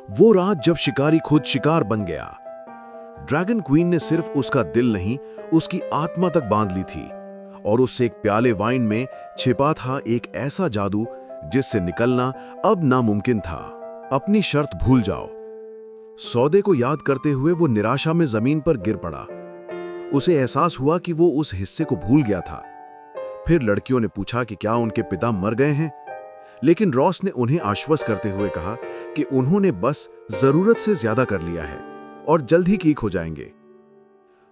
वो रात जब शिकारी खुद शिकार बन गया। ड्रैगन क्वीन ने सिर्फ उसका दिल नहीं, उसकी आत्मा तक बांध ली थी और उससे एक प्याले वाइन में छिपा था एक ऐसा जादू जिससे निकलना अब नामुमकिन था। अपनी शर्त भूल जाओ। सौदे को याद करते हुए वो निराशा में जमीन पर गिर पड़ा। उसे एहसास हुआ कि वो उस हिस्से को भूल गया था। फिर लड़कियों ने पूछा कि क्या उनके पिता मर गए हैं, लेकिन रॉस ने उन्हें आश्वस्त करते हुए कहा कि उन्होंने बस जरूरत से ज्यादा कर लिया है और जल्द ही ठीक हो जाएंगे।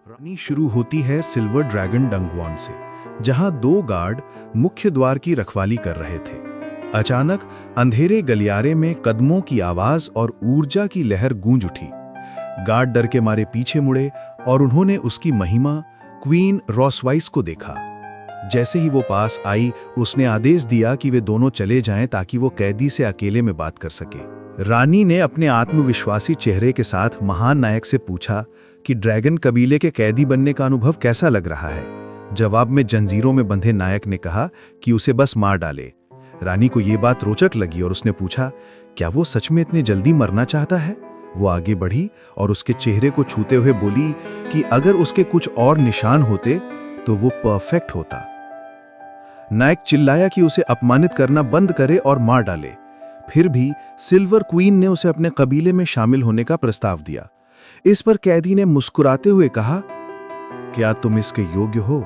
रानी शुरू होती है सिल्वर ड्रैगन डंगवॉन से, जहां 2 गार्ड मुख्य द्वार की रखवाली कर रहे थे। अचानक अंधेरे गलियारे में कदमों की आवाज और ऊर्जा की लहर गूंज उठी। गार्ड डर के मारे पीछे मुड़े और उन्होंने उसकी महिमा क्वीन रॉसवाइस को देखा। जैसे ही वो पास आई, उसने आदेश दिया कि वे दोनों चले जाएं ताकि वो कैदी से अकेले में बात कर सके। रानी ने अपने आत्मविश्वासी चेहरे के साथ महान नायक से पूछा कि ड्रैगन कबीले के कैदी बनने का अनुभव कैसा लग रहा है। जवाब में जंजीरों में बंधे नायक ने कहा कि उसे बस मार डाले। रानी को ये बात रोचक लगी और उसने पूछा, क्या वो सच में इतने जल्दी मरना चाहता है? वो आगे बढ़ी और उसके चेहरे को छूते हुए बोली कि अगर उसके कुछ और निशान होते तो वो परफेक्ट होता। नायक चिल्लाया कि उसे अपमानित करना बंद करे और मार डाले। फिर भी सिल्वर क्वीन ने उसे अपने कबीले में शामिल होने का प्रस्ताव दिया। इस पर कैदी ने मुस्कुराते हुए कहा, क्या तुम इसके योग्य हो?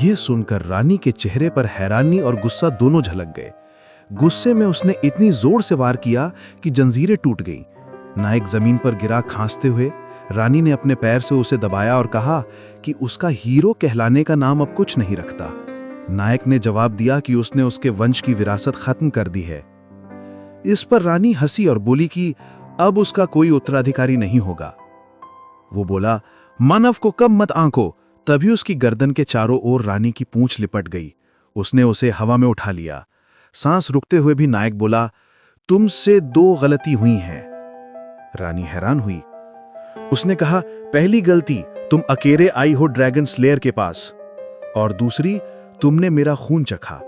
यह सुनकर रानी के चेहरे पर हैरानी और गुस्सा दोनों झलक गए। गुस्से में उसने इतनी जोर से वार किया कि जंजीरें टूट गईं। नायक जमीन पर गिरा खांसते हुए। रानी ने अपने पैर से उसे दबाया और कहा कि उसका हीरो कहलाने का नाम अब कुछ नहीं रखता। नायक ने जवाब दिया कि उसने उसके वंश की विरासत खत्म कर दी है। इस पर रानी हंसी और बोली कि अब उसका कोई उत्तराधिकारी नहीं होगा। वो बोला, मानव को कम मत आंको। तभी उसकी गर्दन के चारों ओर रानी की पूंछ लिपट गई। उसने उसे हवा में उठा लिया। सांस रुकते हुए भी नायक बोला, तुमसे 2 गलती हुई हैं। रानी हैरान हुई। उसने कहा, पहली गलती, तुम अकेले आई हो ड्रैगन स्लेयर के पास, और दूसरी, तुमने मेरा खून चखा।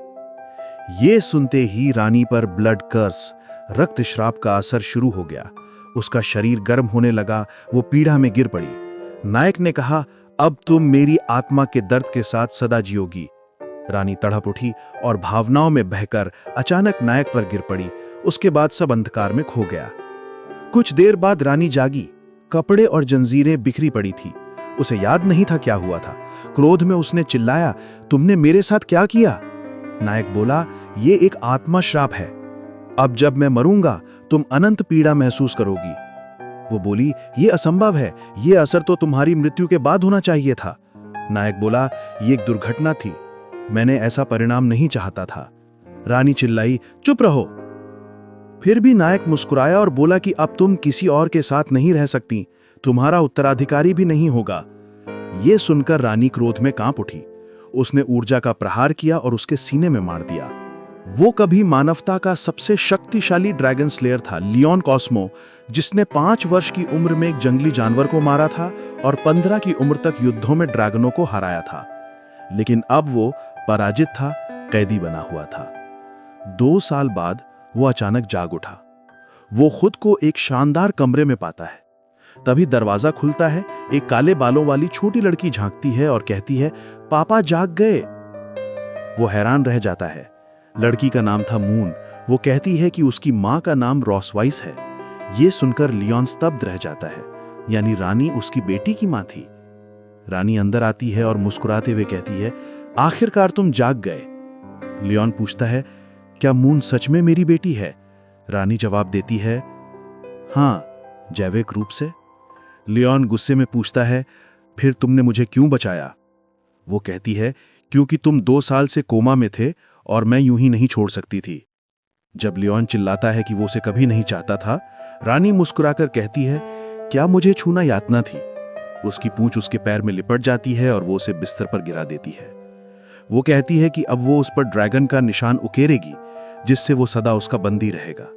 ये सुनते ही रानी पर ब्लड कर्स, रक्त श्राप का असर शुरू हो गया। उसका शरीर गर्म होने लगा। वो पीड़ा में गिर पड़ी। नायक ने कहा, अब तुम मेरी आत्मा के दर्द के साथ सदा जियोगी। रानी तड़प उठी और भावनाओं में बहकर अचानक नायक पर गिर पड़ी। उसके बाद सब अंधकार में खो गया। कुछ देर बाद रानी जागी। कपड़े और जंजीरें बिखरी पड़ी थी। उसे याद नहीं था क्या हुआ था। क्रोध में उसने चिल्लाया, तुमने मेरे साथ क्या किया? नायक बोला, ये एक आत्मा श्राप है। अब जब मैं मरूंगा तुम अनंत पीड़ा महसूस करोगी। वो बोली, ये असंभव है। ये असर तो तुम्हारी मृत्यु के बाद होना चाहिए था। नायक बोला, ये एक दुर्घटना थी। मैंने ऐसा परिणाम नहीं चाहता था। रानी चिल्लाई, चुप रहो। फिर भी नायक मुस्कुराया और बोला कि अब तुम किसी और के साथ नहीं रह सकती। तुम्हारा उत्तराधिकारी भी नहीं होगा। यह सुनकर रानी क्रोध में कांप उठी। उसने ऊर्जा का प्रहार किया और उसके सीने में मार दिया। वो कभी मानवता का सबसे शक्तिशाली ड्रैगन स्लेयर था, लियोन कॉस्मो, जिसने 5 वर्ष की उम्र में एक जंगली जानवर को मारा था और 15 की उम्र तक युद्धों में ड्रैगनों को हराया था। लेकिन अब वो पराजित था, कैदी बना हुआ था। 2 साल बाद वो अचानक जाग उठा। वो खुद को एक शानदार कमरे में पाता है। तभी दरवाजा खुलता है। एक काले बालों वाली छोटी लड़की झांकती है और कहती है, पापा जाग गए। वो हैरान रह जाता है। लड़की का नाम था मून। वो कहती है कि उसकी मां का नाम रॉसवाइस है। ये सुनकर लियोन स्तब्ध रह जाता है, यानी रानी उसकी बेटी की मां थी। रानी अंदर आती है और मुस्कुराते हुए कहती है, आखिरकार तुम जाग गए। लियोन पूछता है, क्या मून सच में मेरी बेटी है? रानी जवाब देती है, हाँ, जैविक रूप से। लियोन गुस्से में पूछता है, फिर तुमने मुझे क्यों बचाया? वो कहती है, क्योंकि तुम 2 साल से कोमा में थे और मैं यूं ही नहीं छोड़ सकती थी। जब लियोन चिल्लाता है कि वो उसे कभी नहीं चाहता था, रानी मुस्कुराकर कहती है, क्या मुझे छूना यातना थी? उसकी पूंछ उसके पैर में लिपट जाती है और वो उसे बिस्तर पर गिरा देती है। वो कहती है कि अब वो उस पर ड्रैगन का निशान उकेरेगी, जिससे वो सदा उसका बंदी रहेगा।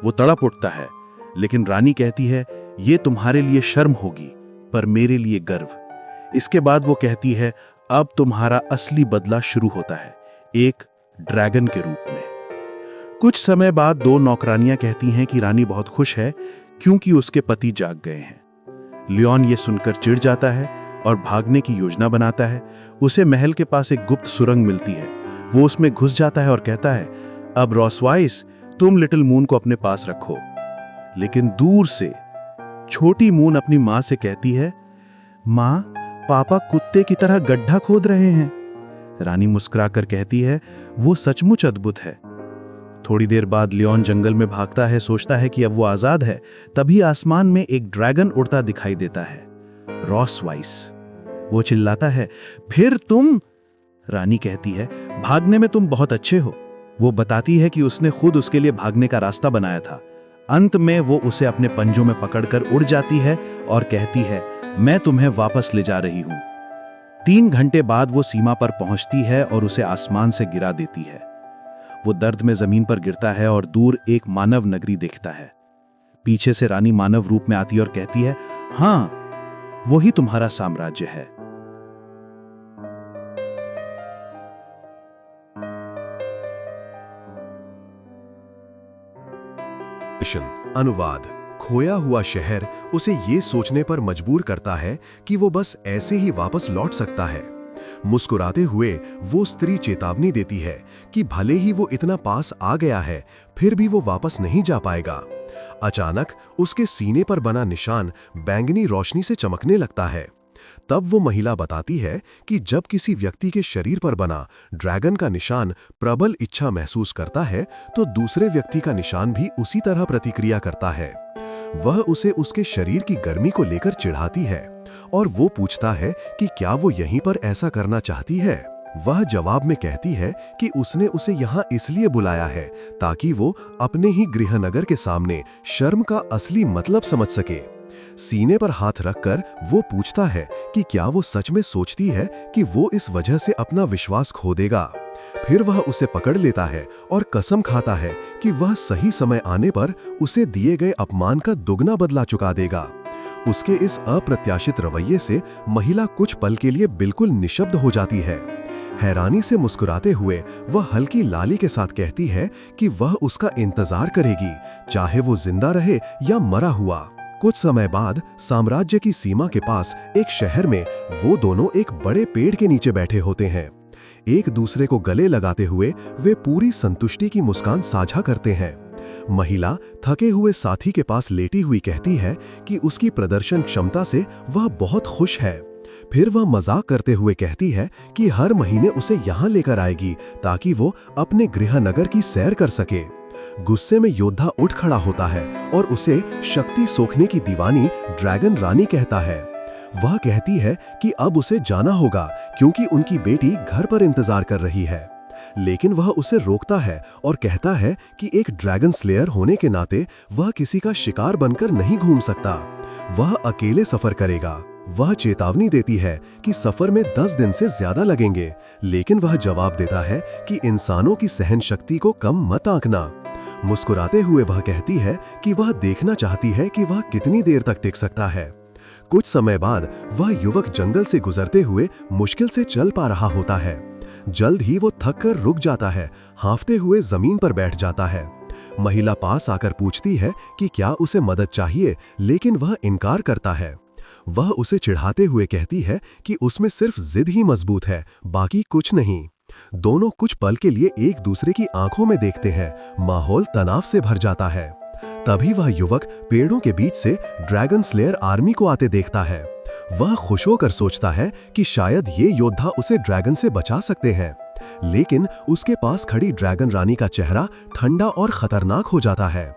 वो तड़प उठता है, लेकिन रानी कहती है, ये तुम्हारे लिए शर्म होगी, पर मेरे लिए गर्व। इसके बाद वो कहती है, अब तुम्हारा असली बदला शुरू होता है, एक ड्रैगन के रूप में। कुछ समय बाद दो नौकरानियां कहती हैं कि रानी बहुत खुश है क्योंकि उसके पति जाग गए हैं। लियोन ये सुनकर चिढ़ जाता है और भागने की योजना बनाता है। उसे महल के पास एक गुप्त सुरंग मिलती है। वो उसमें घुस जाता है और कहता है, अब रॉसवाइस, तुम लिटिल मून को अपने पास रखो। लेकिन दूर से छोटी मून अपनी मां से कहती है, मां, पापा कुत्ते की तरह गड्ढा खोद रहे हैं। रानी मुस्कुराकर कहती है, वो सचमुच अद्भुत है। थोड़ी देर बाद लियोन जंगल में भागता है, सोचता है कि अब वो आजाद है। तभी आसमान में एक ड्रैगन उड़ता दिखाई देता है। रॉसवाइस। वो चिल्लाता है, फिर तुम? रानी कहती है, भागने में तुम बहुत अच्छे हो। वो बताती है कि उसने खुद उसके लिए भागने का रास्ता बनाया था। अंत में वो उसे अपने पंजों में पकड़कर उड़ जाती है और कहती है, मैं तुम्हें वापस ले जा रही हूं। 3 घंटे बाद वो सीमा पर पहुंचती है और उसे आसमान से गिरा देती है। वो दर्द में जमीन पर गिरता है और दूर एक मानव नगरी देखता है। पीछे से रानी मानव रूप में आती है और कहती है, हां, वही तुम्हारा साम्राज्य है। अनुवाद। खोया हुआ शहर उसे ये सोचने पर मजबूर करता है कि वो बस ऐसे ही वापस लौट सकता है। मुस्कुराते हुए वो स्त्री चेतावनी देती है कि भले ही वो इतना पास आ गया है, फिर भी वो वापस नहीं जा पाएगा। अचानक उसके सीने पर बना निशान बैंगनी रोशनी से चमकने लगता है। तब वो महिला बताती है कि जब किसी व्यक्ति के शरीर पर बना ड्रैगन का निशान प्रबल इच्छा महसूस करता है, तो दूसरे व्यक्ति का निशान भी उसी तरह प्रतिक्रिया करता है। वह उसे उसके शरीर की गर्मी को लेकर चिढ़ाती है और वो पूछता है कि क्या वो यहीं पर ऐसा करना चाहती है। वह जवाब में कहती है कि उसने उसे यहाँ इसलिए बुलाया है ताकि वो अपने ही गृहनगर के सामने शर्म का असली मतलब समझ सके। सीने पर हाथ रखकर वो पूछता है कि क्या वो सच में सोचती है कि वो इस वजह से अपना विश्वास खो देगा। फिर वह उसे पकड़ लेता है और कसम खाता है कि वह सही समय आने पर उसे दिए गए अपमान का दुगना बदला चुका देगा। उसके इस अप्रत्याशित रवैये से महिला कुछ पल के लिए बिल्कुल निशब्द हो जाती है। हैरानी से मुस्कुराते हुए वह हल्की लाली के साथ कहती है कि वह उसका इंतजार करेगी, चाहे वो जिंदा रहे या मरा हुआ। कुछ समय बाद साम्राज्य की सीमा के पास एक शहर में वो दोनों एक बड़े पेड़ के नीचे बैठे होते हैं। एक दूसरे को गले लगाते हुए वे पूरी संतुष्टि की मुस्कान साझा करते हैं। महिला थके हुए साथी के पास लेटी हुई कहती है कि उसकी प्रदर्शन क्षमता से वह बहुत खुश है। फिर वह मजाक करते हुए कहती है कि हर महीने उसे यहाँ लेकर आएगी ताकि वो अपने गृहनगर की सैर कर सके। गुस्से में योद्धा उठ खड़ा होता है और उसे शक्ति सोखने की दीवानी ड्रैगन रानी कहता है। वह कहती है कि अब उसे जाना होगा क्योंकि उनकी बेटी घर पर इंतजार कर रही है। लेकिन वह उसे रोकता है और कहता है कि एक ड्रैगन स्लेयर होने के नाते वह किसी का शिकार बनकर नहीं घूम सकता। वह अकेले सफर करेगा। वह चेतावनी देती है कि सफर में 10 दिन से ज्यादा लगेंगे, लेकिन वह जवाब देता है कि इंसानों की सहन शक्ति को कम मत आंकना। मुस्कुराते हुए वह कहती है कि वह देखना चाहती है कि वह कितनी देर तक टिक सकता है। कुछ समय बाद वह युवक जंगल से गुजरते हुए मुश्किल से चल पा रहा होता है। जल्द ही वो थक कर रुक जाता है, हांफते हुए जमीन पर बैठ जाता है। महिला पास आकर पूछती है कि क्या उसे मदद चाहिए, लेकिन वह इनकार करता है। वह उसे चिढ़ाते हुए कहती है कि उसमें सिर्फ जिद ही मजबूत है, बाकी कुछ नहीं। दोनों कुछ पल के लिए एक दूसरे की आंखों में देखते हैं। माहौल तनाव से भर जाता है। तभी वह युवक पेड़ों के बीच से ड्रैगन स्लेयर आर्मी को आते देखता है। वह खुश होकर सोचता है कि शायद ये योद्धा उसे ड्रैगन से बचा सकते हैं, लेकिन उसके पास खड़ी ड्रैगन रानी का चेहरा ठंडा और खतरनाक हो जाता है।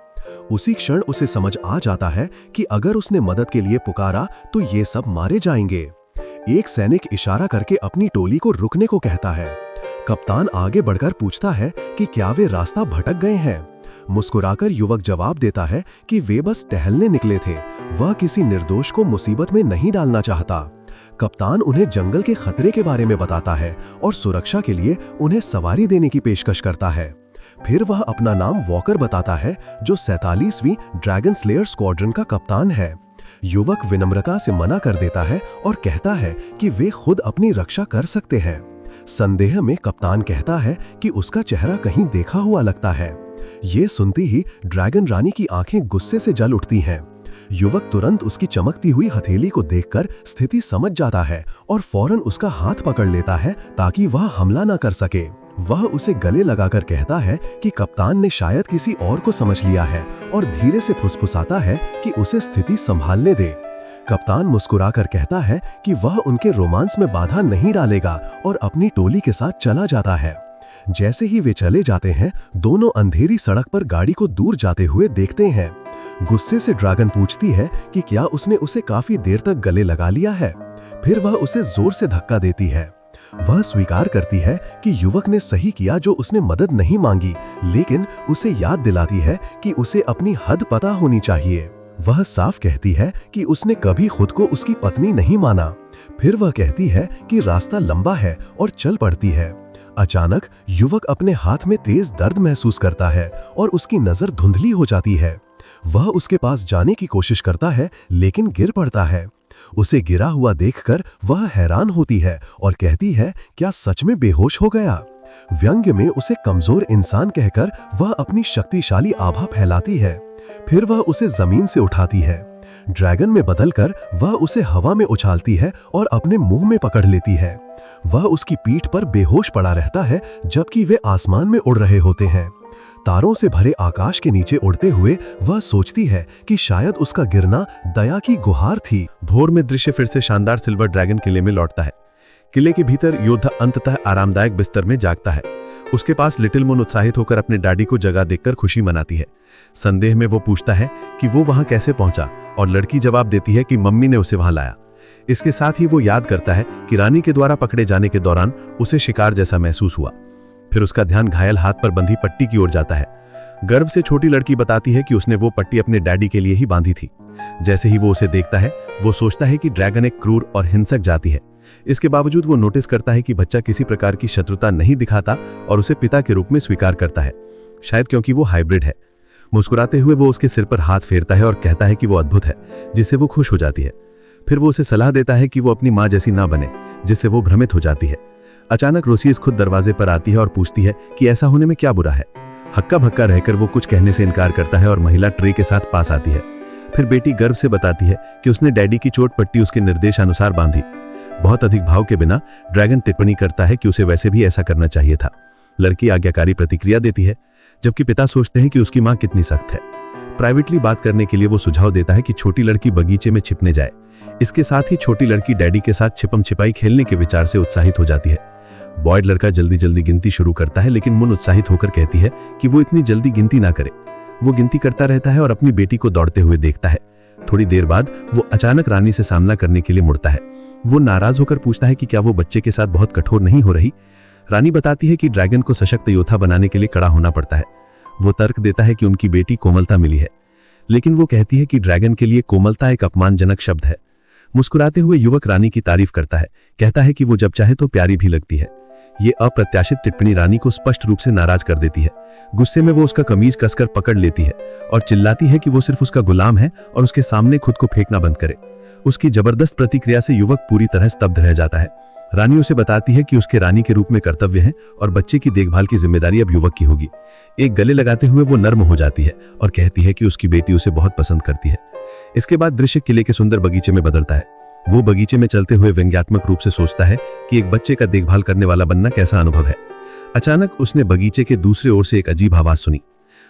उसी क्षण उसे समझ आ जाता है कि अगर उसने मदद के लिए पुकारा तो ये सब मारे जाएंगे। एक सैनिक इशारा करके अपनी टोली को रुकने को कहता है। कप्तान आगे बढ़कर पूछता है कि क्या वे रास्ता भटक गए हैं। मुस्कुराकर युवक जवाब देता है कि वे बस टहलने निकले थे, वह किसी निर्दोष को मुसीबत में नहीं डालना चाहता। कप्तान उन्हें जंगल के खतरे के बारे में बताता है और सुरक्षा के लिए उन्हें सवारी देने की पेशकश करता है। फिर वह अपना नाम वॉकर बताता है, जो 47वीं ड्रैगन स्लेयर स्क्वाड्रन का कप्तान है। युवक विनम्रता से मना कर देता है और कहता है कि वे खुद अपनी रक्षा कर सकते हैं। संदेह में कप्तान कहता है कि उसका चेहरा कहीं देखा हुआ लगता है। ये सुनते ही ड्रैगन रानी की आंखें गुस्से से जल उठती हैं। युवक तुरंत उसकी चमकती हुई हथेली को देखकर स्थिति समझ जाता है और फौरन उसका हाथ पकड़ लेता है ताकि वह हमला न कर सके। वह उसे गले लगाकर कहता है कि कप्तान ने शायद किसी और को समझ लिया है और धीरे से फुसफुसाता है कि उसे स्थिति संभालने दे। कप्तान मुस्कुराकर कहता है कि वह उनके रोमांस में बाधा नहीं डालेगा और अपनी टोली के साथ चला जाता है। जैसे ही वे चले जाते हैं, दोनों अंधेरी सड़क पर गाड़ी को दूर जाते हुए देखते हैं। गुस्से से ड्रैगन पूछती है कि क्या उसने उसे काफी देर तक गले लगा लिया है। फिर वह उसे जोर से धक्का देती है। वह स्वीकार करती है कि युवक ने सही किया जो उसने मदद नहीं मांगी, लेकिन उसे याद दिलाती है कि उसे अपनी हद पता होनी चाहिए। वह साफ कहती है कि उसने कभी खुद को उसकी पत्नी नहीं माना। फिर वह कहती है कि रास्ता लंबा है और चल पड़ती है। अचानक युवक अपने हाथ में तेज दर्द महसूस करता है और उसकी नजर धुंधली हो जाती है। वह उसके पास जाने की कोशिश करता है लेकिन गिर पड़ता है। उसे गिरा हुआ देखकर वह हैरान होती है और कहती है, क्या सच में बेहोश हो गया? व्यंग्य में उसे कमजोर इंसान कहकर वह अपनी शक्तिशाली आभा फैलाती है। फिर वह उसे जमीन से उठाती है। ड्रैगन में बदलकर वह उसे हवा में उछालती है और अपने मुंह में पकड़ लेती है। वह उसकी पीठ पर बेहोश पड़ा रहता है जबकि वे आसमान में उड़ रहे होते हैं। तारों से भरे आकाश के नीचे उड़ते हुए वह सोचती है कि शायद उसका गिरना दया की गुहार थी। भोर में दृश्य फिर से शानदार सिल्वर ड्रैगन किले में लौटता है। किले के भीतर योद्धा अंततः आरामदायक बिस्तर में जागता है। उसके पास लिटिल मून उत्साहित होकर अपने डैडी को जगह देखकर खुशी मनाती है। संदेह में वो पूछता है कि वो वहां कैसे पहुंचा और लड़की जवाब देती है कि मम्मी ने उसे वहां लाया। इसके साथ ही वो याद करता है कि रानी के द्वारा पकड़े जाने के दौरान उसे शिकार जैसा महसूस हुआ। फिर उसका ध्यान घायल हाथ पर बंधी पट्टी की ओर जाता है। गर्व से छोटी लड़की बताती है कि उसने वो पट्टी अपने डैडी के लिए ही बांधी थी। जैसे ही वो उसे देखता है, वो सोचता है कि ड्रैगन एक क्रूर और हिंसक जाति है। इसके बावजूद वो नोटिस करता है कि बच्चा किसी प्रकार की शत्रुता नहीं दिखाता और उसे पिता के रूप में स्वीकार करता है, शायद क्योंकि वो हाइब्रिड है। मुस्कुराते हुए वो उसके सिर पर हाथ फेरता है और कहता है कि वो अद्भुत है, जिससे वो खुश हो जाती है। फिर वो उसे सलाह देता है कि वो अपनी माँ जैसी ना बने, जिससे वो भ्रमित हो जाती है। अचानक रोसीस खुद दरवाजे पर आती है और पूछती है कि ऐसा होने में क्या बुरा है। हक्का भक्का रहकर वो कुछ कहने से इनकार करता है और महिला ट्रे के साथ पास आती है। फिर बेटी गर्व से बताती है कि उसने डैडी की चोट पट्टी उसके निर्देशानुसार बांधी। बहुत अधिक भाव के बिना ड्रैगन टिप्पणी करता है कि उसे वैसे भी ऐसा करना चाहिए था। लड़की आज्ञाकारी प्रतिक्रिया देती है, जबकि पिता सोचते हैं कि उसकी माँ कितनी सख्त है। प्राइवेटली बात करने के लिए वो सुझाव देता है कि छोटी लड़की बगीचे में छिपने जाए। इसके साथ ही छोटी लड़की डैडी के साथ छिपम छिपाई खेलने के विचार से उत्साहित हो जाती है। बॉयड लड़का जल्दी जल्दी गिनती शुरू करता है, लेकिन मुन उत्साहित होकर कहती है कि वो इतनी जल्दी गिनती ना करे। वो गिनती करता रहता है और अपनी बेटी को दौड़ते हुए देखता है। थोड़ी देर बाद वो अचानक रानी से सामना करने के लिए मुड़ता है। वो नाराज होकर पूछता है कि क्या वो बच्चे के साथ बहुत कठोर नहीं हो रही। रानी बताती है कि ड्रैगन को सशक्त योद्धा बनाने के लिए कड़ा होना पड़ता है। वो तर्क देता है कि उनकी बेटी कोमलता मिली है, लेकिन वो कहती है कि ड्रैगन के लिए कोमलता एक अपमानजनक शब्द है। मुस्कुराते हुए युवक रानी की तारीफ करता है, कहता है कि वो जब चाहे तो प्यारी भी लगती है। ये अप्रत्याशित टिप्पणी रानी को स्पष्ट रूप से नाराज कर देती है। गुस्से में वो उसका कमीज कसकर पकड़ लेती है और चिल्लाती है कि वो सिर्फ उसका गुलाम है और उसके सामने खुद को फेंकना बंद करे। उसकी जबरदस्त प्रतिक्रिया से युवक पूरी तरह स्तब्ध रह जाता है। रानी उसे बताती है कि उसके रानी के रूप में कर्तव्य है और बच्चे की देखभाल की जिम्मेदारी अब युवक की होगी। एक गले लगाते हुए वो नर्म हो जाती है और कहती है कि उसकी बेटी उसे बहुत पसंद करती है। इसके बाद दृश्य किले के सुंदर बगीचे में बदलता है। वो बगीचे में चलते हुए व्यंग्यात्मक रूप से सोचता है कि एक बच्चे का देखभाल करने वाला बनना कैसा अनुभव है। अचानक उसने बगीचे के दूसरे ओर से एक अजीब आवाज सुनी।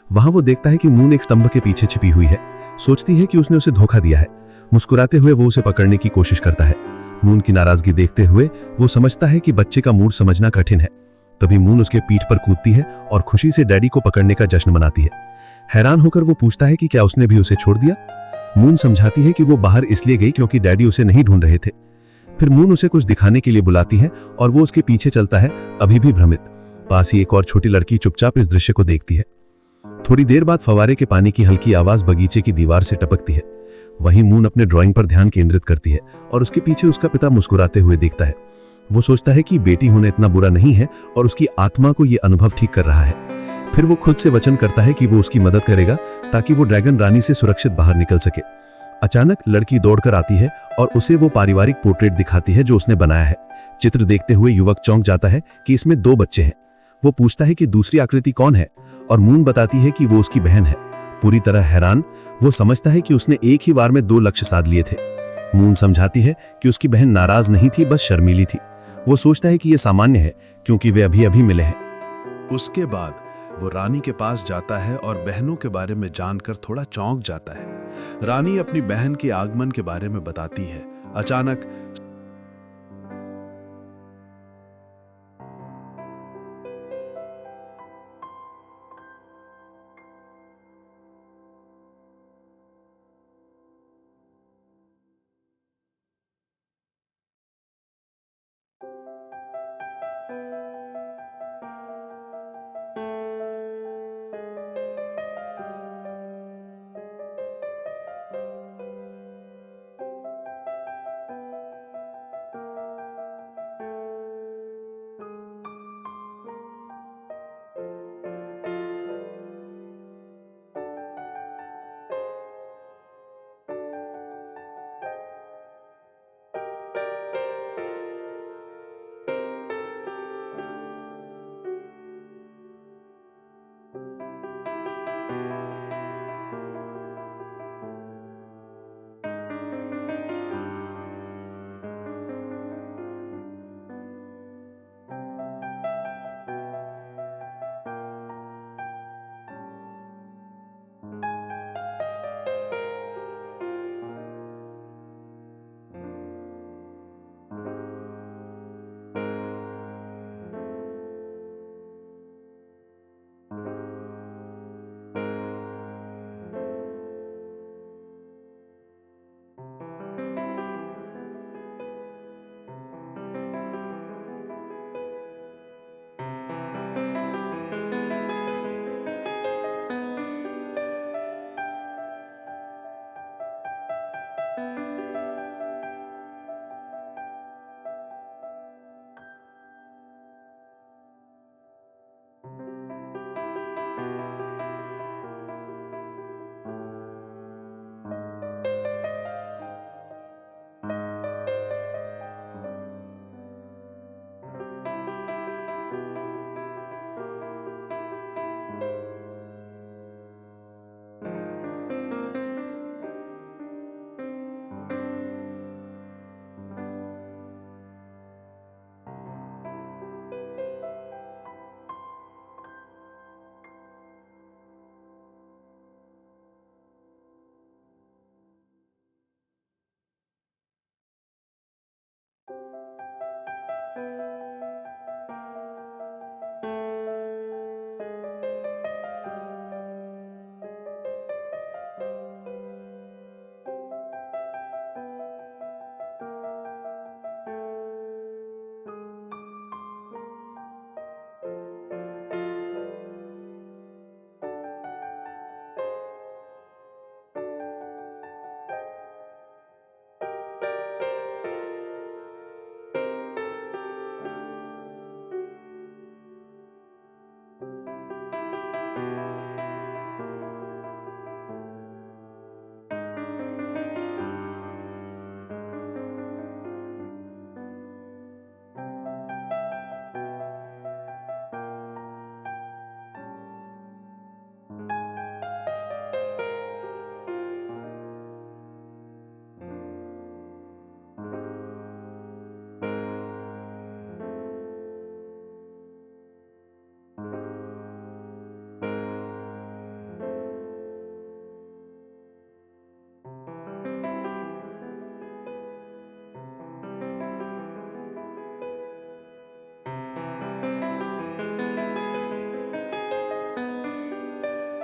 वहां वो देखता है कि मून एक स्तंभ के पीछे छिपी हुई है। सोचती है कि उसने उसे धोखा दिया है। मुस्कुराते हुए वो उसे पकड़ने की कोशिश करता है। मून की नाराजगी देखते हुए वो समझता है कि बच्चे का मूड समझना कठिन है। तभी मून उसके पीठ पर कूदती है और खुशी से डैडी को पकड़ने का जश्न मनाती है। हैरान होकर वो पूछता है कि क्या उसने भी उसे छोड़ दिया। मून समझाती है कि वो बाहर इसलिए गई क्योंकि डैडी उसे नहीं ढूंढ रहे थे। फिर मून उसे कुछ दिखाने के लिए बुलाती है और वो उसके पीछे चलता है, अभी भी भ्रमित। पास ही एक और छोटी लड़की चुपचाप इस दृश्य को देखती है। थोड़ी देर बाद फवारे के पानी की हल्की आवाज बगीचे की दीवार से टपकती है। वहीं मून अपने ड्राइंग पर ध्यान केंद्रित करती है और उसके पीछे उसका पिता मुस्कुराते हुए देखता है। वो सोचता है कि बेटी होना इतना बुरा नहीं है और उसकी आत्मा को ये अनुभव ठीक कर रहा है। फिर वो खुद से वचन करता है कि वो उसकी मदद करेगा ताकि वो ड्रैगन रानी से सुरक्षित बाहर निकल सके। अचानक लड़की दौड़कर आती है और उसे वो पारिवारिक पोर्ट्रेट दिखाती है जो उसने बनाया है। चित्र देखते हुए युवक चौंक जाता है कि इसमें 2 बच्चे हैं। वो पूछता है कि दूसरी आकृति कौन है और मून बताती है कि वो उसकी बहन है। पूरी तरह हैरान, वो समझता है कि उसने एक ही बार में 2 लक्ष्य साध लिए थे। मून समझाती है कि उसकी बहन नाराज नहीं थी, बस शर्मीली थी। वो सोचता है कि यह सामान्य है क्योंकि वे अभी अभी मिले हैं। उसके बाद वो रानी के पास जाता है और बहनों के बारे में जानकर थोड़ा चौंक जाता है। रानी अपनी बहन के आगमन के बारे में बताती है। अचानक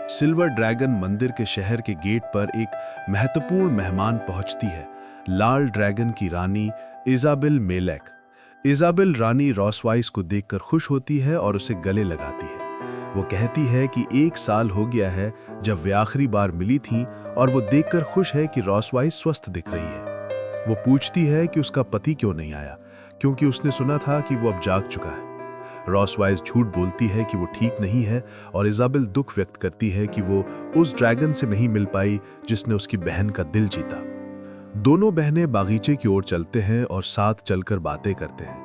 सिल्वर ड्रैगन मंदिर के शहर के गेट पर एक महत्वपूर्ण मेहमान पहुंचती है, लाल ड्रैगन की रानी इजाबेल मेलेक। इजाबेल रानी रॉसवाइस को देखकर खुश होती है और उसे गले लगाती है। वो कहती है कि 1 साल हो गया है जब वे आखिरी बार मिली थीं और वो देखकर खुश है कि रॉसवाइस स्वस्थ दिख रही है। वो पूछती है कि उसका पति क्यों नहीं आया, क्योंकि उसने सुना था कि वो अब जाग चुका है। रॉसवाइस झूठ बोलती है कि वो ठीक नहीं है और इजाबेल दुख व्यक्त करती है कि वो उस ड्रैगन से नहीं मिल पाई जिसने उसकी बहन का दिल जीता। दोनों बहनें बागीचे की ओर चलते हैं और साथ चलकर बातें करते हैं।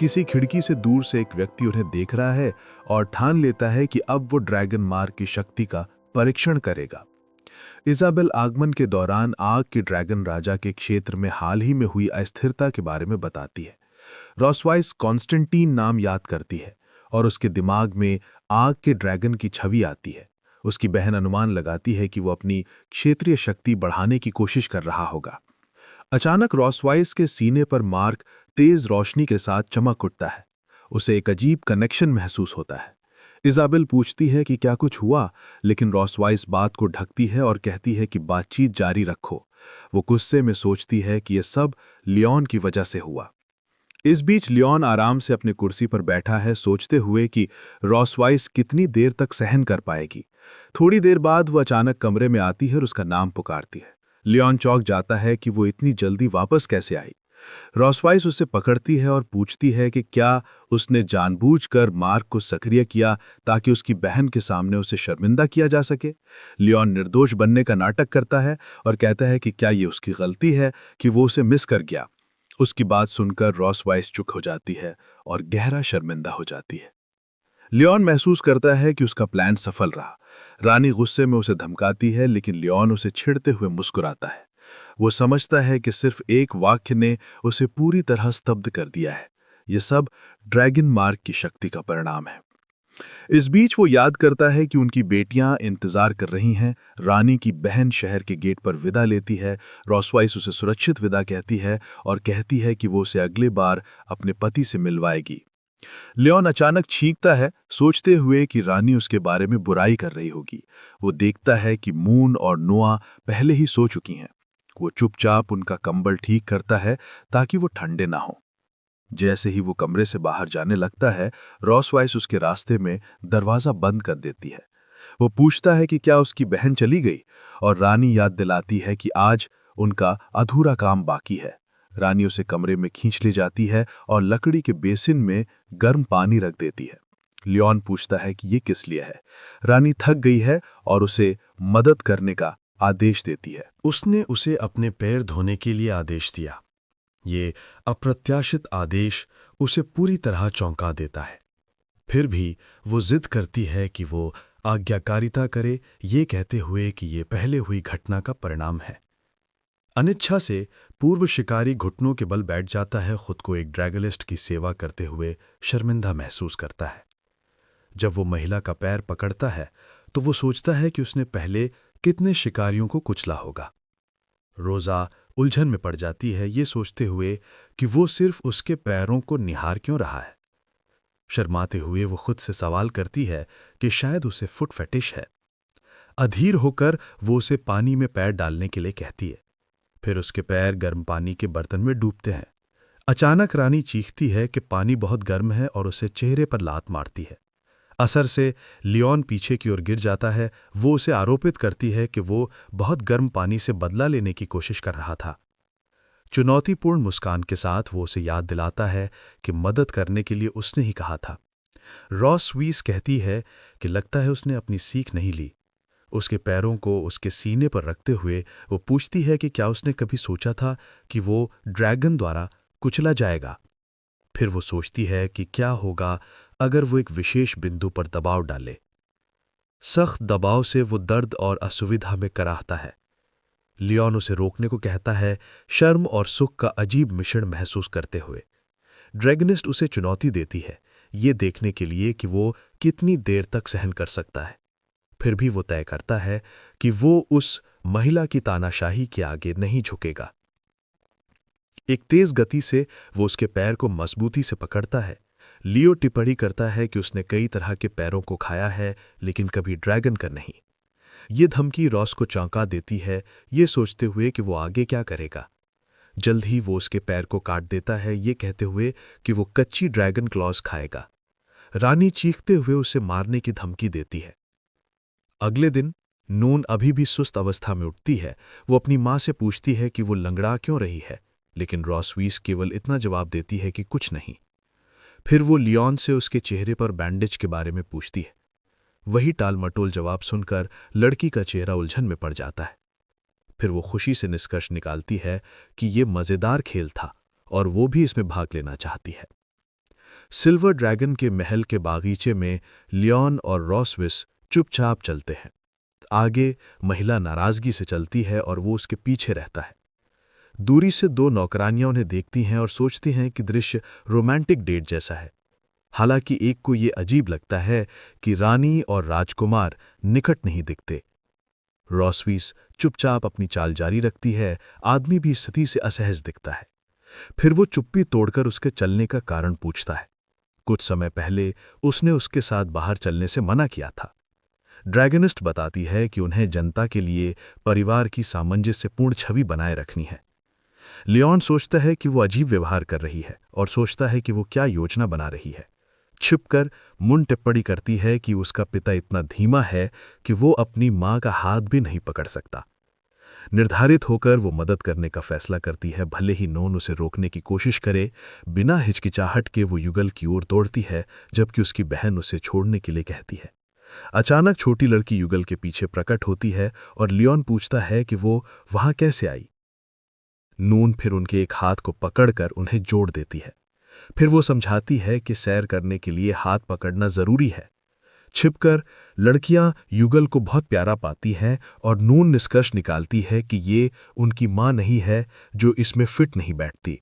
किसी खिड़की से दूर से एक व्यक्ति उन्हें देख रहा है और ठान लेता है कि अब वो ड्रैगन मार्क की शक्ति का परीक्षण करेगा। इजाबेल आगमन के दौरान आग के ड्रैगन राजा के क्षेत्र में हाल ही में हुई अस्थिरता के बारे में बताती है। रॉसवाइस कॉन्स्टेंटीन नाम याद करती है और उसके दिमाग में आग के ड्रैगन की छवि आती है। उसकी बहन अनुमान लगाती है कि वो अपनी क्षेत्रीय शक्ति बढ़ाने की कोशिश कर रहा होगा। अचानक रॉसवाइस के सीने पर मार्क तेज रोशनी के साथ चमक उठता है। उसे एक अजीब कनेक्शन महसूस होता है। इजाबेल पूछती है कि क्या कुछ हुआ, लेकिन रॉसवाइस बात को ढकती है और कहती है कि बातचीत जारी रखो। वो गुस्से में सोचती है कि यह सब लियोन की वजह से हुआ। इस बीच लियोन आराम से अपनी कुर्सी पर बैठा है, सोचते हुए कि रॉसवाइस कितनी देर तक सहन कर पाएगी। थोड़ी देर बाद वो अचानक कमरे में आती है और उसका नाम पुकारती है। लियोन चौंक जाता है कि वो इतनी जल्दी वापस कैसे आई। रॉसवाइस उसे पकड़ती है और पूछती है कि क्या उसने जानबूझकर मार्क को सक्रिय किया ताकि उसकी बहन के सामने उसे शर्मिंदा किया जा सके। लियोन निर्दोष बनने का नाटक करता है और कहता है कि क्या ये उसकी गलती है कि वो उसे मिस कर गया। उसकी बात सुनकर रॉसवाइस चुप हो जाती है और गहरा शर्मिंदा हो जाती है। लियोन महसूस करता है कि उसका प्लान सफल रहा। रानी गुस्से में उसे धमकाती है, लेकिन लियोन उसे छिड़ते हुए मुस्कुराता है। वो समझता है कि सिर्फ एक वाक्य ने उसे पूरी तरह स्तब्ध कर दिया है। यह सब ड्रैगन मार्क की शक्ति का परिणाम है। इस बीच वो याद करता है कि उनकी बेटियां इंतजार कर रही हैं। रानी की बहन शहर के गेट पर विदा लेती है। रॉसवाइस उसे सुरक्षित विदा कहती है और कहती है कि वो उसे अगले बार अपने पति से मिलवाएगी। लियोन अचानक चीखता है, सोचते हुए कि रानी उसके बारे में बुराई कर रही होगी। वो देखता है कि मून और नोआ पहले ही सो चुकी हैं। वो चुपचाप उनका कंबल ठीक करता है ताकि वो ठंडे ना हो। जैसे ही वो कमरे से बाहर जाने लगता है, रॉसवाइस उसके रास्ते में दरवाजा बंद कर देती है। वो पूछता है कि क्या उसकी बहन चली गई, और रानी याद दिलाती है कि आज उनका अधूरा काम बाकी है। रानी उसे कमरे में खींच ले जाती है और लकड़ी के बेसिन में गर्म पानी रख देती है। लियोन पूछता है कि ये किस लिए है। रानी थक गई है और उसे मदद करने का आदेश देती है। उसने उसे अपने पैर धोने के लिए आदेश दिया। ये अप्रत्याशित आदेश उसे पूरी तरह चौंका देता है। फिर भी वो जिद करती है कि वो आज्ञाकारिता करे, ये कहते हुए कि ये पहले हुई घटना का परिणाम है। अनिच्छा से पूर्व शिकारी घुटनों के बल बैठ जाता है, खुद को एक ड्रैगलिस्ट की सेवा करते हुए शर्मिंदा महसूस करता है। जब वो महिला का पैर पकड़ता है तो वो सोचता है कि उसने पहले कितने शिकारियों को कुचला होगा। रोजा उलझन में पड़ जाती है, ये सोचते हुए कि वो सिर्फ उसके पैरों को निहार क्यों रहा है। शर्माते हुए वो खुद से सवाल करती है कि शायद उसे फुट फेटिश है। अधीर होकर वो उसे पानी में पैर डालने के लिए कहती है। फिर उसके पैर गर्म पानी के बर्तन में डूबते हैं। अचानक रानी चीखती है कि पानी बहुत गर्म है और उसे चेहरे पर लात मारती है। असर से लियोन पीछे की ओर गिर जाता है। वो उसे आरोपित करती है कि वो बहुत गर्म पानी से बदला लेने की कोशिश कर रहा था। चुनौतीपूर्ण मुस्कान के साथ वो उसे याद दिलाता है कि मदद करने के लिए उसने ही कहा था। रॉसवाइस कहती है कि लगता है उसने अपनी सीख नहीं ली। उसके पैरों को उसके सीने पर रखते हुए वो पूछती है कि क्या उसने कभी सोचा था कि वो ड्रैगन द्वारा कुचला जाएगा। फिर वो सोचती है कि क्या होगा अगर वो एक विशेष बिंदु पर दबाव डाले। सख्त दबाव से वो दर्द और असुविधा में कराहता है। लियोन उसे रोकने को कहता है, शर्म और सुख का अजीब मिश्रण महसूस करते हुए। ड्रैगनिस्ट उसे चुनौती देती है, ये देखने के लिए कि वो कितनी देर तक सहन कर सकता है। फिर भी वो तय करता है कि वो उस महिला की तानाशाही के आगे नहीं झुकेगा। एक तेज गति से वो उसके पैर को मजबूती से पकड़ता है। लियो टिप्पणी करता है कि उसने कई तरह के पैरों को खाया है, लेकिन कभी ड्रैगन का नहीं। ये धमकी रॉस को चौंका देती है, ये सोचते हुए कि वो आगे क्या करेगा। जल्द ही वो उसके पैर को काट देता है, ये कहते हुए कि वो कच्ची ड्रैगन क्लॉज खाएगा। रानी चीखते हुए उसे मारने की धमकी देती है। अगले दिन नून अभी भी सुस्त अवस्था में उठती है। वो अपनी माँ से पूछती है कि वो लंगड़ा क्यों रही है, लेकिन रॉसवाइस केवल इतना जवाब देती है कि कुछ नहीं। फिर वो लियोन से उसके चेहरे पर बैंडेज के बारे में पूछती है। वही टालमटोल जवाब सुनकर लड़की का चेहरा उलझन में पड़ जाता है। फिर वो खुशी से निष्कर्ष निकालती है कि ये मजेदार खेल था और वो भी इसमें भाग लेना चाहती है। सिल्वर ड्रैगन के महल के बागीचे में लियोन और रॉसविस चुपचाप चलते हैं। आगे महिला नाराजगी से चलती है और वो उसके पीछे रहता है। दूरी से दो नौकरानियां उन्हें देखती हैं और सोचती हैं कि दृश्य रोमांटिक डेट जैसा है। हालांकि एक को ये अजीब लगता है कि रानी और राजकुमार निकट नहीं दिखते। रॉसविस चुपचाप अपनी चाल जारी रखती है। आदमी भी स्थिति से असहज दिखता है। फिर वो चुप्पी तोड़कर उसके चलने का कारण पूछता है। कुछ समय पहले उसने उसके साथ बाहर चलने से मना किया था। ड्रैगनिस्ट बताती है कि उन्हें जनता के लिए परिवार की सामंजस्यपूर्ण छवि बनाए रखनी है। लियोन सोचता है कि वो अजीब व्यवहार कर रही है और सोचता है कि वो क्या योजना बना रही है। छिपकर मुन टिप्पणी करती है कि उसका पिता इतना धीमा है कि वो अपनी मां का हाथ भी नहीं पकड़ सकता। निर्धारित होकर वो मदद करने का फैसला करती है, भले ही नोन उसे रोकने की कोशिश करे। बिना हिचकिचाहट के वो युगल की ओर दौड़ती है, जबकि उसकी बहन उसे छोड़ने के लिए कहती है। अचानक छोटी लड़की युगल के पीछे प्रकट होती है और लियोन पूछता है कि वो वहां कैसे आई। नून फिर उनके एक हाथ को पकड़कर उन्हें जोड़ देती है। फिर वो समझाती है कि सैर करने के लिए हाथ पकड़ना जरूरी है। छिपकर लड़कियां युगल को बहुत प्यारा पाती हैं और नून निष्कर्ष निकालती है कि ये उनकी मां नहीं है जो इसमें फिट नहीं बैठती।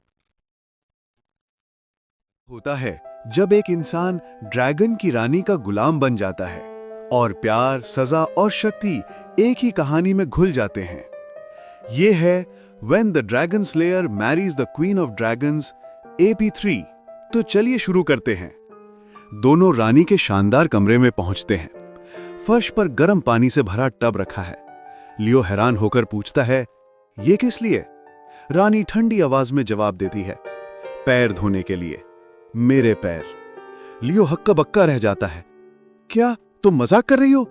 होता है जब एक इंसान ड्रैगन की रानी का गुलाम बन जाता है और प्यार, सजा और शक्ति एक ही कहानी में घुल जाते हैं। ये है When the Dragon Slayer Marries the Queen of Dragons AP3। तो चलिए शुरू करते हैं। दोनों रानी के शानदार कमरे में पहुंचते हैं। फर्श पर गर्म पानी से भरा टब रखा है। लियो हैरान होकर पूछता है, ये किस लिए? रानी ठंडी आवाज में जवाब देती है, पैर धोने के लिए, मेरे पैर। लियो हक्का बक्का रह जाता है। क्या तुम मजाक कर रही हो?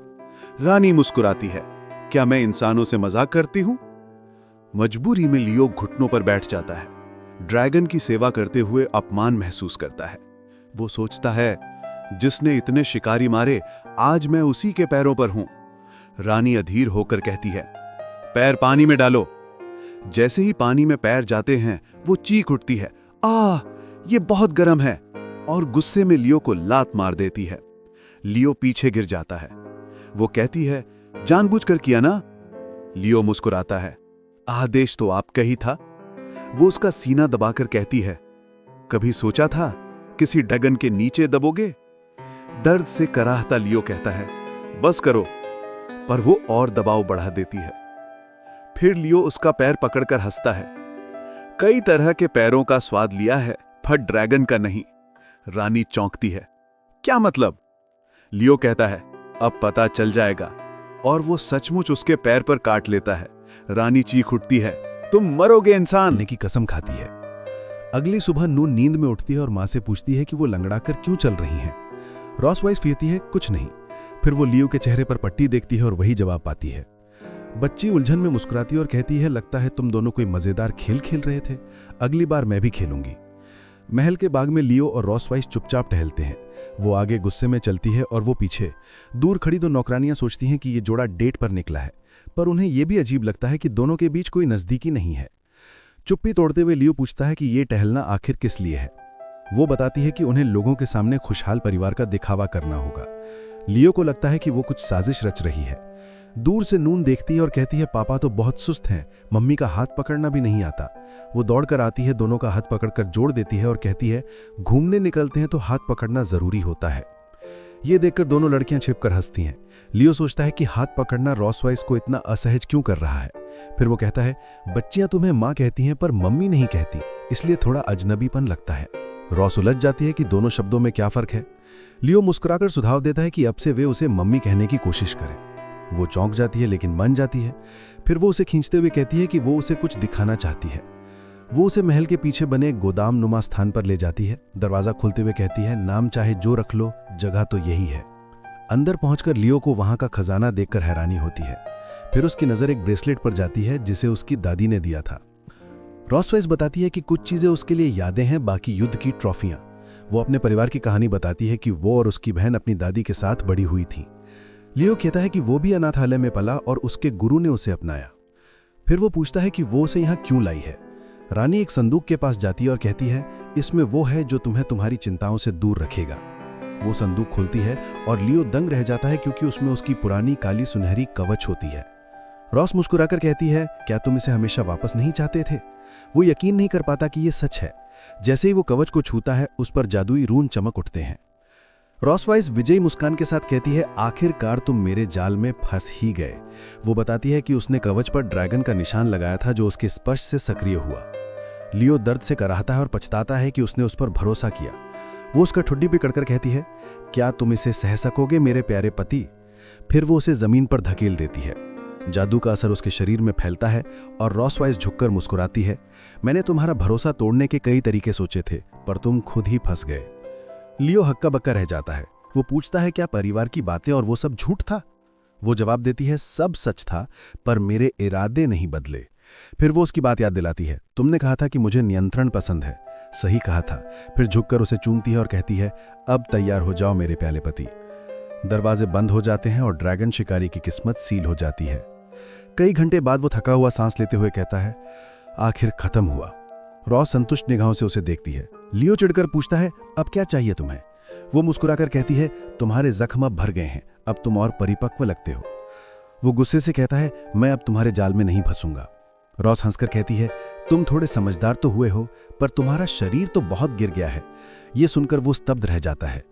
रानी मुस्कुराती है, क्या मैं इंसानों से मजाक करती हूं? मजबूरी में लियो घुटनों पर बैठ जाता है। ड्रैगन की सेवा करते हुए अपमान महसूस करता है। वो सोचता है, जिसने इतने शिकारी मारे, आज मैं उसी के पैरों पर हूं। रानी अधीर होकर कहती है, पैर पानी में डालो। जैसे ही पानी में पैर जाते हैं, वो चीख उठती है, ये बहुत गर्म है, और गुस्से में लियो को लात मार देती है। लियो पीछे गिर जाता है। वो कहती है, जानबूझकर किया ना? लियो मुस्कुराता है, आदेश तो आपका ही था। वो उसका सीना दबाकर कहती है, कभी सोचा था किसी ड्रैगन के नीचे दबोगे? दर्द से कराहता लियो कहता है, बस करो, पर वो और दबाव बढ़ा देती है। फिर लियो उसका पैर पकड़कर हंसता है। कई तरह के पैरों का स्वाद लिया है, पर ड्रैगन का नहीं। रानी चौंकती है, क्या मतलब? लियो कहता है, अब पता चल जाएगा, और वो सचमुच उसके पैर पर काट लेता है। रानी चीख उठती है, तुम मरोगे इंसान, की कसम खाती है। अगली सुबह नून नींद में उठती है और मां से पूछती है कि वो लंगड़ाकर क्यों चल रही हैं। रॉसवाइस कहती है, कुछ नहीं। फिर वो लियो के चेहरे पर पट्टी देखती है और वही जवाब पाती है। बच्ची उलझन में मुस्कुराती है और कहती है, लगता है तुम दोनों कोई मजेदार खेल खेल रहे थे, अगली बार मैं भी खेलूंगी। महल के बाग में लियो और रॉसवाइस चुपचाप टहलते हैं। वो आगे गुस्से में चलती है और वो पीछे। दूर खड़ी दो नौकरानियां सोचती हैं कि ये जोड़ा डेट पर निकला है, पर उन्हें यह भी अजीब लगता है कि दोनों के बीच कोई नजदीकी नहीं है। चुप्पी तोड़ते हुए लियो पूछता है कि ये टहलना आखिर किस लिए है। वो बताती है कि उन्हें लोगों के सामने खुशहाल परिवार का दिखावा करना होगा। लियो को लगता है कि वो कुछ साजिश रच रही है। दूर से नून देखती है और कहती है, पापा तो बहुत सुस्त हैं, मम्मी का हाथ पकड़ना भी नहीं आता। वो दौड़कर आती है, दोनों का हाथ पकड़कर जोड़ देती है और कहती है, घूमने निकलते हैं तो हाथ पकड़ना जरूरी होता है। ये देखकर दोनों लड़कियां छिपकर हंसती हैं। लियो सोचता है कि हाथ पकड़ना रॉसवाइस को इतना असहज क्यों कर रहा है। फिर वो कहता है, बच्चियां तुम्हें मां कहती हैं पर मम्मी नहीं कहती, इसलिए थोड़ा अजनबीपन लगता है। रॉस उलझ जाती है कि दोनों शब्दों में क्या फर्क है। लियो मुस्कुराकर सुझाव देता है कि अब से वे उसे मम्मी कहने की कोशिश करें। वो चौंक जाती है लेकिन मान जाती है। फिर वो उसे खींचते हुए कहती है कि वो उसे कुछ दिखाना चाहती है। वो उसे महल के पीछे बने गोदाम नुमा स्थान पर ले जाती है। दरवाजा खोलते हुए कहती है, नाम चाहे जो रख लो, जगह तो यही है। अंदर पहुंचकर लियो को वहां का खजाना देखकर हैरानी होती है। फिर उसकी नजर एक ब्रेसलेट पर जाती है जिसे उसकी दादी ने दिया था। रॉसवाइस बताती है कि कुछ चीजें उसके लिए यादें हैं, बाकी युद्ध की ट्रॉफियां। वो अपने परिवार की कहानी बताती है कि वो और उसकी बहन अपनी दादी के साथ बड़ी हुई थी। लियो कहता है कि वो भी अनाथालय में पला और उसके गुरु ने उसे अपनाया। फिर वो पूछता है कि वो उसे यहाँ क्यों लाई है। रानी एक संदूक के पास जाती है और कहती है, इसमें वो है जो तुम्हें तुम्हारी चिंताओं से दूर रखेगा। वो संदूक खुलती है और लियो दंग रह जाता है क्योंकि उसमें उसकी पुरानी काली सुनहरी कवच होती है। रॉस मुस्कुराकर कहती है, क्या तुम इसे हमेशा वापस नहीं चाहते थे? वो यकीन नहीं कर पाता कि ये सच है। जैसे ही वो कवच को छूता है, उस पर जादुई रून चमक उठते हैं। रॉस वाइस विजयी मुस्कान के साथ कहती है, आखिरकार तुम मेरे जाल में फंस ही गए। वो बताती है कि उसने कवच पर ड्रैगन का निशान लगाया था जो उसके स्पर्श से सक्रिय हुआ। लियो दर्द से कराहता है और पछताता है कि उसने उस पर भरोसा किया। वो उसका ठुड्डी पकड़कर कहती है, क्या तुम इसे सह सकोगे मेरे प्यारे पति? फिर वो उसे जमीन पर धकेल देती है। जादू का असर उसके शरीर में फैलता है और रॉस वाइस झुककर मुस्कुराती है, मैंने तुम्हारा भरोसा तोड़ने के कई तरीके सोचे थे, पर तुम खुद ही फंस गए। लियो हक्का बक्का रह जाता है। वो पूछता है, क्या परिवार की बातें और वो सब झूठ था? वो जवाब देती है, सब सच था, पर मेरे इरादे नहीं बदले। फिर वो उसकी बात याद दिलाती है, तुमने कहा था कि मुझे नियंत्रण पसंद है। सही कहा था। फिर झुककर उसे चूमती है और कहती है, अब तैयार हो जाओ मेरे प्याले पति। दरवाजे बंद हो जाते हैं और ड्रैगन शिकारी की किस्मत सील हो जाती है। कई घंटे बाद वो थका हुआ सांस लेते हुए कहता है, आखिर खत्म हुआ। रॉस संतुष्ट निगाहों से उसे देखती है। लियो चिढ़कर पूछता है, अब क्या चाहिए तुम्हें? वो मुस्कुराकर कहती है, तुम्हारे जख्म अब भर गए हैं, अब तुम और परिपक्व लगते हो। वो गुस्से से कहता है, मैं अब तुम्हारे जाल में नहीं फंसूंगा। रॉस हंसकर कहती है, तुम थोड़े समझदार तो हुए हो, पर तुम्हारा शरीर तो बहुत गिर गया है। ये सुनकर वो स्तब्ध रह जाता है।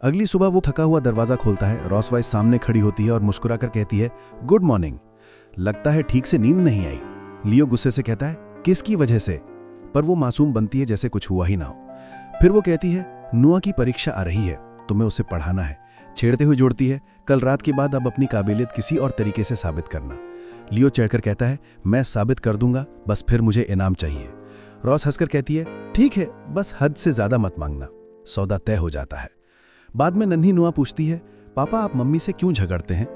अगली सुबह वो थका हुआ दरवाजा खोलता है। रॉस वाइस सामने खड़ी होती है और मुस्कुराकर कहती है, गुड मॉर्निंग। लगता है ठीक से नींद नहीं आई। लियो गुस्से से कहता है, किसकी वजह से? पर वो मासूम बनती है जैसे कुछ हुआ ही ना हो। फिर वो कहती है, नुआ की परीक्षा आ रही है, तुम्हें उसे पढ़ाना है। छेड़ते हुए जोड़ती है, कल रात के बाद अब अपनी काबिलियत किसी और तरीके से साबित करना। लियो चढ़कर कहता है, मैं साबित कर दूंगा, बस फिर मुझे इनाम चाहिए। रॉस हंसकर कहती है, ठीक है, बस हद से ज्यादा मत मांगना। सौदा तय हो जाता है। बाद में नन्ही नुआ पूछती है, पापा आप मम्मी से क्यों झगड़ते हैं?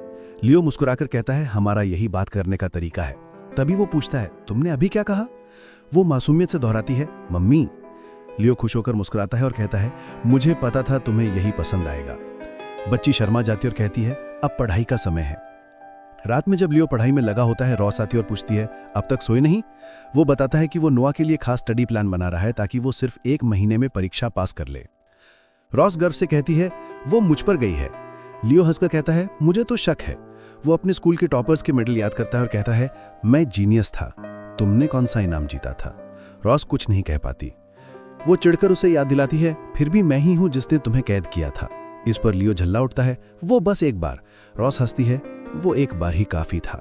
लियो मुस्कुराकर कहता है, हमारा यही बात करने का तरीका है। तभी वो पूछता है, तुमने अभी क्या कहा? वो मासूमियत से दोहराती है, मम्मी। लियो खुश होकर मुस्कुराता है और कहता है, मुझे पता था तुम्हें यही पसंद आएगा। बच्ची शर्मा जाती और कहती है, अब पढ़ाई का समय है। रात में जब लियो पढ़ाई में लगा होता है, रॉस आती और पूछती है, अब तक सोए नहीं? वो बताता है कि वो नुआ के लिए खास स्टडी प्लान बना रहा है ताकि वो सिर्फ 1 महीने में परीक्षा पास कर ले। रॉस गर्व से कहती है, वो मुझ पर गई है। लियो हंसकर कहता है, मुझे तो शक है। वो अपने स्कूल के टॉपर्स के मेडल याद करता है और कहता है, मैं जीनियस था, तुमने कौन सा इनाम जीता था? रॉस कुछ नहीं कह पाती। वो चिढ़कर उसे याद दिलाती है, फिर भी मैं ही हूं जिसने तुम्हें कैद किया था। इस पर लियो झल्ला उठता है, वो बस एक बार। रॉस हंसती है, वो एक बार ही काफी था।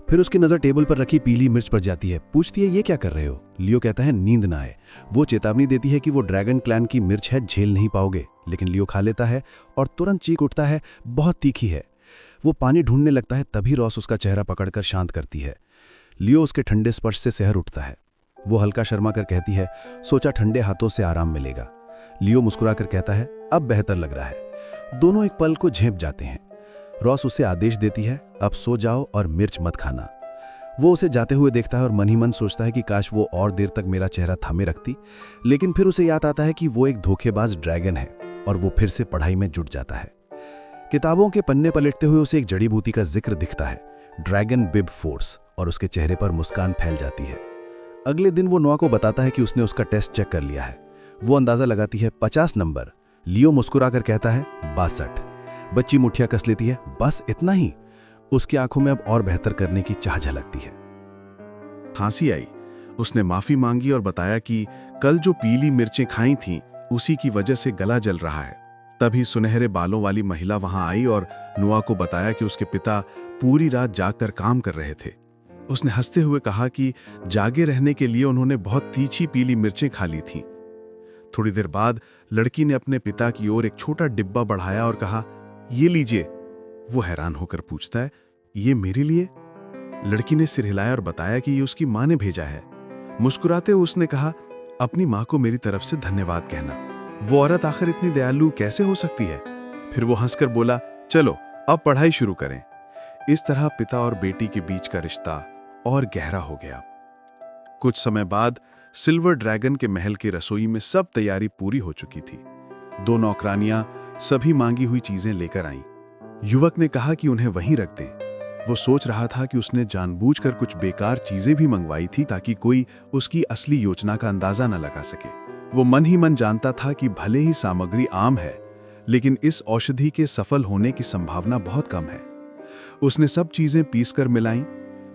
फिर उसकी नजर टेबल पर रखी पीली मिर्च पर जाती है। पूछती है, ये क्या कर रहे हो? लियो कहता है, नींद ना आए। वो चेतावनी देती है कि वो ड्रैगन क्लैन की मिर्च है, झेल नहीं पाओगे। लेकिन लियो खा लेता है और तुरंत चीख उठता है, बहुत तीखी है। वो पानी ढूंढने लगता है, तभी रॉस उसका चेहरा पकड़कर शांत करती है। लियो उसके ठंडे स्पर्श से सहर उठता है। वो हल्का शर्मा कर कहती है, सोचा ठंडे हाथों से आराम मिलेगा। लियो मुस्कुराकर कहता है, अब बेहतर लग रहा है। दोनों एक पल को झेप जाते हैं। रॉस उसे आदेश देती है, अब सो जाओ और मिर्च मत खाना। वो उसे जाते हुए देखता है और मन ही मन सोचता है कि काश वो और देर तक मेरा चेहरा थामे रखती। लेकिन फिर उसे याद आता है कि वो एक धोखेबाज ड्रैगन है और वो फिर से पढ़ाई में जुट जाता है। किताबों के पन्ने पलटते हुए उसे एक जड़ी बूटी का जिक्र दिखता है, ड्रैगन बिब फोर्स, और उसके चेहरे पर मुस्कान फैल जाती है। अगले दिन वो नुआ को बताता है कि उसने उसका टेस्ट चेक कर लिया है। वो अंदाजा लगाती है, 50 नंबर। लियो मुस्कुराकर कहता है, 62। बच्ची मुठ्ठियां कस लेती है, बस इतना ही। उसकी आंखों में अब और बेहतर करने की चाह झलकती है। हंसी आई। उसने माफी मांगी और बताया कि कल जो पीली मिर्चें खाई थीं, उसी की वजह से गला जल रहा है। तभी सुनहरे बालों वाली महिला वहां आई और नुआ को बताया कि उसके पिता पूरी रात जागकर काम कर रहे थे। उसने हंसते हुए कहा कि जागे रहने के लिए उन्होंने बहुत तीखी पीली मिर्चें खा ली थीं। थोड़ी देर बाद लड़की ने अपने पिता की ओर एक छोटा डिब्बा बढ़ाया और कहा, ये लीजिए। वो हैरान होकर पूछता है, ये मेरे लिए? लड़की ने सिर हिलाया और बताया कि ये उसकी मां ने भेजा है। मुस्कुराते हुए उसने कहा, अपनी मां को मेरी तरफ से धन्यवाद कहना। वो औरत आखिर इतनी दयालु कैसे हो सकती है? फिर वो हंसकर बोला, चलो अब पढ़ाई शुरू करें। इस तरह पिता और बेटी के बीच का रिश्ता और गहरा हो गया। कुछ समय बाद सिल्वर ड्रैगन के महल की रसोई में सब तैयारी पूरी हो चुकी थी। 2 नौकरानियां सभी मांगी हुई चीजें लेकर आईं। युवक ने कहा कि उन्हें वहीं रख दें। वो सोच रहा था कि उसने जानबूझकर कुछ बेकार चीजें भी मंगवाई थी ताकि कोई उसकी असली योजना का अंदाजा न लगा सके। वो मन ही मन जानता था कि भले ही सामग्री आम है, लेकिन इस औषधि के सफल होने की संभावना बहुत कम है। उसने सब चीजें पीसकर मिलाईं,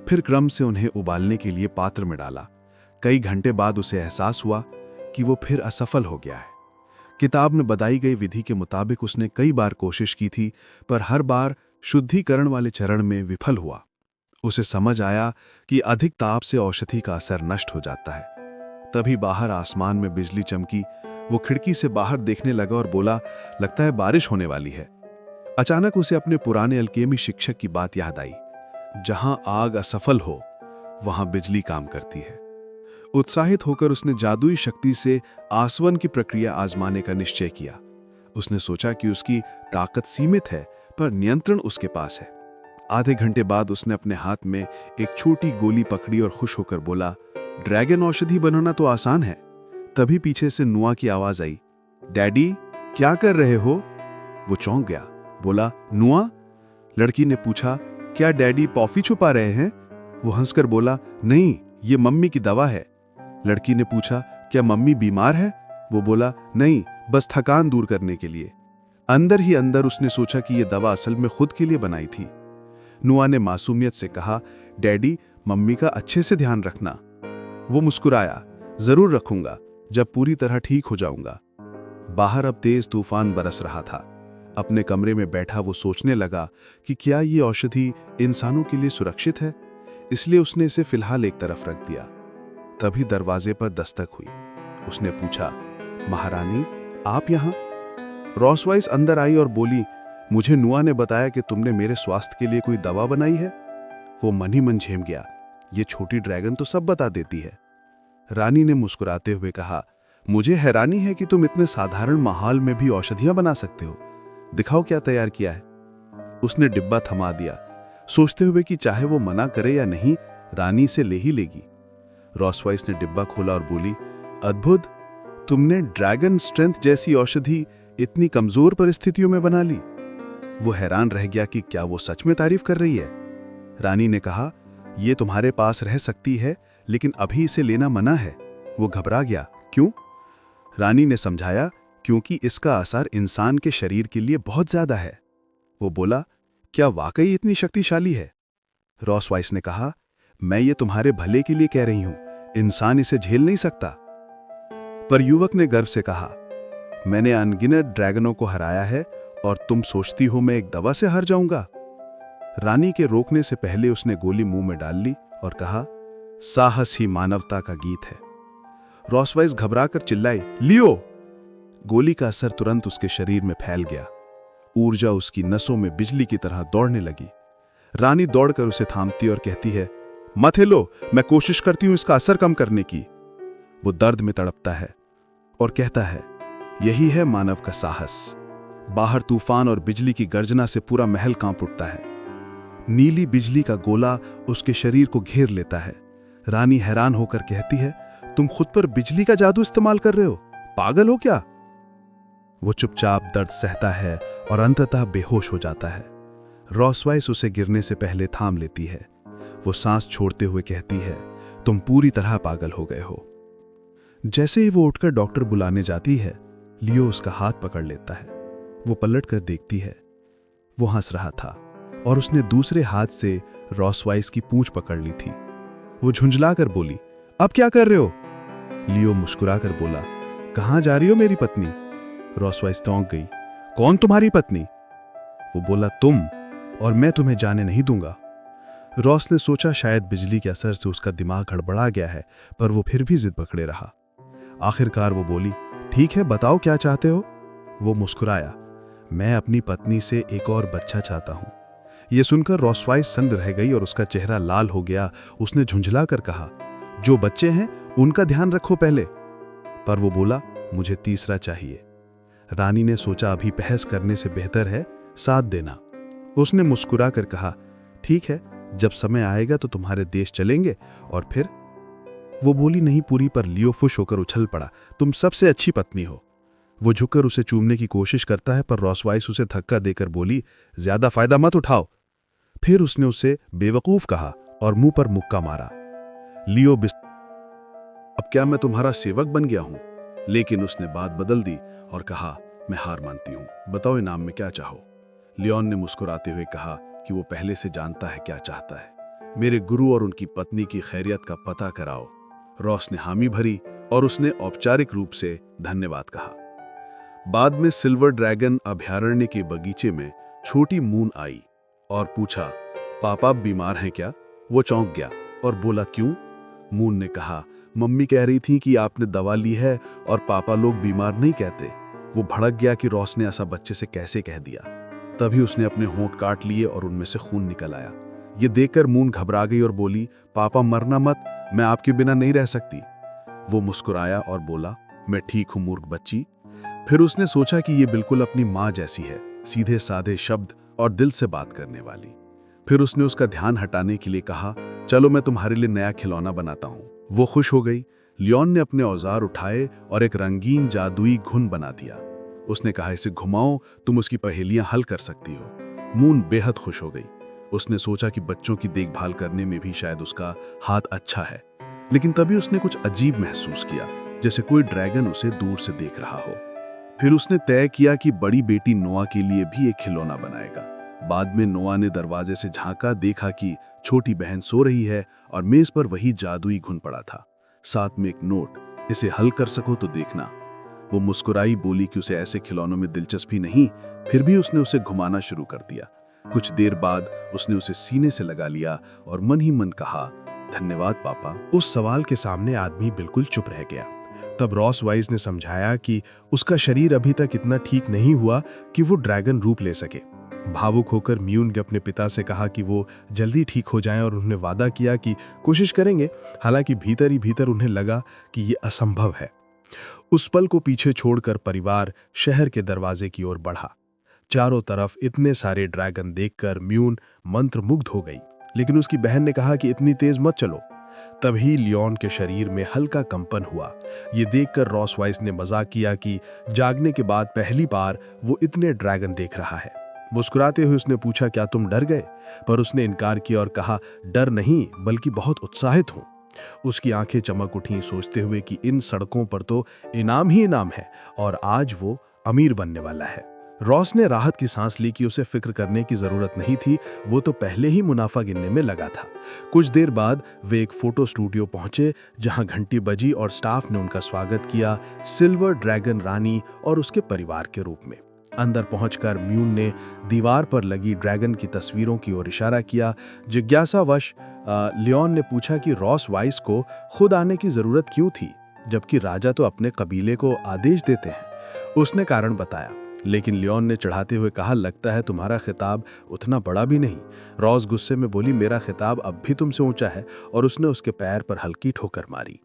फिर क्रम से उन्हें उबालने के लिए पात्र में डाला। कई घंटे बाद उसे एहसास हुआ कि वो फिर असफल हो गया है। किताब में बताई गई विधि के मुताबिक उसने कई बार कोशिश की थी, पर हर बार शुद्धिकरण वाले चरण में विफल हुआ। उसे समझ आया कि अधिक ताप से औषधि का असर नष्ट हो जाता है। तभी बाहर आसमान में बिजली चमकी। वो खिड़की से बाहर देखने लगा और बोला, लगता है बारिश होने वाली है। अचानक उसे अपने पुराने अल्केमी शिक्षक की बात याद आई, जहां आग असफल हो वहां बिजली काम करती है। उत्साहित होकर उसने जादुई शक्ति से आसवन की प्रक्रिया आजमाने का निश्चय किया। उसने सोचा कि उसकी ताकत सीमित है, पर नियंत्रण उसके पास है। आधे घंटे बाद उसने अपने हाथ में एक छोटी गोली पकड़ी और खुश होकर बोला, ड्रैगन औषधि बनाना तो आसान है। तभी पीछे से नुआ की आवाज आई, डैडी क्या कर रहे हो? वो चौंक गया, बोला, नुआ? लड़की ने पूछा, क्या डैडी कॉफी छुपा रहे हैं? वो हंसकर बोला, नहीं, ये मम्मी की दवा है। लड़की ने पूछा, क्या मम्मी बीमार है? वो बोला, नहीं, बस थकान दूर करने के लिए। अंदर ही अंदर उसने सोचा कि यह दवा असल में खुद के लिए बनाई थी। नुआ ने मासूमियत से कहा, डैडी मम्मी का अच्छे से ध्यान रखना। वो मुस्कुराया, जरूर रखूंगा, जब पूरी तरह ठीक हो जाऊंगा। बाहर अब तेज तूफान बरस रहा था। अपने कमरे में बैठा वो सोचने लगा कि क्या ये औषधि इंसानों के लिए सुरक्षित है, इसलिए उसने इसे फिलहाल एक तरफ रख दिया। तभी दरवाजे पर दस्तक हुई। उसने पूछा, महारानी आप यहाँ? रॉसवाइस अंदर आई और बोली, मुझे नुआ ने बताया कि तुमने मेरे स्वास्थ्य के लिए कोई दवा बनाई है। वो मन ही मन झेम गया, ये छोटी ड्रैगन तो सब बता देती है। रानी ने मुस्कुराते हुए कहा, मुझे हैरानी है कि तुम इतने साधारण माहौल में भी औषधियां बना सकते हो। दिखाओ क्या तैयार किया है। उसने डिब्बा थमा दिया, सोचते हुए कि चाहे वो मना करे या नहीं, रानी से ले ही लेगी। रॉसवाइस ने डिब्बा खोला और बोली, अद्भुत, तुमने ड्रैगन स्ट्रेंथ जैसी औषधि इतनी कमजोर परिस्थितियों में बना ली। वो हैरान रह गया कि क्या वो सच में तारीफ कर रही है। रानी ने कहा, ये तुम्हारे पास रह सकती है, लेकिन अभी इसे लेना मना है। वो घबरा गया, क्यों? रानी ने समझाया, क्योंकि इसका असर इंसान के शरीर के लिए बहुत ज्यादा है। वो बोला, क्या वाकई इतनी शक्तिशाली है? रॉसवाइस ने कहा, मैं ये तुम्हारे भले के लिए कह रही हूं, इंसान इसे झेल नहीं सकता। पर युवक ने गर्व से कहा, मैंने अनगिनत ड्रैगनों को हराया है और तुम सोचती हो मैं एक दवा से हार जाऊंगा? रानी के रोकने से पहले उसने गोली मुंह में डाल ली और कहा, साहस ही मानवता का गीत है। रॉसवाइस घबराकर चिल्लाई, लियो! गोली का असर तुरंत उसके शरीर में फैल गया। ऊर्जा उसकी नसों में बिजली की तरह दौड़ने लगी। रानी दौड़कर उसे थामती और कहती है, मत हिलो, मैं कोशिश करती हूं इसका असर कम करने की। वो दर्द में तड़पता है और कहता है, यही है मानव का साहस। बाहर तूफान और बिजली की गर्जना से पूरा महल कांप उठता है। नीली बिजली का गोला उसके शरीर को घेर लेता है। रानी हैरान होकर कहती है, तुम खुद पर बिजली का जादू इस्तेमाल कर रहे हो? पागल हो क्या? वो चुपचाप दर्द सहता है और अंततः बेहोश हो जाता है। रॉसवाइस उसे गिरने से पहले थाम लेती है। वो सांस छोड़ते हुए कहती है, तुम पूरी तरह पागल हो गए हो। जैसे ही वो उठकर डॉक्टर बुलाने जाती है, लियो उसका हाथ पकड़ लेता है। वो पलट कर देखती है, वो हंस रहा था और उसने दूसरे हाथ से रॉसवाइस की पूंछ पकड़ ली थी। वो झुंझलाकर बोली, अब क्या कर रहे हो? लियो मुस्कुराकर बोला, कहां जा रही हो मेरी पत्नी? रॉसवाइस चौंक गई, कौन तुम्हारी पत्नी? वो बोला, तुम, और मैं तुम्हें जाने नहीं दूंगा। रॉस ने सोचा शायद बिजली के असर से उसका दिमाग गड़बड़ा गया है, पर वो फिर भी जिद पकड़े रहा। आखिरकार वो बोली, ठीक है, बताओ क्या चाहते हो? वो मुस्कुराया, मैं अपनी पत्नी से एक और बच्चा चाहता हूं। यह सुनकर रॉसवाइस संद रह गई और उसका चेहरा लाल हो गया। उसने झुंझलाकर कहा, जो बच्चे हैं उनका ध्यान रखो पहले। पर वो बोला, मुझे तीसरा चाहिए। रानी ने सोचा अभी बहस करने से बेहतर है साथ देना। उसने मुस्कुराकर कहा, ठीक है, जब समय आएगा तो तुम्हारे देश चलेंगे और फिर? वो बोली नहीं पूरी, पर लियो फुश होकर उछल पड़ा, तुम सबसे अच्छी पत्नी हो। वो झुककर उसे चूमने की कोशिश करता है, पर रॉसवाइस उसे धक्का देकर बोली, ज्यादा फायदा मत उठाओ। फिर उसने उसे बेवकूफ कहा और मुंह पर मुक्का मारा। लियो अब क्या मैं तुम्हारा सेवक बन गया हूं? लेकिन उसने बात बदल दी और कहा, मैं हार मानती हूँ, बताओ इनाम में क्या चाहो। लियोन ने मुस्कुराते हुए कहा कि वो पहले से जानता है क्या चाहता है, मेरे गुरु और उनकी पत्नी की खैरियत का पता कराओ। रॉस ने हामी भरी और उसने औपचारिक रूप से धन्यवाद कहा। बाद में सिल्वर ड्रैगन अभयारण्य के बगीचे में छोटी मून आई और पूछा, पापा आप बीमार हैं क्या? वो चौंक गया और बोला, क्यों? मून ने कहा, मम्मी कह रही थी कि आपने दवा ली है और पापा लोग बीमार नहीं कहते। वो भड़क गया कि रॉस ने ऐसा बच्चे से कैसे कह दिया। तभी उसने अपने होंठ काट लिए और उनमें से खून निकल आया। ये देखकर मून घबरा गई और बोली, पापा मरना मत, मैं आपके बिना नहीं रह सकती। वो मुस्कुराया और बोला, मैं ठीक हूं मूर्ख बच्ची। फिर उसने सोचा कि ये बिल्कुल अपनी माँ जैसी है, सीधे साधे शब्द और दिल से बात करने वाली। फिर उसने उसका ध्यान हटाने के लिए कहा, चलो मैं तुम्हारे लिए नया खिलौना बनाता हूँ। वो खुश हो गई। लियोन ने अपने औजार उठाए और एक रंगीन जादुई घुन बना दिया। उसने कहा, इसे घुमाओ, तुम उसकी पहेलियां हल कर सकती हो। मून बेहद खुश हो गई। उसने सोचा कि बच्चों की देखभाल करने में भी शायद उसका हाथ अच्छा है। लेकिन तभी उसने कुछ अजीब महसूस किया, जैसे कोई ड्रैगन उसे दूर से देख रहा हो। फिर उसने तय किया कि बड़ी बेटी नोआ के लिए भी एक खिलौना बनाएगा। बाद में नोआ ने दरवाजे से झांका, देखा कि छोटी बहन सो रही है और मेज पर वही जादुई घुन पड़ा था, साथ में एक नोट, इसे हल कर सको तो देखना। वो मुस्कुराई, बोली कि उसे ऐसे खिलौनों में दिलचस्पी नहीं। फिर भी उसने उसे घुमाना शुरू कर दिया। कुछ देर बाद उसने उसे सीने से लगा लिया और मन ही मन कहा, धन्यवाद पापा। उस सवाल के सामने आदमी बिल्कुल चुप रह गया। तब रॉस वाइस ने समझाया कि उसका शरीर अभी तक इतना ठीक नहीं हुआ कि वो ड्रैगन रूप ले सके। भावुक होकर म्यून ने अपने पिता से कहा कि वो जल्दी ठीक हो जाएं और उन्होंने वादा किया कि कोशिश करेंगे। हालांकि भीतर ही भीतर उन्हें लगा कि ये असंभव है। उस पल को पीछे छोड़कर परिवार शहर के दरवाजे की ओर बढ़ा। चारों तरफ इतने सारे ड्रैगन देखकर म्यून मंत्रमुग्ध हो गई, लेकिन उसकी बहन ने कहा कि इतनी तेज मत चलो। तभी लियोन के शरीर में हल्का कंपन हुआ। ये देखकर रॉस वाइस ने मजाक किया कि जागने के बाद पहली बार वो इतने ड्रैगन देख रहा है। मुस्कुराते हुए उसने पूछा, क्या तुम डर गए? पर उसने इनकार किया और कहा, डर नहीं, बल्कि बहुत उत्साहित हूं। उसकी आंखें चमक उठीं, सोचते हुए कि इन सड़कों पर तो इनाम ही इनाम है और आज वो अमीर बनने वाला है। रॉस ने राहत की सांस ली कि उसे फिक्र करने की जरूरत नहीं थी, वो तो पहले ही मुनाफा गिनने में लगा था। कुछ देर बाद वे एक फोटो स्टूडियो पहुंचे, जहां घंटी बजी और स्टाफ ने उनका स्वागत किया, सिल्वर ड्रैगन रानी और उसके परिवार के रूप में। अंदर पहुंचकर म्यून ने दीवार पर लगी ड्रैगन की तस्वीरों की ओर इशारा किया। जिज्ञासावश लियोन ने पूछा कि रॉस वाइस को खुद आने की जरूरत क्यों थी, जबकि राजा तो अपने कबीले को आदेश देते हैं। उसने कारण बताया, लेकिन लियोन ने चढ़ाते हुए कहा, लगता है तुम्हारा खिताब उतना बड़ा भी नहीं। रॉस गुस्से में बोली, मेरा खिताब अब भी तुमसे ऊंचा है, और उसने उसके पैर पर हल्की ठोकर मारी।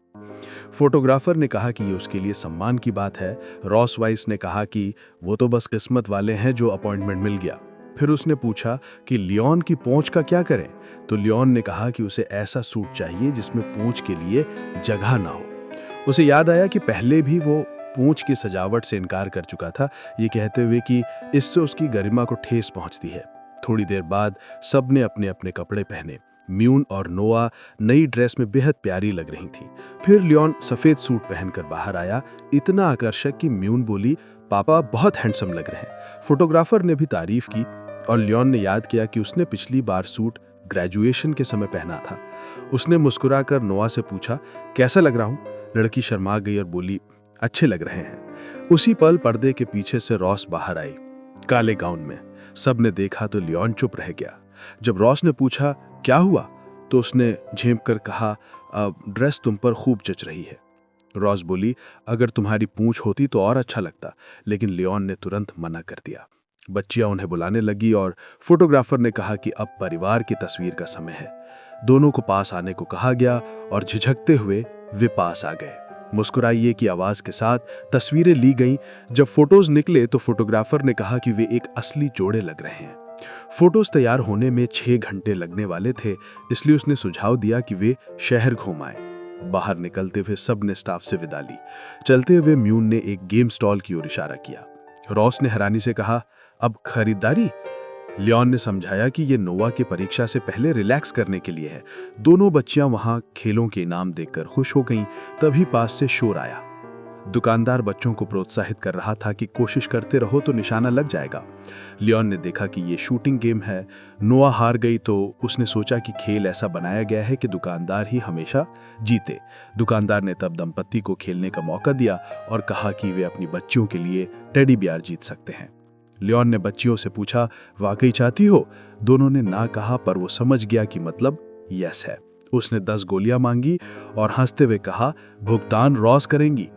फोटोग्राफर ने कहा कि ये उसके लिए सम्मान की बात है। रॉस वाइस ने कहा कि वो तो बस किस्मत वाले हैं जो अपॉइंटमेंट मिल गया। फिर उसने पूछा कि लियोन की पूंछ का क्या करें, तो लियोन ने कहा कि उसे ऐसा सूट चाहिए जिसमें पूंछ के लिए जगह ना हो। उसे याद आया कि पहले भी वो पूंछ की सजावट से इनकार कर चुका था, ये कहते हुए कि इससे उसकी गरिमा को ठेस पहुंचती है। थोड़ी देर बाद सबने अपने अपने कपड़े पहने। म्यून और नोआ नई ड्रेस में बेहद प्यारी लग रही थी। फिर लियोन सफेद सूट पहनकर बाहर आया, इतना आकर्षक कि म्यून बोली, पापा बहुत हैंडसम लग रहे हैं। फोटोग्राफर ने भी तारीफ की और लियोन ने याद किया कि उसने पिछली बार सूट ग्रेजुएशन के समय पहना था। उसने मुस्कुराकर नोआ से पूछा, कैसा लग रहा हूं? लड़की शर्मा गई और बोली, अच्छे लग रहे हैं। उसी पल पर्दे के पीछे से रॉस बाहर आई, काले गाउन में। सबने देखा तो लियोन चुप रह गया। जब रॉस ने पूछा, क्या हुआ, तो उसने झेंप कर कहा, ड्रेस तुम पर खूब जच रही है। रॉस बोली, अगर तुम्हारी पूंछ होती तो और अच्छा लगता, लेकिन लियोन ने तुरंत मना कर दिया। बच्चियां उन्हें बुलाने लगी और फोटोग्राफर ने कहा कि अब परिवार की तस्वीर का समय है। दोनों को पास आने को कहा गया और झिझकते हुए वे पास आ गए। मुस्कुराइए की आवाज के साथ तस्वीरें ली गईं। जब फोटोज निकले तो फोटोग्राफर ने कहा कि वे एक असली जोड़े लग रहे हैं। फोटोज तैयार होने में 6 घंटे लगने वाले थे, इसलिए उसने सुझाव दिया कि वे शहर घूम आए। बाहर निकलते हुए सबने स्टाफ से विदा ली। चलते हुए म्यून ने एक गेम स्टॉल की ओर इशारा किया। रॉस ने हैरानी से कहा, अब खरीदारी? लियोन ने समझाया कि ये नोआ की परीक्षा से पहले रिलैक्स करने के लिए है। दोनों बच्चियां वहां खेलों के इनाम देखकर खुश हो गईं। तभी पास से शोर आया। दुकानदार बच्चों को प्रोत्साहित कर रहा था कि कोशिश करते रहो तो निशाना लग जाएगा। लियोन ने देखा कि ये शूटिंग गेम है। नोआ हार गई तो उसने सोचा कि खेल ऐसा बनाया गया है कि दुकानदार ही हमेशा जीते। दुकानदार ने तब दंपत्ति को खेलने का मौका दिया और कहा कि वे अपनी बच्चियों के लिए टेडी बियर जीत सकते हैं। लियोन ने बच्चियों से पूछा, वाकई चाहती हो? दोनों ने ना कहा, पर वो समझ गया कि मतलब यस है। उसने 10 गोलियां मांगी और हंसते हुए कहा, भुगतान रॉस करेंगी।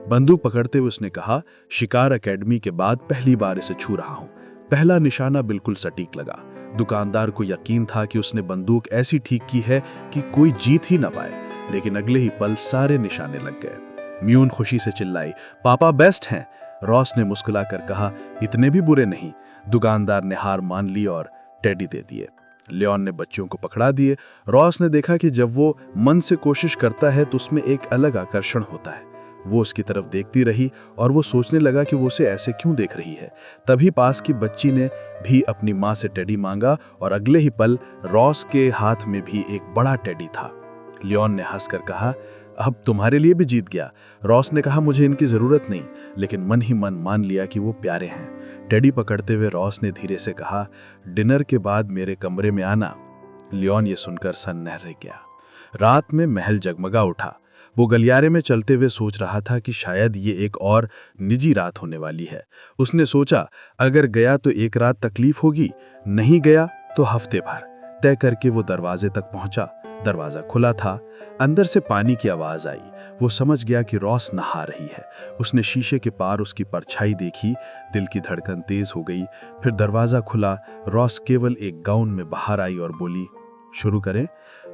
बंदूक पकड़ते हुए उसने कहा, शिकार एकेडमी के बाद पहली बार इसे छू रहा हूं। पहला निशाना बिल्कुल सटीक लगा। दुकानदार को यकीन था कि उसने बंदूक ऐसी ठीक की है कि कोई जीत ही ना पाए, लेकिन अगले ही पल सारे निशाने लग गए। म्यून खुशी से चिल्लाई, पापा बेस्ट हैं। रॉस ने मुस्कुराकर कहा, इतने भी बुरे नहीं। दुकानदार ने हार मान ली और टेडी दे दिए। लियोन ने बच्चों को पकड़ा दिए। रॉस ने देखा कि जब वो मन से कोशिश करता है तो उसमें एक अलग आकर्षण होता है। वो उसकी तरफ देखती रही और वो सोचने लगा कि वो उसे ऐसे क्यों देख रही है। तभी पास की बच्ची ने भी अपनी माँ से टेडी मांगा और अगले ही पल रॉस के हाथ में भी एक बड़ा टेडी था। लियोन ने हंसकर कहा, अब तुम्हारे लिए भी जीत गया। रॉस ने कहा, मुझे इनकी जरूरत नहीं, लेकिन मन ही मन मान लिया कि वो प्यारे हैं। टेडी पकड़ते हुए रॉस ने धीरे से कहा, डिनर के बाद मेरे कमरे में आना। लियोन ये सुनकर सन्न रह गया। रात में महल जगमगा उठा। वो गलियारे में चलते हुए सोच रहा था कि शायद ये एक और निजी रात होने वाली है। उसने सोचा, अगर गया तो एक रात तकलीफ होगी, नहीं गया तो हफ्ते भर। तय करके वो दरवाजे तक पहुंचा। दरवाजा खुला था। अंदर से पानी की आवाज आई। वो समझ गया कि रॉस नहा रही है। उसने शीशे के पार उसकी परछाई देखी। दिल की धड़कन तेज हो गई। फिर दरवाजा खुला। रॉस केवल एक गाउन में बाहर आई और बोली, शुरू करें?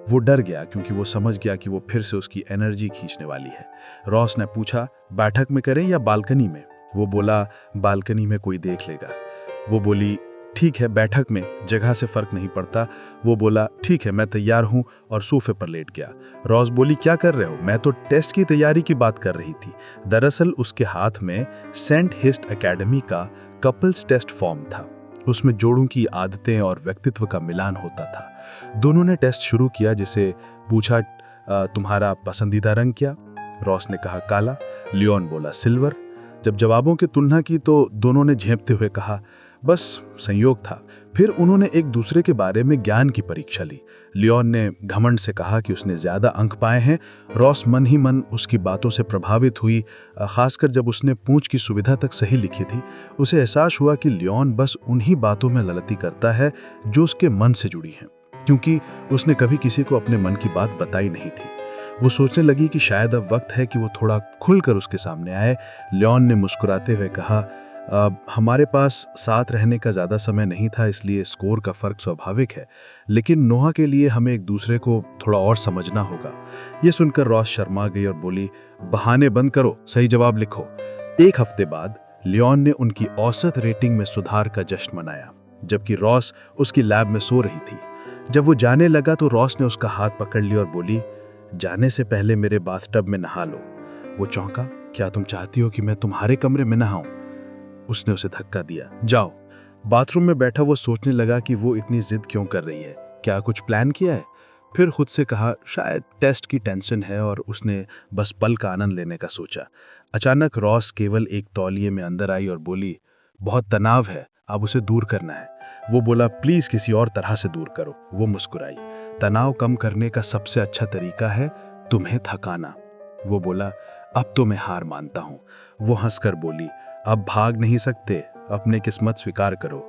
वो डर गया क्योंकि वो समझ गया कि वो फिर से उसकी एनर्जी खींचने वाली है। रॉस ने पूछा, बैठक में करें या बालकनी में? वो बोला, बालकनी में कोई देख लेगा। वो बोली, ठीक है, बैठक में, जगह से फर्क नहीं पड़ता। वो बोला, ठीक है, मैं तैयार हूं और सोफे पर लेट गया। रॉस बोली, क्या कर रहे हो? मैं तो टेस्ट की तैयारी की बात कर रही थी। दरअसल उसके हाथ में सेंट हिस्ट एकेडमी का कपल्स टेस्ट फॉर्म था। उसमें जोड़ों की आदतें और व्यक्तित्व का मिलान होता था। दोनों ने टेस्ट शुरू किया। जिसे पूछा, तुम्हारा पसंदीदा रंग क्या? रॉस ने कहा, काला। लियोन बोला, सिल्वर। जब जवाबों की तुलना की तो दोनों ने झेंपते हुए कहा, बस संयोग था। फिर उन्होंने एक दूसरे के बारे में ज्ञान की परीक्षा ली। लियोन ने घमंड से कहा कि उसने ज्यादा अंक पाए हैं। रॉस मन ही मन उसकी बातों से प्रभावित हुई, खासकर जब उसने पूंछ की सुविधा तक सही लिखी थी। उसे एहसास हुआ कि लियोन बस उन्हीं बातों में गलती करता है जो उसके मन से जुड़ी हैं, क्योंकि उसने कभी किसी को अपने मन की बात बताई नहीं थी। वो सोचने लगी कि शायद अब वक्त है कि वो थोड़ा खुलकर उसके सामने आए। लियोन ने मुस्कुराते हुए कहा, हमारे पास साथ रहने का ज़्यादा समय नहीं था, इसलिए स्कोर का फ़र्क स्वाभाविक है, लेकिन नोहा के लिए हमें एक दूसरे को थोड़ा और समझना होगा। ये सुनकर रॉस शर्मा गई और बोली, बहाने बंद करो, सही जवाब लिखो। 1 हफ्ते बाद लियोन ने उनकी औसत रेटिंग में सुधार का जश्न मनाया, जबकि रॉस उसकी लैब में सो रही थी। जब वो जाने लगा तो रॉस ने उसका हाथ पकड़ लिया और बोली, जाने से पहले मेरे बाथटब में नहा लो। वो चौंका, क्या तुम चाहती हो कि मैं तुम्हारे कमरे में नहाऊं? उसने उसे धक्का दिया, जाओ। बाथरूम में बैठा वो सोचने लगा कि वो इतनी जिद क्यों कर रही है, क्या कुछ प्लान किया है? फिर खुद से कहा, शायद टेस्ट की टेंशन है, और उसने बस पल का आनंद लेने का सोचा। अचानक रॉस केवल एक तौलिए में अंदर आई और बोली, बहुत तनाव है, अब उसे दूर करना है। वो बोला, प्लीज किसी और तरह से दूर करो। वो मुस्कुराई, तनाव कम करने का सबसे अच्छा तरीका है तुम्हें थकाना। वो बोला, अब तो मैं हार मानता हूं। वो हंसकर बोली, अब भाग नहीं सकते, अपने किस्मत स्वीकार करो।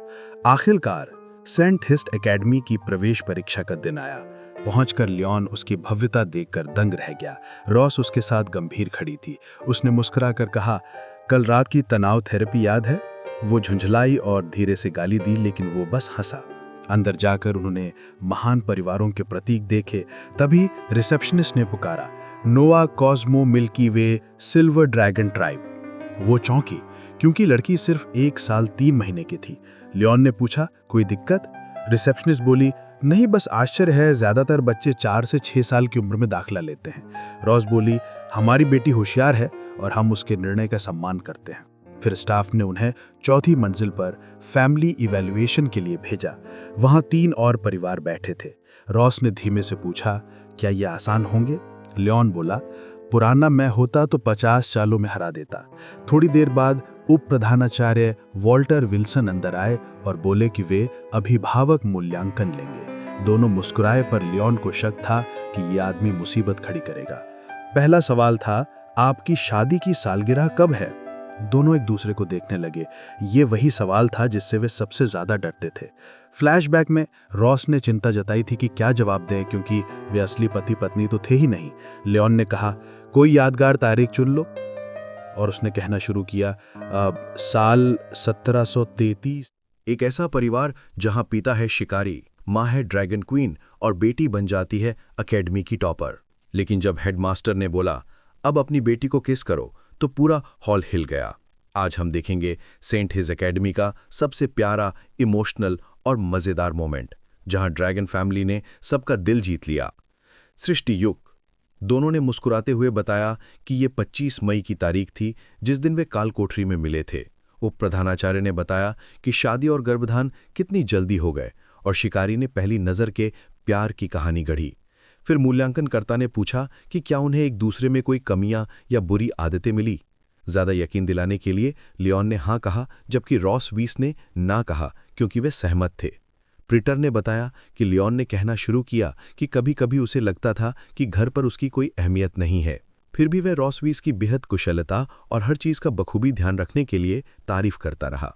आखिरकार सेंट हिस्ट एकेडमी की प्रवेश परीक्षा का दिन आया। पहुंचकर लियोन उसकी भव्यता देखकर दंग रह गया। रॉस उसके साथ गंभीर खड़ी थी। उसने मुस्कुराकर कहा, कल रात की तनाव थेरेपी याद है? वो झुंझलाई और धीरे से गाली दी, लेकिन वो बस हंसा। अंदर जाकर उन्होंने महान परिवारों के प्रतीक देखे। तभी रिसेप्शनिस्ट ने पुकारा, नोआ कॉस्मो मिल्की वे सिल्वर ड्रैगन ट्राइब। वो चौंकी क्योंकि लड़की सिर्फ 1 साल 3 महीने की थी। लियोन ने पूछा, कोई दिक्कत? रिसेप्शनिस्ट बोली, नहीं, बस आश्चर्य है, ज्यादातर बच्चे 4 से 6 साल की उम्र में दाखिला लेते हैं। रॉस बोली, हमारी बेटी होशियार है और हम उसके निर्णय का सम्मान करते हैं। फिर स्टाफ ने उन्हें 4थी मंजिल पर फैमिली इवैल्यूएशन के लिए भेजा। वहां 3 और परिवार बैठे थे। रॉस ने धीमे से पूछा, क्या ये आसान होंगे? लियोन बोला, पुराना मैं होता तो 50 चालों में हरा देता। थोड़ी देर बाद उप प्रधानाचार्य वॉल्टर विल्सन अंदर आए और बोले कि वे अभिभावक मूल्यांकन लेंगे। दोनों मुस्कुराए, पर लियोन को शक था कि ये आदमी मुसीबत खड़ी करेगा। पहला सवाल था, आपकी शादी की सालगिरह कब है? दोनों एक दूसरे को देखने लगे। ये वही सवाल था जिससे वे सबसे ज्यादा डरते थे। फ्लैशबैक में रॉस ने चिंता जताई थी कि क्या जवाब दें, क्योंकि वे असली पति पत्नी तो थे ही नहीं। लियोन ने कहा, कोई यादगार तारीख चुन लो, और उसने कहना शुरू किया, साल 1733। एक ऐसा परिवार जहां पिता है शिकारी, माँ है ड्रैगन क्वीन और बेटी बन जाती है एकेडमी की टॉपर। लेकिन जब हेडमास्टर ने बोला, अब अपनी बेटी को किस करो, तो पूरा हॉल हिल गया। आज हम देखेंगे सेंट हिज एकेडमी का सबसे प्यारा, इमोशनल और मजेदार मोमेंट, जहां ड्रैगन फैमिली ने सबका दिल जीत लिया। सृष्टि युग। दोनों ने मुस्कुराते हुए बताया कि ये 25 मई की तारीख थी जिस दिन वे काल कोठरी में मिले थे। उप प्रधानाचार्य ने बताया कि शादी और गर्भधान कितनी जल्दी हो गए, और शिकारी ने पहली नज़र के प्यार की कहानी गढ़ी। फिर मूल्यांकनकर्ता ने पूछा कि क्या उन्हें एक दूसरे में कोई कमियां या बुरी आदतें मिली। ज्यादा यकीन दिलाने के लिए लियोन ने हाँ कहा, जबकि रॉस वीस ने ना कहा, क्योंकि वे सहमत थे। प्रिटर ने बताया कि लियोन ने कहना शुरू किया कि कभी कभी उसे लगता था कि घर पर उसकी कोई अहमियत नहीं है। फिर भी वह रॉस वीस की बेहद कुशलता और हर चीज का बखूबी ध्यान रखने के लिए तारीफ करता रहा।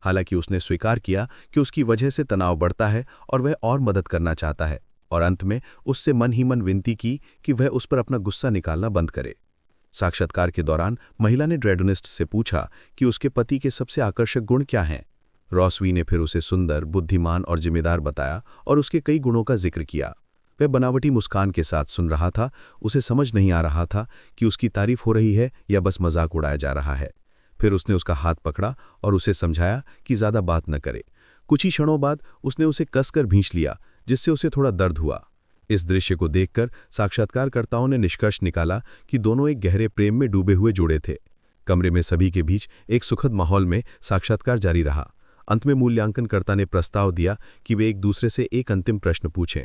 हालांकि उसने स्वीकार किया कि उसकी वजह से तनाव बढ़ता है और वह और मदद करना चाहता है, और अंत में उससे मन ही मन विनती की कि वह उस पर अपना गुस्सा निकालना बंद करे। साक्षात्कार के दौरान महिला ने ड्रैगनिस्ट से पूछा कि उसके पति के सबसे आकर्षक गुण क्या हैं। रॉसवी ने फिर उसे सुंदर, बुद्धिमान और जिम्मेदार बताया और उसके कई गुणों का जिक्र किया। वह बनावटी मुस्कान के साथ सुन रहा था। उसे समझ नहीं आ रहा था कि उसकी तारीफ हो रही है या बस मजाक उड़ाया जा रहा है। फिर उसने उसका हाथ पकड़ा और उसे समझाया कि ज्यादा बात न करे। कुछ ही क्षणों बाद उसने उसे कसकर भींच लिया, जिससे उसे थोड़ा दर्द हुआ। इस दृश्य को देखकर साक्षात्कारकर्ताओं ने निष्कर्ष निकाला कि दोनों एक गहरे प्रेम में डूबे हुए जुड़े थे। कमरे में सभी के बीच एक सुखद माहौल में साक्षात्कार जारी रहा। अंत में मूल्यांकनकर्ता ने प्रस्ताव दिया कि वे एक दूसरे से एक अंतिम प्रश्न पूछें।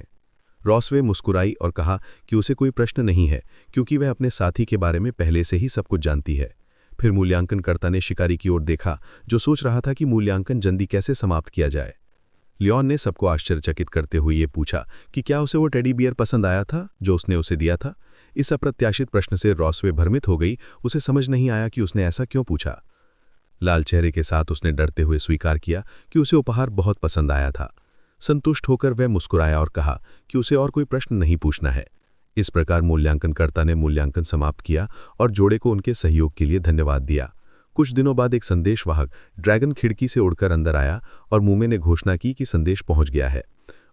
रॉसवे मुस्कुराई और कहा कि उसे कोई प्रश्न नहीं है, क्योंकि वह अपने साथी के बारे में पहले से ही सब कुछ जानती है। फिर मूल्यांकनकर्ता ने शिकारी की ओर देखा, जो सोच रहा था कि मूल्यांकन जल्दी कैसे समाप्त किया जाए। लियोन ने सबको आश्चर्यचकित करते हुए ये पूछा कि क्या उसे वो टेडी बियर पसंद आया था जो उसने उसे दिया था। इस अप्रत्याशित प्रश्न से रॉसवे भ्रमित हो गई। उसे समझ नहीं आया कि उसने ऐसा क्यों पूछा। लाल चेहरे के साथ उसने डरते हुए स्वीकार किया कि उसे उपहार बहुत पसंद आया था। संतुष्ट होकर वह मुस्कुराया और कहा कि उसे और कोई प्रश्न नहीं पूछना है। इस प्रकार मूल्यांकनकर्ता ने मूल्यांकन समाप्त किया और जोड़े को उनके सहयोग के लिए धन्यवाद दिया। कुछ दिनों बाद एक संदेशवाहक ड्रैगन खिड़की से उड़कर अंदर आया और मुमे ने घोषणा की कि संदेश पहुंच गया है।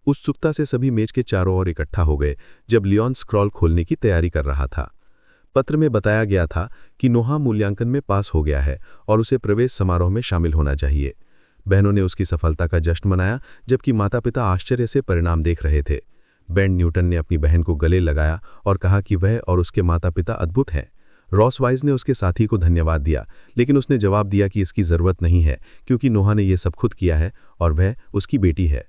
उत्सुकता से सभी मेज के चारों ओर इकट्ठा हो गए जब लियोन स्क्रॉल खोलने की तैयारी कर रहा था। पत्र में बताया गया था कि नोहा मूल्यांकन में पास हो गया है और उसे प्रवेश समारोह में शामिल होना चाहिए। बहनों ने उसकी सफलता का जश्न मनाया, जबकि माता पिता आश्चर्य से परिणाम देख रहे थे। बेन न्यूटन ने अपनी बहन को गले लगाया और कहा कि वह और उसके माता पिता अद्भुत हैं। रॉस वाइज ने उसके साथी को धन्यवाद दिया, लेकिन उसने जवाब दिया कि इसकी जरूरत नहीं है, क्योंकि नोहा ने यह सब खुद किया है और वह उसकी बेटी है।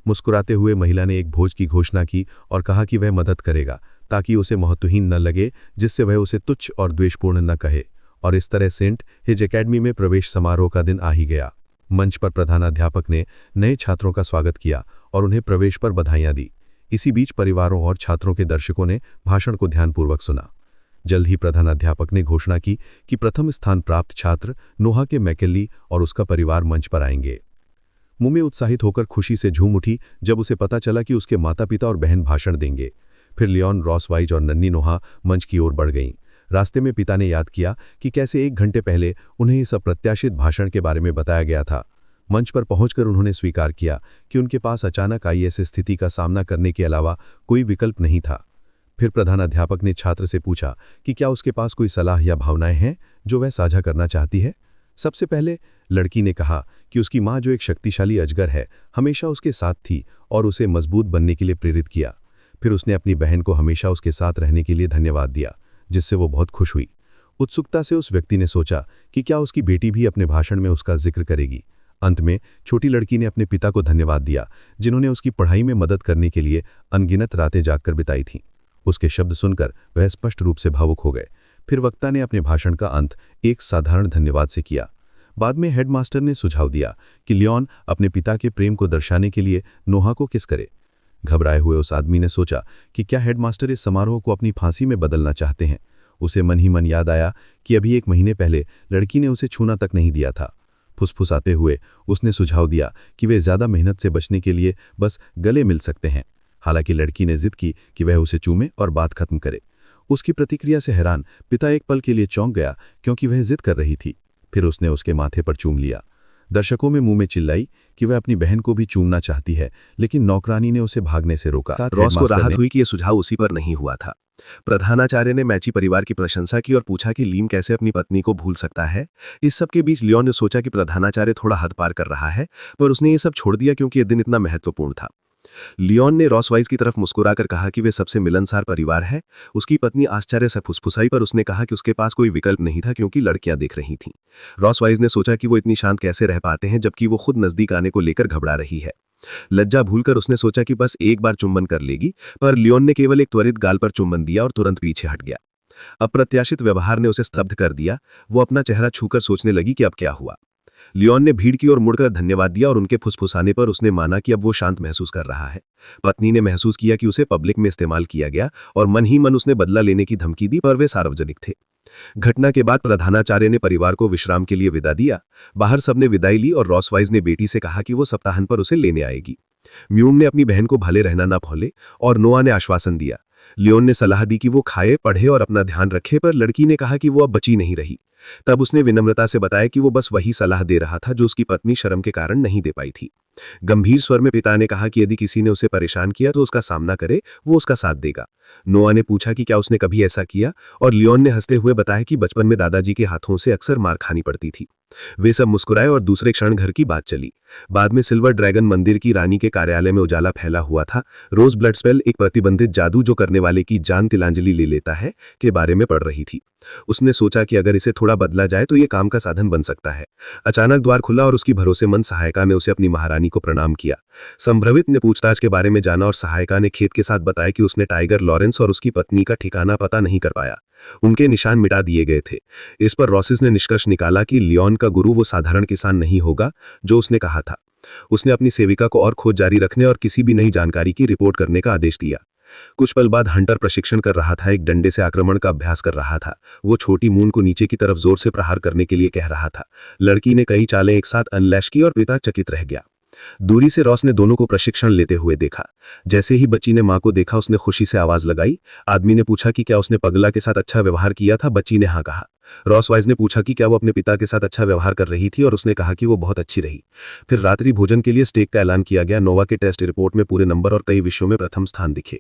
मुस्कुराते हुए महिला ने एक भोज की घोषणा की और कहा कि वह मदद करेगा ताकि उसे महत्वहीन न लगे, जिससे वह उसे तुच्छ और द्वेषपूर्ण न कहे। और इस तरह सेंट हिज एकेडमी में प्रवेश समारोह का दिन आ ही गया। मंच पर प्रधानाध्यापक ने नए छात्रों का स्वागत किया और उन्हें प्रवेश पर बधाइयां दी। इसी बीच परिवारों और छात्रों के दर्शकों ने भाषण को ध्यानपूर्वक सुना। जल्द ही प्रधानाध्यापक ने घोषणा की कि प्रथम स्थान प्राप्त छात्र नोहा के मैकेली और उसका परिवार मंच पर आएंगे। मुमे उत्साहित होकर खुशी से झूम उठी जब उसे पता चला कि उसके माता पिता और बहन भाषण देंगे। फिर लियोन, रॉसवाइज और नन्ही नोहा मंच की ओर बढ़ गईं। रास्ते में पिता ने याद किया कि कैसे 1 घंटे पहले उन्हें इस अप्रत्याशित भाषण के बारे में बताया गया था। मंच पर पहुंचकर उन्होंने स्वीकार किया कि उनके पास अचानक आई ऐसी स्थिति का सामना करने के अलावा कोई विकल्प नहीं था। फिर प्रधानाध्यापक ने छात्र से पूछा कि क्या उसके पास कोई सलाह या भावनाएं हैं जो वह साझा करना चाहती है। सबसे पहले लड़की ने कहा कि उसकी माँ, जो एक शक्तिशाली अजगर है, हमेशा उसके साथ थी और उसे मजबूत बनने के लिए प्रेरित किया। फिर उसने अपनी बहन को हमेशा उसके साथ रहने के लिए धन्यवाद दिया, जिससे वो बहुत खुश हुई। उत्सुकता से उस व्यक्ति ने सोचा कि क्या उसकी बेटी भी अपने भाषण में उसका जिक्र करेगी। अंत में छोटी लड़की ने अपने पिता को धन्यवाद दिया, जिन्होंने उसकी पढ़ाई में मदद करने के लिए अनगिनत रातें जागकर बिताई थीं। उसके शब्द सुनकर वह स्पष्ट रूप से भावुक हो गए। फिर वक्ता ने अपने भाषण का अंत एक साधारण धन्यवाद से किया। बाद में हेडमास्टर ने सुझाव दिया कि लियोन अपने पिता के प्रेम को दर्शाने के लिए नोहा को किस करे। घबराए हुए उस आदमी ने सोचा कि क्या हेडमास्टर इस समारोह को अपनी फांसी में बदलना चाहते हैं। उसे मन ही मन याद आया कि अभी 1 महीने पहले लड़की ने उसे छूना तक नहीं दिया था। फुसफुसाते हुए उसने सुझाव दिया कि वे ज्यादा मेहनत से बचने के लिए बस गले मिल सकते हैं। हालांकि लड़की ने जिद की कि वह उसे चूमे और बात खत्म करे। उसकी प्रतिक्रिया से हैरान पिता एक पल के लिए चौंक गया, क्योंकि वह जिद कर रही थी। फिर उसने उसके माथे पर चूम लिया। दर्शकों में मुंह में चिल्लाई कि वह अपनी बहन को भी चूमना चाहती है, लेकिन नौकरानी ने उसे भागने से रोका। रॉस को राहत हुई कि यह सुझाव उसी पर नहीं हुआ था। प्रधानाचार्य ने मैची परिवार की प्रशंसा की और पूछा कि लीम कैसे अपनी पत्नी को भूल सकता है। इस सब के बीच लियोन ने सोचा कि प्रधानाचार्य थोड़ा हद पार कर रहा है, पर उसने ये सब छोड़ दिया क्योंकि यह दिन इतना महत्वपूर्ण था। लियोन ने रॉस वाइज की तरफ मुस्कुराकर कहा कि वे सबसे मिलनसार परिवार है। उसकी पत्नी आश्चर्य से फुसफुसाई, पर उसने कहा कि उसके पास कोई विकल्प नहीं था क्योंकि लड़कियां देख रही थीं। रॉस वाइज ने सोचा कि वो इतनी शांत कैसे रह पाते हैं जबकि वो खुद नजदीक आने को लेकर घबरा रही है। लज्जा भूलकर उसने सोचा कि बस एक बार चुंबन कर लेगी, पर लियोन ने केवल एक त्वरित गाल पर चुंबन दिया और तुरंत पीछे हट गया। अप्रत्याशित व्यवहार ने उसे स्तब्ध कर दिया। वो अपना चेहरा छूकर सोचने लगी कि अब क्या हुआ। लियोन ने भीड़ की ओर मुड़कर धन्यवाद दिया और उनके फुसफुसाने पर उसने माना कि अब वो शांत महसूस कर रहा है। पत्नी ने महसूस किया कि उसे पब्लिक में इस्तेमाल किया गया और मन ही मन उसने बदला लेने की धमकी दी, पर वे सार्वजनिक थे। घटना के बाद प्रधानाचार्य ने परिवार को विश्राम के लिए विदा दिया। बाहर सबने विदाई ली और रॉस वाइज ने बेटी से कहा कि वो सप्ताहांत पर उसे लेने आएगी। म्यूम ने अपनी बहन को भले रहना ना भूले और नोआ ने आश्वासन दिया। लियोन ने सलाह दी कि वो खाए, पढ़े और अपना ध्यान रखे, पर लड़की ने कहा कि वो अब बची नहीं रही। तब उसने विनम्रता से बताया कि वो बस वही सलाह दे रहा था जो उसकी पत्नी शर्म के कारण नहीं दे पाई थी। गंभीर स्वर में पिता ने कहा कि यदि किसी ने उसे परेशान किया तो उसका सामना करे, वो उसका साथ देगा। नोआ ने पूछा कि क्या उसने कभी ऐसा किया, और लियोन ने हंसते हुए बताया कि बचपन में दादाजी के हाथों से अक्सर मार खानी पड़ती थी। वे सब मुस्कुराए और दूसरे क्षण घर की बात चली। बाद में सिल्वर ड्रैगन मंदिर की रानी के कार्यालय में उजाला फैला हुआ था। रोज ब्लड स्पेल, एक प्रतिबंधित जादू जो करने वाले की जान तिलांजलि ले लेता है, के बारे में पढ़ रही थी। उसने सोचा कि अगर इसे थोड़ा बदला जाए तो ये काम का साधन बन सकता है। अचानक द्वार खुला और उसकी भरोसेमंद सहायिका ने उसे अपनी महारानी को प्रणाम किया। संभ्रमित ने पूछताछ के बारे में जाना और सहायिका ने खेद के साथ बताया कि उसने टाइगर लॉरेंस और उसकी पत्नी का ठिकाना पता नहीं कर पाया। उनके निशान मिटा दिए गए थे। इस पर रॉसिस ने निष्कर्ष निकाला कि लियोन का गुरु वो साधारण किसान नहीं होगा जो उसने कहा था। उसने अपनी सेविका को और खोज जारी रखने और किसी भी नई जानकारी की रिपोर्ट करने का आदेश दिया। कुछ पल बाद हंटर प्रशिक्षण कर रहा था, एक डंडे से आक्रमण का अभ्यास कर रहा था। वो छोटी मून को नीचे की तरफ जोर से प्रहार करने के लिए कह रहा था। लड़की ने कई चालें एक साथ अनलैश की और पिता चकित रह गया। दूरी से रॉस ने दोनों को प्रशिक्षण लेते हुए देखा। जैसे ही बच्ची ने मां को देखा, उसने खुशी से आवाज लगाई। आदमी ने पूछा कि क्या उसने पगला के साथ अच्छा व्यवहार किया था। बच्ची ने हाँ कहा। रॉस वाइज ने पूछा कि क्या वो अपने पिता के साथ अच्छा व्यवहार कर रही थी, और उसने कहा कि वो बहुत अच्छी रही। फिर रात्रि भोजन के लिए स्टेक का ऐलान किया गया। नोवा के टेस्ट रिपोर्ट में पूरे नंबर और कई विषयों में प्रथम स्थान दिखे।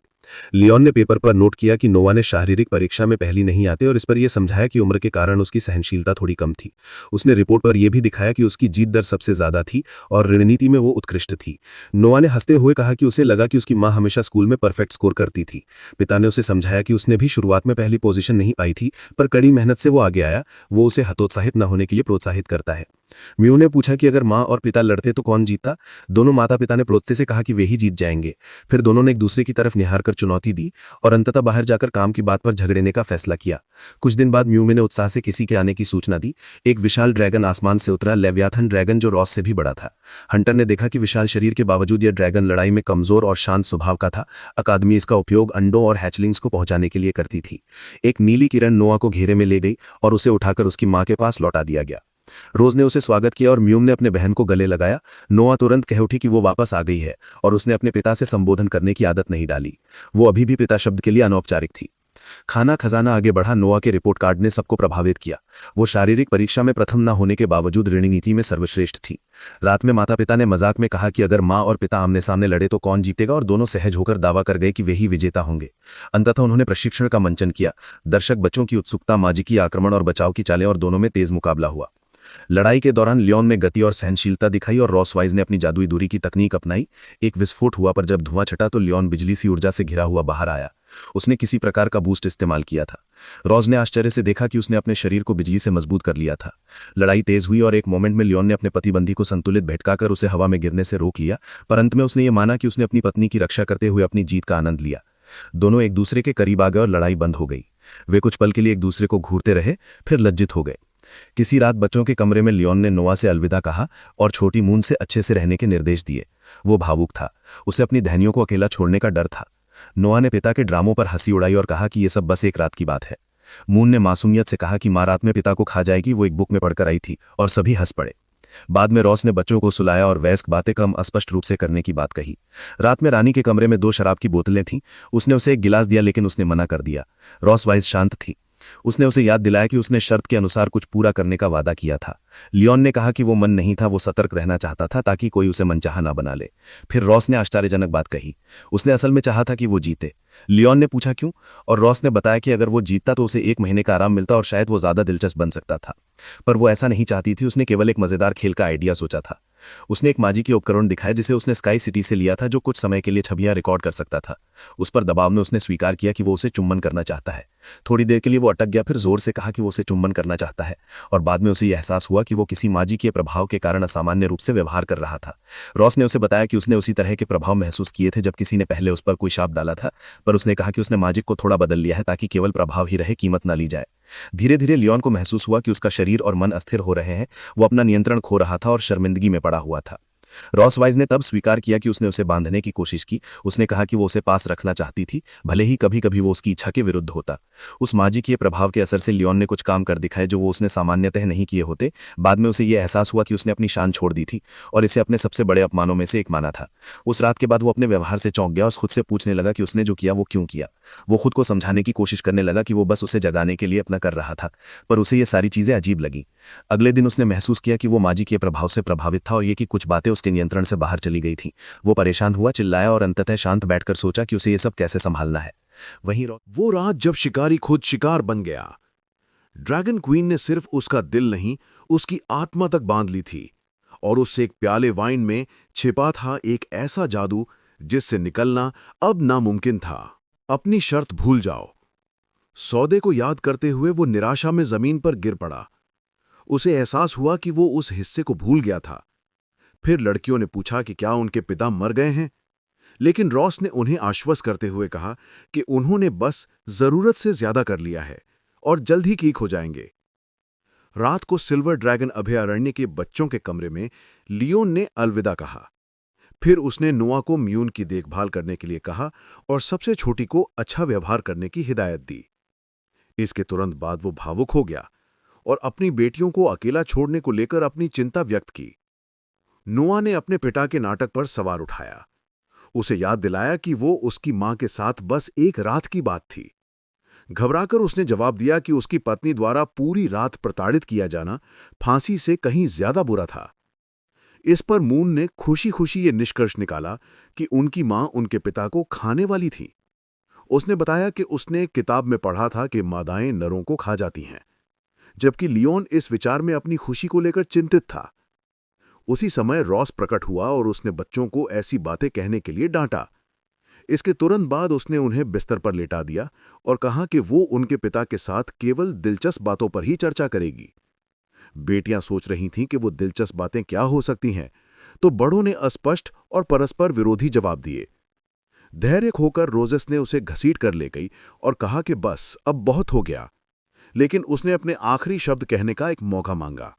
लियोन ने पेपर पर नोट किया कि नोवा ने शारीरिक परीक्षा में पहली नहीं आते, और इस पर यह समझाया कि उम्र के कारण उसकी सहनशीलता थोड़ी कम थी। उसने रिपोर्ट पर यह भी दिखाया कि उसकी जीत दर सबसे ज्यादा थी और रणनीति में वो उत्कृष्ट थी। नोवा ने हंसते हुए कहा कि उसे लगा कि उसकी मां हमेशा स्कूल में परफेक्ट स्कोर करती थी। पिता ने उसे समझाया कि उसने भी शुरुआत में पहली पोजीशन नहीं पाई थी, पर कड़ी मेहनत से वो आगे आया। वो उसे हतोत्साहित न होने के लिए प्रोत्साहित करता है। म्यू ने पूछा कि अगर मां और पिता लड़ते तो कौन जीतता। दोनों माता पिता ने प्रोत्साहन से कहा कि वे ही जीत जाएंगे। फिर दोनों ने एक दूसरे की तरफ निहार कर चुनौती दी और अंततः बाहर जाकर काम की बात पर झगड़ने का फैसला किया। कुछ दिन बाद म्यू ने उत्साह से किसी के आने की सूचना दी। एक विशाल ड्रैगन आसमान से उतरा, लेवियाथन ड्रैगन, जो रॉस से भी बड़ा था। हंटर ने देखा कि विशाल शरीर के बावजूद यह ड्रैगन लड़ाई में कमजोर और शांत स्वभाव का था। अकादमी इसका उपयोग अंडों और हैचलिंग्स को पहुंचाने के लिए करती थी। एक नीली किरण नोआ को घेरे में ले गई और उसे उठाकर उसकी मां के पास लौटा दिया गया। रोज ने उसे स्वागत किया और म्यूम ने अपने बहन को गले लगाया। नोआ तुरंत कह उठी कि वो वापस आ गई है और उसने अपने पिता से संबोधन करने की आदत नहीं डाली। वो अभी भी पिता शब्द के लिए अनौपचारिक थी। खाना खजाना आगे बढ़ा। नोआ के रिपोर्ट कार्ड ने सबको प्रभावित किया। वो शारीरिक परीक्षा में प्रथम न होने के बावजूद रणनीति में सर्वश्रेष्ठ थी। रात में माता पिता ने मजाक में कहा कि अगर माँ और पिता आमने सामने लड़े तो कौन जीतेगा, और दोनों सहज होकर दावा कर गए कि वे ही विजेता होंगे। अंततः उन्होंने प्रशिक्षण का मंचन किया। दर्शक बच्चों की उत्सुकता, माजिकी आक्रमण और बचाव की चालें, और दोनों में तेज मुकाबला हुआ। लड़ाई के दौरान लियोन में गति और सहनशीलता दिखाई और रॉस वाइज ने अपनी जादुई दूरी की तकनीक अपनाई। एक विस्फोट हुआ, पर जब धुआं छटा तो लियोन बिजली सी ऊर्जा से घिरा हुआ बाहर आया। उसने किसी प्रकार का बूस्ट इस्तेमाल किया था। रॉस ने आश्चर्य से देखा कि उसने अपने शरीर को बिजली से मजबूत कर लिया था। लड़ाई तेज हुई और एक मोमेंट में लियोन ने अपने प्रतिबंधी को संतुलित भटकाकर उसे हवा में गिरने से रोक लिया, पर अंत में उसने ये माना कि उसने अपनी पत्नी की रक्षा करते हुए अपनी जीत का आनंद लिया। दोनों एक दूसरे के करीब आ गए और लड़ाई बंद हो गई। वे कुछ पल के लिए एक दूसरे को घूरते रहे, फिर लज्जित हो गए। किसी रात बच्चों के कमरे में लियोन ने नोआ से अलविदा कहा और छोटी मून से अच्छे से रहने के निर्देश दिए। वो भावुक था, उसे अपनी बहनियों को अकेला छोड़ने का डर था। नोआ ने पिता के ड्रामों पर हंसी उड़ाई और कहा कि ये सब बस एक रात की बात है। मून ने मासूमियत से कहा कि माँ रात में पिता को खा जाएगी, वो एक बुक में पढ़कर आई थी, और सभी हंस पड़े। बाद में रॉस ने बच्चों को सुलाया और वयस्क बातें कम अस्पष्ट रूप से करने की बात कही। रात में रानी के कमरे में 2 शराब की बोतलें थीं। उसने उसे एक गिलास दिया, लेकिन उसने मना कर दिया। रॉस वाइज शांत थी। उसने उसे याद दिलाया कि उसने शर्त के अनुसार कुछ पूरा करने का वादा किया था। लियोन ने कहा कि वो मन नहीं था, वो सतर्क रहना चाहता था ताकि कोई उसे मनचाहा ना बना ले। फिर रॉस ने आश्चर्यजनक बात कही, उसने असल में चाहा था कि वो जीते। लियोन ने पूछा क्यों, और रॉस ने बताया कि अगर वो जीतता तो उसे 1 महीने का आराम मिलता और शायद वो ज्यादा दिलचस्प बन सकता था। पर वो ऐसा नहीं चाहती थी, उसने केवल एक मजेदार खेल का आइडिया सोचा था। उसने एक माजी की उपकरण दिखाया जिसे उसने स्काई सिटी से लिया था, जो कुछ समय के लिए छवियां रिकॉर्ड कर सकता था। उस पर दबाव में उसने स्वीकार किया कि वो उसे चुम्बन करना चाहता है। थोड़ी देर के लिए वो अटक गया, फिर जोर से कहा कि वो उसे चुम्बन करना चाहता है, और बाद में उसे यह एहसास हुआ कि वो किसी माजी के प्रभाव के कारण असामान्य रूप से व्यवहार कर रहा था। रॉस ने उसे बताया कि उसने उसी तरह के प्रभाव महसूस किए थे जब किसी ने पहले उस पर कोई शाप डाला था, पर उसने कहा कि उसने माजिक को थोड़ा बदल लिया है ताकि केवल प्रभाव ही रहे, कीमत ना ली जाए। धीरे धीरे लियोन को महसूस हुआ कि उसका शरीर और मन अस्थिर हो रहे हैं, वो अपना नियंत्रण खो रहा था और शर्मिंदगी में पड़ा हुआ था। रॉस वाइज ने तब स्वीकार किया कि उसने उसे बांधने की कोशिश की। उसने कहा कि वो उसे पास रखना चाहती थी, भले ही कभी कभी वो उसकी इच्छा के विरुद्ध होता। उस माजिकीय प्रभाव के असर से लियोन ने कुछ काम कर दिखाए जो वो उसने सामान्यतः नहीं किए होते। बाद में उसे यह एहसास हुआ कि उसने अपनी शान छोड़ दी थी और इसे अपने सबसे बड़े अपमानों में से एक माना था। उस रात के बाद वो अपने व्यवहार से चौंक गया और खुद से पूछने लगा कि उसने जो किया वो क्यों किया। वो खुद को समझाने की कोशिश करने लगा कि वो बस उसे जगाने के लिए अपना कर रहा था, पर उसे ये सारी चीजें अजीब लगी। अगले दिन उसने महसूस किया कि वो माजिकीय प्रभाव से प्रभावित था और ये कि कुछ बातें उसके नियंत्रण से बाहर चली गई थी। वो परेशान हुआ, चिल्लाया और अंततः शांत बैठकर सोचा कि उसे ये सब कैसे संभालना है। वहीं वो रात जब शिकारी खुद शिकार बन गया। ड्रैगन क्वीन ने सिर्फ उसका दिल नहीं, उसकी आत्मा तक बांध ली थी, और उससे एक प्याले वाइन में छिपा था एक ऐसा जादू जिससे निकलना अब नामुमकिन था। अपनी शर्त भूल जाओ। सौदे को याद करते हुए वो निराशा में जमीन पर गिर पड़ा। उसे एहसास हुआ कि वो उस हिस्से को भूल गया था। फिर लड़कियों ने पूछा कि क्या उनके पिता मर गए हैं, लेकिन रॉस ने उन्हें आश्वस्त करते हुए कहा कि उन्होंने बस जरूरत से ज्यादा कर लिया है और जल्द ही ठीक हो जाएंगे। रात को सिल्वर ड्रैगन अभयारण्य के बच्चों के कमरे में लियोन ने अलविदा कहा। फिर उसने नोआ को म्यून की देखभाल करने के लिए कहा और सबसे छोटी को अच्छा व्यवहार करने की हिदायत दी। इसके तुरंत बाद वो भावुक हो गया और अपनी बेटियों को अकेला छोड़ने को लेकर अपनी चिंता व्यक्त की। नोआ ने अपने पिता के नाटक पर सवार उठाया, उसे याद दिलाया कि वो उसकी मां के साथ बस एक रात की बात थी। घबराकर उसने जवाब दिया कि उसकी पत्नी द्वारा पूरी रात प्रताड़ित किया जाना फांसी से कहीं ज्यादा बुरा था। इस पर मून ने खुशी खुशी ये निष्कर्ष निकाला कि उनकी मां उनके पिता को खाने वाली थी। उसने बताया कि उसने एक किताब में पढ़ा था कि मादाएं नरों को खा जाती हैं, जबकि लियोन इस विचार में अपनी खुशी को लेकर चिंतित था। उसी समय रॉस प्रकट हुआ और उसने बच्चों को ऐसी बातें कहने के लिए डांटा। इसके तुरंत बाद उसने उन्हें बिस्तर पर लेटा दिया और कहा कि वो उनके पिता के साथ केवल दिलचस्प बातों पर ही चर्चा करेगी। बेटियां सोच रही थीं कि वो दिलचस्प बातें क्या हो सकती हैं, तो बड़ों ने अस्पष्ट और परस्पर विरोधी जवाब दिए। धैर्य खोकर रोजेस ने उसे घसीट कर ले गई और कहा कि बस अब बहुत हो गया, लेकिन उसने अपने आखिरी शब्द कहने का एक मौका मांगा।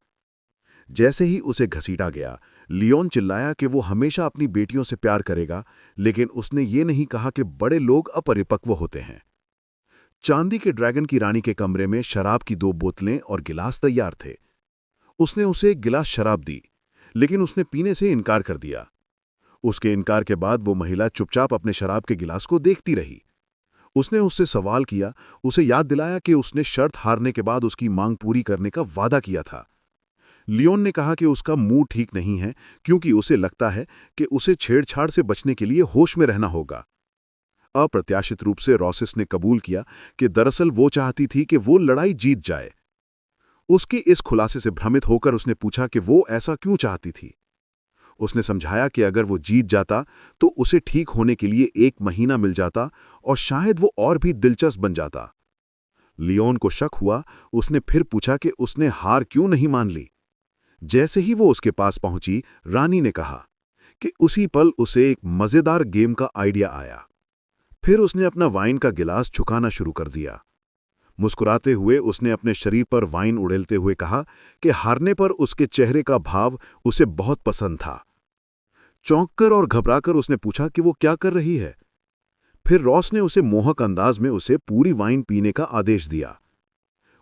जैसे ही उसे घसीटा गया, लियोन चिल्लाया कि वो हमेशा अपनी बेटियों से प्यार करेगा, लेकिन उसने ये नहीं कहा कि बड़े लोग अपरिपक्व होते हैं। चांदी के ड्रैगन की रानी के कमरे में शराब की 2 बोतलें और गिलास तैयार थे। उसने उसे एक गिलास शराब दी, लेकिन उसने पीने से इनकार कर दिया। उसके इनकार के बाद वो महिला चुपचाप अपने शराब के गिलास को देखती रही। उसने उससे सवाल किया, उसे याद दिलाया कि उसने शर्त हारने के बाद उसकी मांग पूरी करने का वादा किया था। लियोन ने कहा कि उसका मूड ठीक नहीं है क्योंकि उसे लगता है कि उसे छेड़छाड़ से बचने के लिए होश में रहना होगा। अप्रत्याशित रूप से रॉसेस ने कबूल किया कि दरअसल वो चाहती थी कि वो लड़ाई जीत जाए। उसके इस खुलासे से भ्रमित होकर उसने पूछा कि वो ऐसा क्यों चाहती थी। उसने समझाया कि अगर वो जीत जाता तो उसे ठीक होने के लिए 1 महीना मिल जाता और शायद वो और भी दिलचस्प बन जाता। लियोन को शक हुआ। उसने फिर पूछा कि उसने हार क्यों नहीं मान ली। जैसे ही वो उसके पास पहुंची, रानी ने कहा कि उसी पल उसे एक मजेदार गेम का आइडिया आया। फिर उसने अपना वाइन का गिलास झुकाना शुरू कर दिया। मुस्कुराते हुए उसने अपने शरीर पर वाइन उड़ेलते हुए कहा कि हारने पर उसके चेहरे का भाव उसे बहुत पसंद था। चौंककर और घबराकर उसने पूछा कि वो क्या कर रही है। फिर रॉस ने उसे मोहक अंदाज में उसे पूरी वाइन पीने का आदेश दिया।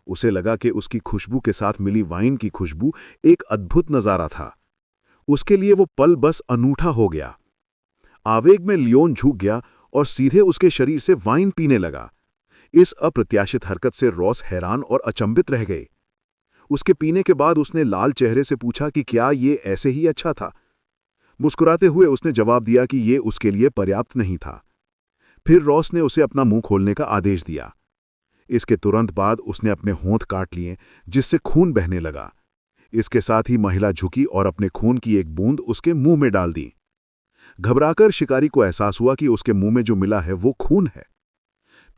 उसे लगा कि उसकी खुशबू के साथ मिली वाइन की खुशबू एक अद्भुत नजारा था। उसके लिए वो पल बस अनूठा हो गया। आवेग में लियोन झुक गया और सीधे उसके शरीर से वाइन पीने लगा। इस अप्रत्याशित हरकत से रॉस हैरान और अचंभित रह गए। उसके पीने के बाद उसने लाल चेहरे से पूछा कि क्या ये ऐसे ही अच्छा था। मुस्कुराते हुए उसने जवाब दिया कि ये उसके लिए पर्याप्त नहीं था। फिर रॉस ने उसे अपना मुंह खोलने का आदेश दिया। इसके तुरंत बाद उसने अपने होंठ काट लिए, जिससे खून बहने लगा। इसके साथ ही महिला झुकी और अपने खून की एक बूंद उसके मुंह में डाल दी। घबराकर शिकारी को एहसास हुआ कि उसके मुंह में जो मिला है वो खून है।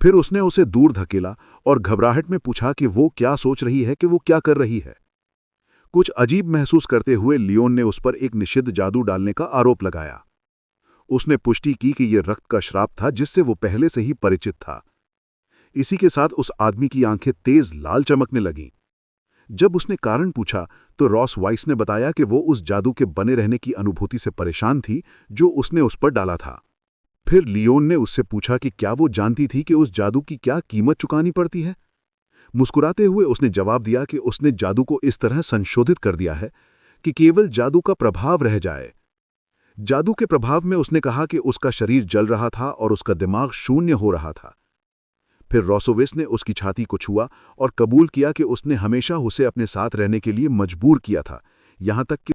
फिर उसने उसे दूर धकेला और घबराहट में पूछा कि वो क्या सोच रही है, कि वो क्या कर रही है। कुछ अजीब महसूस करते हुए लियोन ने उस पर एक निषिद्ध जादू डालने का आरोप लगाया। उसने पुष्टि की कि यह रक्त का श्राप था जिससे वो पहले से ही परिचित था। इसी के साथ उस आदमी की आंखें तेज लाल चमकने लगीं। जब उसने कारण पूछा तो रॉस वाइस ने बताया कि वो उस जादू के बने रहने की अनुभूति से परेशान थी जो उसने उस पर डाला था। फिर लियोन ने उससे पूछा कि क्या वो जानती थी कि उस जादू की क्या कीमत चुकानी पड़ती है। मुस्कुराते हुए उसने जवाब दिया कि उसने जादू को इस तरह संशोधित कर दिया है कि केवल जादू का प्रभाव रह जाए। जादू के प्रभाव में उसने कहा कि उसका शरीर जल रहा था और उसका दिमाग शून्य हो रहा था। फिर रोसोविस ने उसकी छाती को छुआ और कबूल किया कि उसने हमेशा उसे अपने साथ रहने के लिए मजबूर किया था, यहां तक कि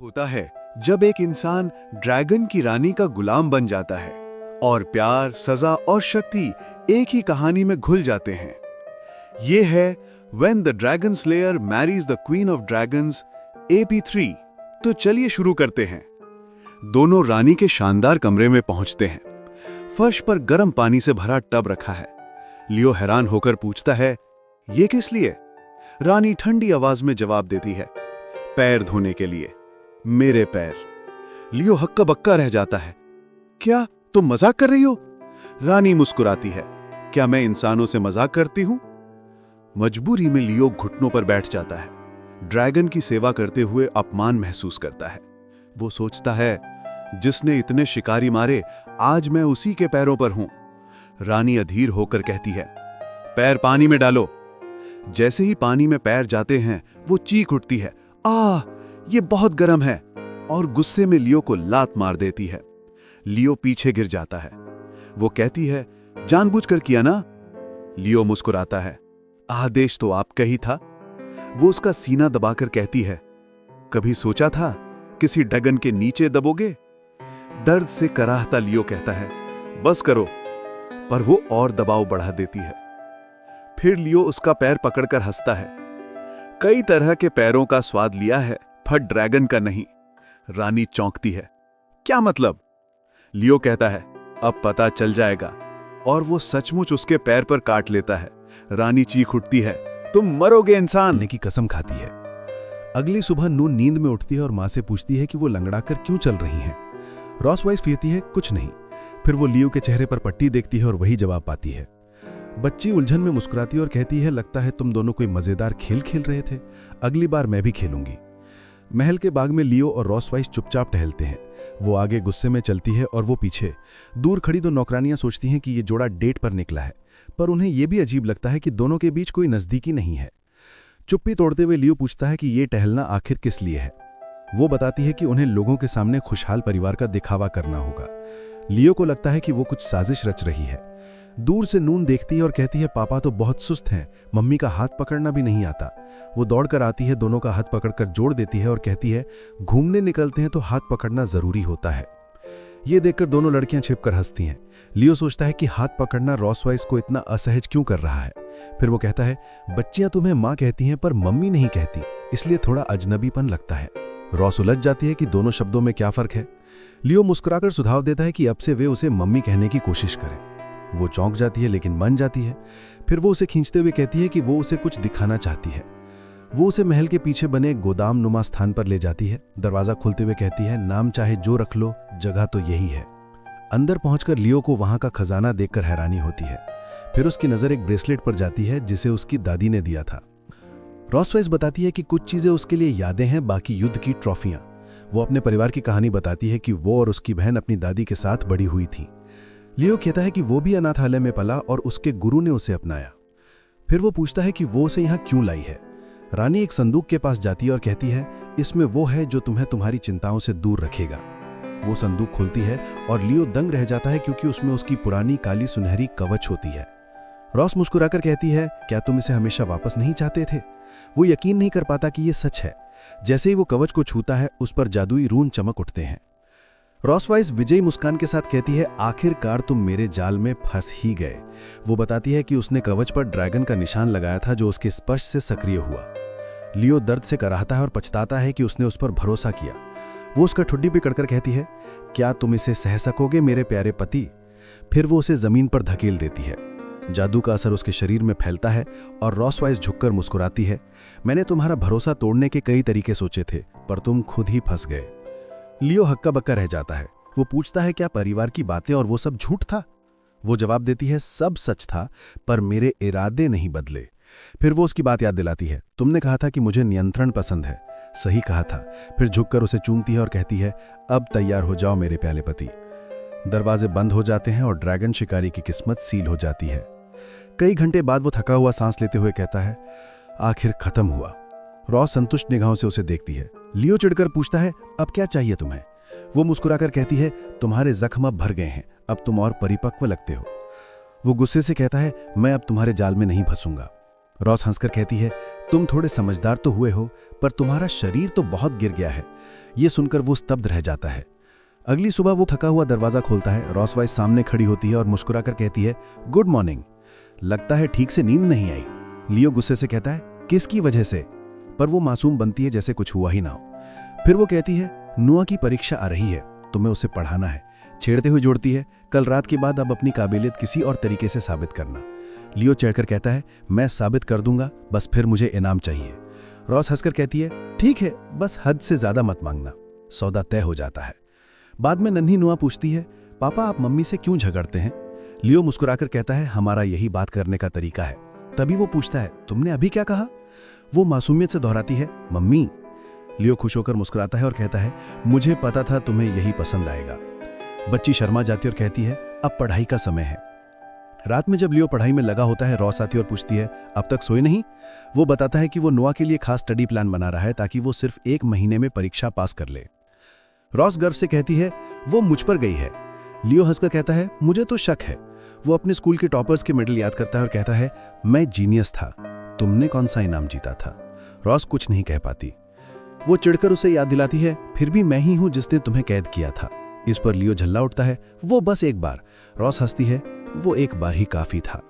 होता है जब एक इंसान ड्रैगन की रानी का गुलाम बन जाता है और प्यार, सजा और शक्ति एक ही कहानी में घुल जाते हैं। ये है when the dragon slayer marries the queen of dragons AP3। तो चलिए शुरू करते हैं। दोनों रानी के शानदार कमरे में पहुंचते हैं। फर्श पर गर्म पानी से भरा टब रखा है। लियो हैरान होकर पूछता है, ये किस लिए? रानी ठंडी आवाज में जवाब देती है, पैर धोने के लिए, मेरे पैर। लियो हक्का बक्का रह जाता है। क्या तुम मजाक कर रही हो? रानी मुस्कुराती है, क्या मैं इंसानों से मजाक करती हूं? मजबूरी में लियो घुटनों पर बैठ जाता है। ड्रैगन की सेवा करते हुए अपमान महसूस करता है। वो सोचता है, जिसने इतने शिकारी मारे, आज मैं उसी के पैरों पर हूं। रानी अधीर होकर कहती है, पैर पानी में डालो। जैसे ही पानी में पैर जाते हैं वो चीख उठती है, आह, ये बहुत गर्म है, और गुस्से में लियो को लात मार देती है। लियो पीछे गिर जाता है। वो कहती है, जानबूझकर किया ना? लियो मुस्कुराता है, आदेश तो आपका ही था। वो उसका सीना दबाकर कहती है, कभी सोचा था किसी ड्रैगन के नीचे दबोगे? दर्द से कराहता लियो कहता है, बस करो, पर वो और दबाव बढ़ा देती है। फिर लियो उसका पैर पकड़कर हंसता है। कई तरह के पैरों का स्वाद लिया है, पर ड्रैगन का नहीं। रानी चौंकती है, क्या मतलब? लियो कहता है, अब पता चल जाएगा, और वो सचमुच उसके पैर पर काट लेता है। रानी चीख उठती है, तुम मरोगे इंसान की कसम खाती है। अगली सुबह नून नींद में उठती है और मां से पूछती है कि वो लंगड़ाकर क्यों चल रही हैं। रॉस वाइस कहती है, कुछ नहीं। फिर वो लियो के चेहरे पर पट्टी देखती है और वही जवाब पाती है। बच्ची उलझन में मुस्कुराती है और कहती है, लगता है तुम दोनों कोई मजेदार खेल खेल रहे थे, अगली बार मैं भी खेलूंगी। महल के बाग में लियो और रॉस वाइस चुपचाप टहलते हैं। वो आगे गुस्से में चलती है और वो पीछे। दूर खड़ी दो नौकरानियां सोचती हैं कि ये जोड़ा डेट पर निकला है, पर उन्हें यह भी अजीब लगता है कि दोनों के बीच कोई नजदीकी नहीं है। चुप्पी तोड़ते हुए लियो पूछता है कि ये टहलना आखिर किस लिए है। वो बताती है कि उन्हें लोगों के सामने खुशहाल परिवार का दिखावा करना होगा। लियो को लगता है कि वो कुछ साजिश रच रही है। दूर से नून देखती है और कहती है पापा तो बहुत सुस्त हैं, मम्मी का हाथ पकड़ना भी नहीं आता। वो दौड़कर आती है, दोनों का हाथ पकड़कर जोड़ देती है और कहती है घूमने निकलते हैं तो हाथ पकड़ना जरूरी होता है। ये देखकर दोनों लड़कियां छिपकर हंसती हैं। लियो सोचता है कि हाथ पकड़ना रॉसवाइस को इतना असहज क्यों कर रहा है। फिर वो कहता है बच्चियां तुम्हें माँ कहती हैं पर मम्मी नहीं कहती, इसलिए थोड़ा अजनबीपन लगता है। रॉस उलझ जाती है कि दोनों शब्दों में क्या फर्क है। लियो मुस्कुराकर सुझाव देता है कि अब से वे उसे मम्मी कहने की कोशिश करें। वो चौंक जाती है लेकिन मान जाती है। फिर वो उसे खींचते हुए कहती है कि वो उसे कुछ दिखाना चाहती है। वो उसे महल के पीछे बने गोदाम नुमा स्थान पर ले जाती है। दरवाजा खुलते हुए कहती है नाम चाहे जो रख लो, जगह तो यही है। अंदर पहुंचकर लियो को वहां का खजाना देखकर हैरानी होती है। फिर उसकी नजर एक ब्रेसलेट पर जाती है जिसे उसकी दादी ने दिया था। रॉसवाइस बताती है कि कुछ चीजें उसके लिए यादें हैं, बाकी युद्ध की ट्रॉफियां। वो अपने परिवार की कहानी बताती है कि वो और उसकी बहन अपनी दादी के साथ बड़ी हुई थी। लियो कहता है कि वो भी अनाथालय में पला और उसके गुरु ने उसे अपनाया। फिर वो पूछता है कि वो उसे यहाँ क्यों लाई है। रानी एक संदूक के पास जाती है और कहती है इसमें वो है जो तुम्हें तुम्हारी चिंताओं से दूर रखेगा। वो संदूक खुलती है और लियो दंग रह जाता है क्योंकि उसमें उसकी पुरानी काली सुनहरी कवच होती है। रॉस मुस्कुराकर कहती है क्या तुम इसे हमेशा वापस नहीं चाहते थे। वो यकीन नहीं कर पाता कि ये सच है। जैसे ही वो कवच को छूता है उस पर जादुई रून चमक उठते हैं। रॉसवाइस विजयी मुस्कान के साथ कहती है आखिरकार तुम मेरे जाल में फंस ही गए। वो बताती है कि उसने कवच पर ड्रैगन का निशान लगाया था जो उसके स्पर्श से सक्रिय हुआ। लियो दर्द से कराहता है और पछताता है कि उसने उस पर भरोसा किया। वो उसका ठुड्डी पकड़कर कहती है क्या तुम इसे सह सकोगे मेरे प्यारे पति। फिर वो उसे जमीन पर धकेल देती है। जादू का असर उसके शरीर में फैलता है और रॉसवाइस झुककर मुस्कुराती है मैंने तुम्हारा भरोसा तोड़ने के कई तरीके सोचे थे पर तुम खुद ही फंस गए। लियो हक्का बक्का रह जाता है। वो पूछता है क्या परिवार की बातें और वो सब झूठ था। वो जवाब देती है सब सच था पर मेरे इरादे नहीं बदले। फिर वो उसकी बात याद दिलाती है तुमने कहा था कि मुझे नियंत्रण पसंद है। सही कहा था। फिर झुककर उसे चूमती है और कहती है अब तैयार हो जाओ मेरे प्याले पति। दरवाजे बंद हो जाते हैं और ड्रैगन शिकारी की किस्मत सील हो जाती है। कई घंटे बाद वो थका हुआ सांस लेते हुए कहता है आखिर खत्म हुआ। रॉस संतुष्ट निगाहों से उसे देखती है। लियो चिढ़कर पूछता है अब क्या चाहिए तुम्हें। वो मुस्कुराकर कहती है तुम्हारे जख्म अब भर गए हैं, अब तुम और परिपक्व लगते हो। वो गुस्से से कहता है मैं अब तुम्हारे जाल में नहीं फंसूंगा। रॉस हंसकर कहती है तुम थोड़े समझदार तो हुए हो पर तुम्हारा शरीर तो बहुत गिर गया है। ये सुनकर वो स्तब्ध रह जाता है। अगली सुबह वो थका हुआ दरवाजा खोलता है। रॉसवाइस सामने खड़ी होती है और मुस्कुराकर कहती है गुड मॉर्निंग। लगता है ठीक से नींद नहीं आई। लियो गुस्से से कहता है किसकी वजह से, पर वो मासूम बनती है जैसे कुछ हुआ ही ना हो। फिर वो कहती है नुआ की परीक्षा आ रही है, तुम्हें उसे पढ़ाना है। छेड़ते हुए जोड़ती है कल रात के बाद अब अपनी काबिलियत किसी और तरीके से साबित करना। लियो चढ़कर कहता है मैं साबित कर दूंगा, बस फिर मुझे इनाम चाहिए। रॉस हंसकर कहती है ठीक है, बस हद से ज्यादा मत मांगना। सौदा तय हो जाता है। बाद में नन्ही नुआ पूछती है पापा आप मम्मी से क्यों झगड़ते हैं। लियो मुस्कुराकर कहता है हमारा यही बात करने का तरीका है। तभी वो पूछता है तुमने अभी क्या कहा। वो मासूमियत से दोहराती है मम्मी। लियो खुश होकर मुस्कुराता है और कहता है मुझे पता था तुम्हें यही पसंद आएगा। बच्ची शर्मा जाती और कहती है अब पढ़ाई का समय है। रात में जब लियो पढ़ाई में लगा होता है रॉस आती और पूछती है अब तक सोए नहीं। वो बताता है कि वो नुआ के लिए खास स्टडी प्लान बना रहा है ताकि वो सिर्फ 1 महीने में परीक्षा पास कर ले। रॉस गर्व से कहती है वो मुझ पर गई है। लियो हंसकर कहता है मुझे तो शक है। वो अपने स्कूल के टॉपर्स के मेडल याद करता है और कहता है मैं जीनियस था, तुमने कौन सा इनाम जीता था। रॉस कुछ नहीं कह पाती। वो चिढ़कर उसे याद दिलाती है फिर भी मैं ही हूं जिसने तुम्हें कैद किया था। इस पर लियो झल्ला उठता है वो बस एक बार। रॉस हंसती है वो एक बार ही काफी था।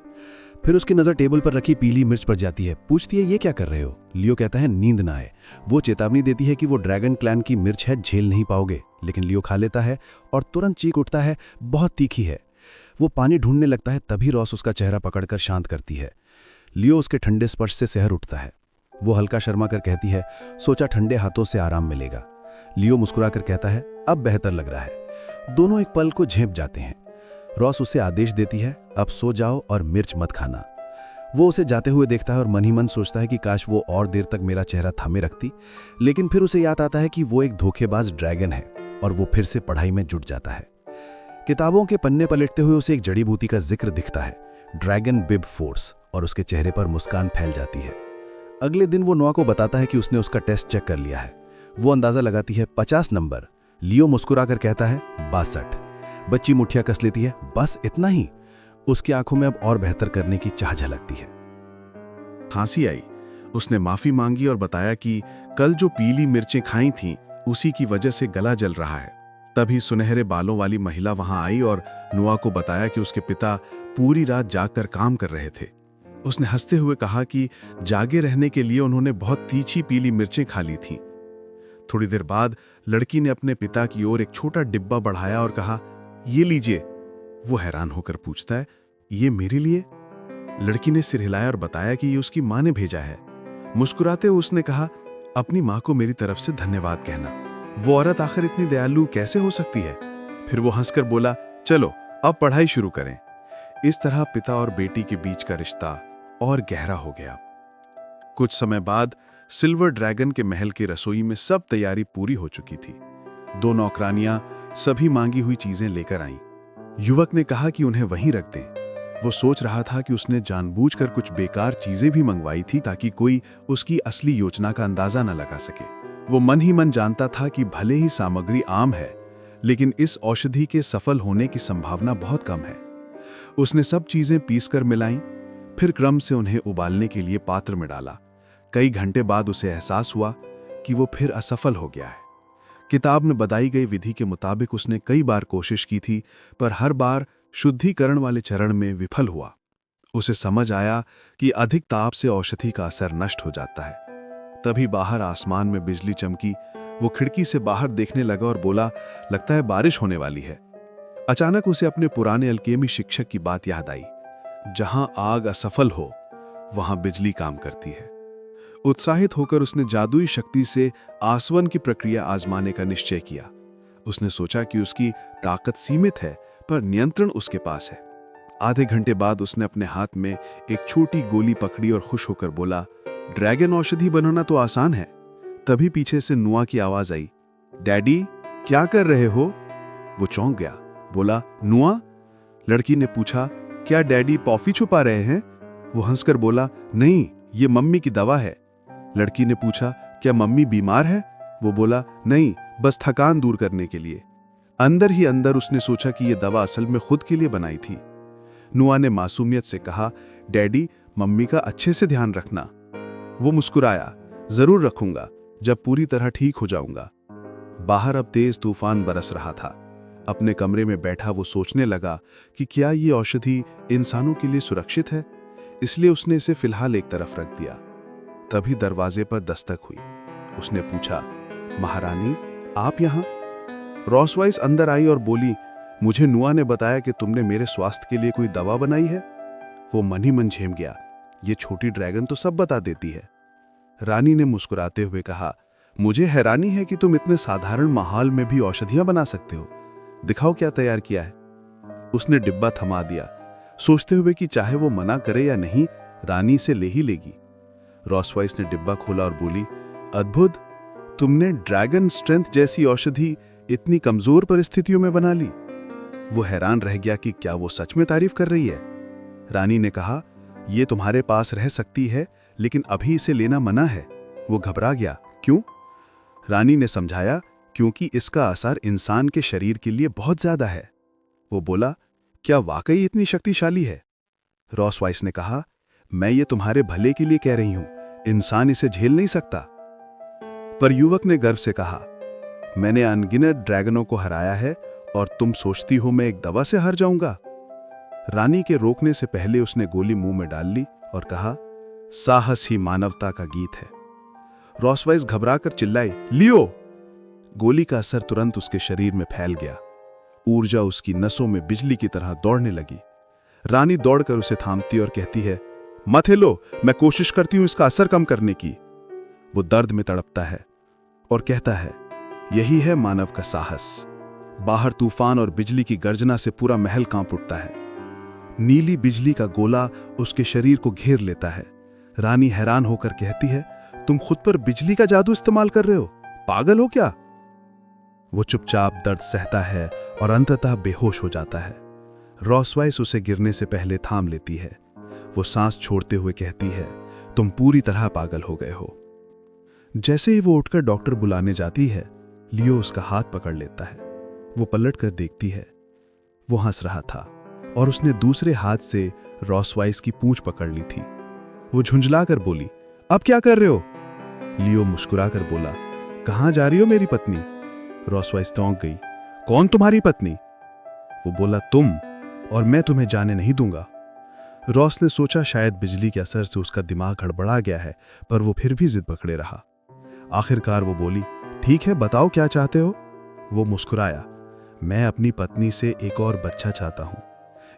फिर उसकी नजर टेबल पर रखी पीली मिर्च पर जाती है। पूछती है ये क्या कर रहे हो। लियो कहता है नींद ना आए। वो चेतावनी देती है कि वो ड्रैगन क्लैन की मिर्च है, झेल नहीं पाओगे, लेकिन लियो खा लेता है और तुरंत चीख उठता है बहुत तीखी है। वो पानी ढूंढने लगता है, तभी रॉस उसका चेहरा पकड़कर शांत करती है। लियो उसके ठंडे स्पर्श से सहर उठता है। वो हल्का शर्मा कर कहती है सोचा ठंडे हाथों से आराम मिलेगा। लियो मुस्कुराकर कहता है अब बेहतर लग रहा है। दोनों एक पल को झेप जाते हैं। रॉस उसे आदेश देती है अब सो जाओ और मिर्च मत खाना। वो उसे जाते हुए देखता है और मन ही मन सोचता है कि काश वो और देर तक मेरा चेहरा थामे रखती, लेकिन फिर उसे याद आता है कि वो एक धोखेबाज ड्रैगन है और वो फिर से पढ़ाई में जुट जाता है। किताबों के पन्ने पलटते हुए उसे एक जड़ी बूटी का जिक्र दिखता है, ड्रैगन बिब फोर्स, और उसके चेहरे पर मुस्कान फैल जाती है। अगले दिन वो नुआ को बताता है कि उसने उसका टेस्ट चेक कर लिया है। वो अंदाजा लगाती है 50 नंबर। लियो मुस्कुराकर कहता है 62। बच्ची मुठ्ठियां कस लेती है बस इतना ही। उसकी आंखों में अब और बेहतर करने की चाह झलकती है। खांसी आई। उसने माफी मांगी और बताया कि कल जो पीली मिर्चें खाई थीं उसी की वजह से गला जल रहा है। तभी सुनहरे बालों वाली महिला वहां आई और नुआ को बताया कि उसके पिता पूरी रात जागकर काम कर रहे थे। उसने हंसते हुए कहा कि जागे रहने के लिए उन्होंने बहुत तीखी पीली मिर्चें खा ली थीं। थोड़ी देर बाद लड़की ने अपने पिता की ओर एक छोटा डिब्बा बढ़ाया और कहा, ये लीजिए। वो हैरान होकर पूछता है, ये मेरे लिए? लड़की ने सिर हिलाया और बताया कि ये उसकी माँ ने भेजा है। मुस्कुराते हुए उसने कहा, अपनी माँ को मेरी तरफ से धन्यवाद कहना। वो औरत आखिर इतनी दयालु कैसे हो सकती है? फिर वो हंसकर बोला, चलो अब पढ़ाई शुरू करें। इस तरह पिता और बेटी के बीच का रिश्ता और गहरा हो गया। कुछ समय बाद सिल्वर ड्रैगन के महल की रसोई में सब तैयारी पूरी हो चुकी थी। 2 नौकरानियां सभी मांगी हुई चीजें लेकर आईं। युवक ने कहा कि उन्हें वहीं रख दें। वो सोच रहा था कि उसने जानबूझकर कुछ बेकार चीजें भी मंगवाई थी ताकि कोई उसकी असली योजना का अंदाजा न लगा सके। वो मन ही मन जानता था कि भले ही सामग्री आम है, लेकिन इस औषधि के सफल होने की संभावना बहुत कम है। उसने सब चीजें पीसकर मिलाईं, फिर क्रम से उन्हें उबालने के लिए पात्र में डाला। कई घंटे बाद उसे एहसास हुआ कि वो फिर असफल हो गया है। किताब में बताई गई विधि के मुताबिक उसने कई बार कोशिश की थी, पर हर बार शुद्धिकरण वाले चरण में विफल हुआ। उसे समझ आया कि अधिक ताप से औषधि का असर नष्ट हो जाता है। तभी बाहर आसमान में बिजली चमकी। वो खिड़की से बाहर देखने लगा और बोला, लगता है बारिश होने वाली है। अचानक उसे अपने पुराने अल्केमी शिक्षक की बात याद आई, जहां आग असफल हो वहां बिजली काम करती है। उत्साहित होकर उसने जादुई शक्ति से आसवन की प्रक्रिया आजमाने का निश्चय किया। उसने सोचा कि उसकी ताकत सीमित है, पर नियंत्रण उसके पास है। आधे घंटे बाद उसने अपने हाथ में एक छोटी गोली पकड़ी और खुश होकर बोला, ड्रैगन औषधि बनाना तो आसान है। तभी पीछे से नुआ की आवाज आई, डैडी क्या कर रहे हो? वो चौंक गया, बोला, नुआ? लड़की ने पूछा, क्या डैडी कॉफी छुपा रहे हैं? वो हंसकर बोला, नहीं, ये मम्मी की दवा है। लड़की ने पूछा, क्या मम्मी बीमार है? वो बोला, नहीं, बस थकान दूर करने के लिए। अंदर ही अंदर उसने सोचा कि यह दवा असल में खुद के लिए बनाई थी। नुआ ने मासूमियत से कहा, डैडी मम्मी का अच्छे से ध्यान रखना। वो मुस्कुराया, जरूर रखूंगा, जब पूरी तरह ठीक हो जाऊंगा। बाहर अब तेज तूफान बरस रहा था। अपने कमरे में बैठा वो सोचने लगा कि क्या ये औषधि इंसानों के लिए सुरक्षित है, इसलिए उसने इसे फिलहाल एक तरफ रख दिया। तभी दरवाजे पर दस्तक हुई। उसने पूछा, महारानी आप यहां? रॉसवाइस अंदर आई और बोली, मुझे नुआ ने बताया कि तुमने मेरे स्वास्थ्य के लिए कोई दवा बनाई है। वो मन ही मन झेम गया, ये छोटी ड्रैगन तो सब बता देती है। रानी ने मुस्कुराते हुए कहा, मुझे हैरानी है कि तुम इतने साधारण माहौल में भी औषधियां बना सकते हो। दिखाओ क्या तैयार किया है। उसने डिब्बा थमा दिया, सोचते हुए कि चाहे वो मना करे या नहीं, रानी से ले ही लेगी। रॉसवाइस ने डिब्बा खोला और बोली, अद्भुत, तुमने ड्रैगन स्ट्रेंथ जैसी औषधि इतनी कमजोर परिस्थितियों में बना ली। वो हैरान रह गया कि क्या वो सच में तारीफ कर रही है। रानी ने कहा, ये तुम्हारे पास रह सकती है, लेकिन अभी इसे लेना मना है। वो घबरा गया, क्यों? रानी ने समझाया, क्योंकि इसका असर इंसान के शरीर के लिए बहुत ज्यादा है। वो बोला, क्या वाकई इतनी शक्तिशाली है? रॉसवाइस ने कहा, मैं ये तुम्हारे भले के लिए कह रही हूं, इंसान इसे झेल नहीं सकता। पर युवक ने गर्व से कहा, मैंने अनगिनत ड्रैगनों को हराया है और तुम सोचती हो मैं एक दवा से हार जाऊंगा? रानी के रोकने से पहले उसने गोली मुंह में डाल ली और कहा, साहस ही मानवता का गीत है। रॉसवाइस घबराकर चिल्लाई, लियो! गोली का असर तुरंत उसके शरीर में फैल गया। ऊर्जा उसकी नसों में बिजली की तरह दौड़ने लगी। रानी दौड़कर उसे थामती और कहती है, मत हिलो, मैं कोशिश करती हूं इसका असर कम करने की। वो दर्द में तड़पता है और कहता है, यही है मानव का साहस। बाहर तूफान और बिजली की गर्जना से पूरा महल कांप उठता है। नीली बिजली का गोला उसके शरीर को घेर लेता है। रानी हैरान होकर कहती है, तुम खुद पर बिजली का जादू इस्तेमाल कर रहे हो, पागल हो क्या? वो चुपचाप दर्द सहता है और अंततः बेहोश हो जाता है। रॉसवाइस उसे गिरने से पहले थाम लेती है। वो सांस छोड़ते हुए कहती है, तुम पूरी तरह पागल हो गए हो। जैसे ही वो उठकर डॉक्टर बुलाने जाती है, लियो उसका हाथ पकड़ लेता है। वो पलट कर देखती है, वो हंस रहा था। और उसने दूसरे हाथ से रॉसवाइस की पूंछ पकड़ ली थी। वो झुंझलाकर बोली, अब क्या कर रहे हो? लियो मुस्कुराकर बोला, कहाँ जा रही हो मेरी पत्नी? रॉसवाइस चौंक गई। कौन तुम्हारी पत्नी? वो बोला, तुम, और मैं तुम्हें जाने नहीं दूंगा। रॉस ने सोचा शायद बिजली के असर से उसका दिमाग हड़बड़ा गया है, पर वो फिर भी जिद पकड़े रहा। आखिरकार वो बोली, ठीक है, बताओ क्या चाहते हो? वो मुस्कुराया, मैं अपनी पत्नी से एक और बच्चा चाहता हूं।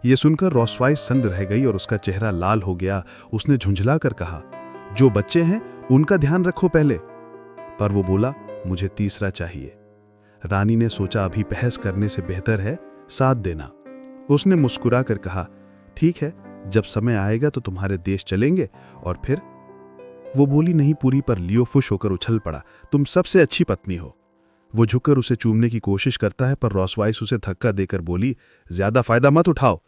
ये सुनकर रॉसवाइस संद रह गई और उसका चेहरा लाल हो गया। उसने झुंझला कर कहा, जो बच्चे हैं उनका ध्यान रखो पहले। पर वो बोला, मुझे तीसरा चाहिए। रानी ने सोचा अभी बहस करने से बेहतर है साथ देना। उसने मुस्कुरा कर कहा, ठीक है, जब समय आएगा तो तुम्हारे देश चलेंगे और फिर। वो बोली नहीं पूरी, पर लियो खुश होकर उछल पड़ा, तुम सबसे अच्छी पत्नी हो। वो झुककर उसे चूमने की कोशिश करता है, पर रॉसवाइस उसे धक्का देकर बोली, ज्यादा फायदा मत उठाओ।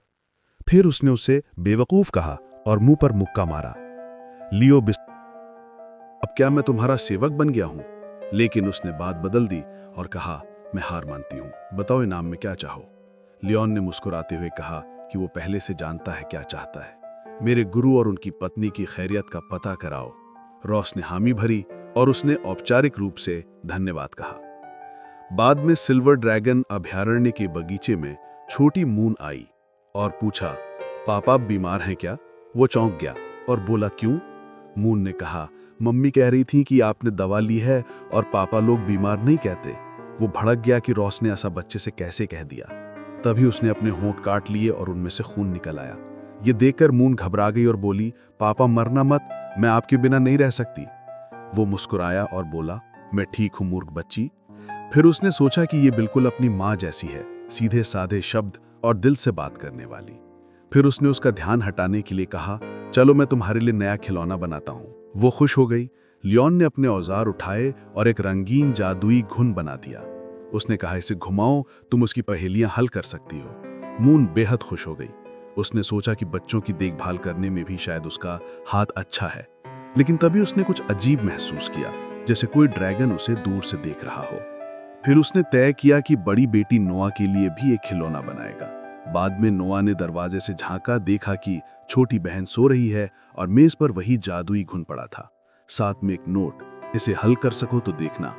फिर उसने उसे बेवकूफ कहा और मुंह पर मुक्का मारा। लियो अब क्या मैं तुम्हारा सेवक बन गया हूं? लेकिन उसने बात बदल दी और कहा, मैं हार मानती हूं, बताओ इनाम में क्या चाहो? लियोन ने मुस्कुराते हुए कहा कि वो पहले से जानता है क्या चाहता है। मेरे गुरु और उनकी पत्नी की खैरियत का पता कराओ। रॉस ने हामी भरी और उसने औपचारिक रूप से धन्यवाद कहा। बाद में सिल्वर ड्रैगन अभयारण्य के बगीचे में छोटी मून आई और पूछा, पापा बीमार हैं क्या? वो चौंक गया और बोला, क्यों? मून ने कहा, मम्मी कह रही थी कि आपने दवा ली है और पापा लोग बीमार नहीं कहते। वो भड़क गया कि रॉस ने ऐसा बच्चे से कैसे कह दिया। तभी उसने अपने होंठ काट लिए और उनमें से खून निकल आया। ये देखकर मून घबरा गई और बोली, पापा मरना मत, मैं आपके बिना नहीं रह सकती। वो मुस्कुराया और बोला, मैं ठीक हूं मूर्ख बच्ची। फिर उसने सोचा कि ये बिल्कुल अपनी माँ जैसी है, सीधे साधे शब्द और दिल से बात करने वाली। फिर उसने उसका ध्यान हटाने के लिए कहा, चलो मैं तुम्हारे लिए नया खिलौना बनाता हूँ। वो खुश हो गई। लियोन ने अपने औजार उठाए और एक रंगीन जादुई घुन बना दिया। उसने कहा, इसे घुमाओ, तुम उसकी पहेलियां हल कर सकती हो। मून बेहद खुश हो गई। उसने सोचा कि बच्चों की देखभाल करने में भी शायद उसका हाथ अच्छा है। लेकिन तभी उसने कुछ अजीब महसूस किया, जैसे कोई ड्रैगन उसे दूर से देख रहा हो। फिर उसने तय किया कि बड़ी बेटी नोआ के लिए भी एक खिलौना बनाएगा। बाद में नोआ ने दरवाजे से झांका, देखा कि छोटी बहन सो रही है और मेज पर वही जादुई घुन पड़ा था, साथ में एक नोट, इसे हल कर सको तो देखना।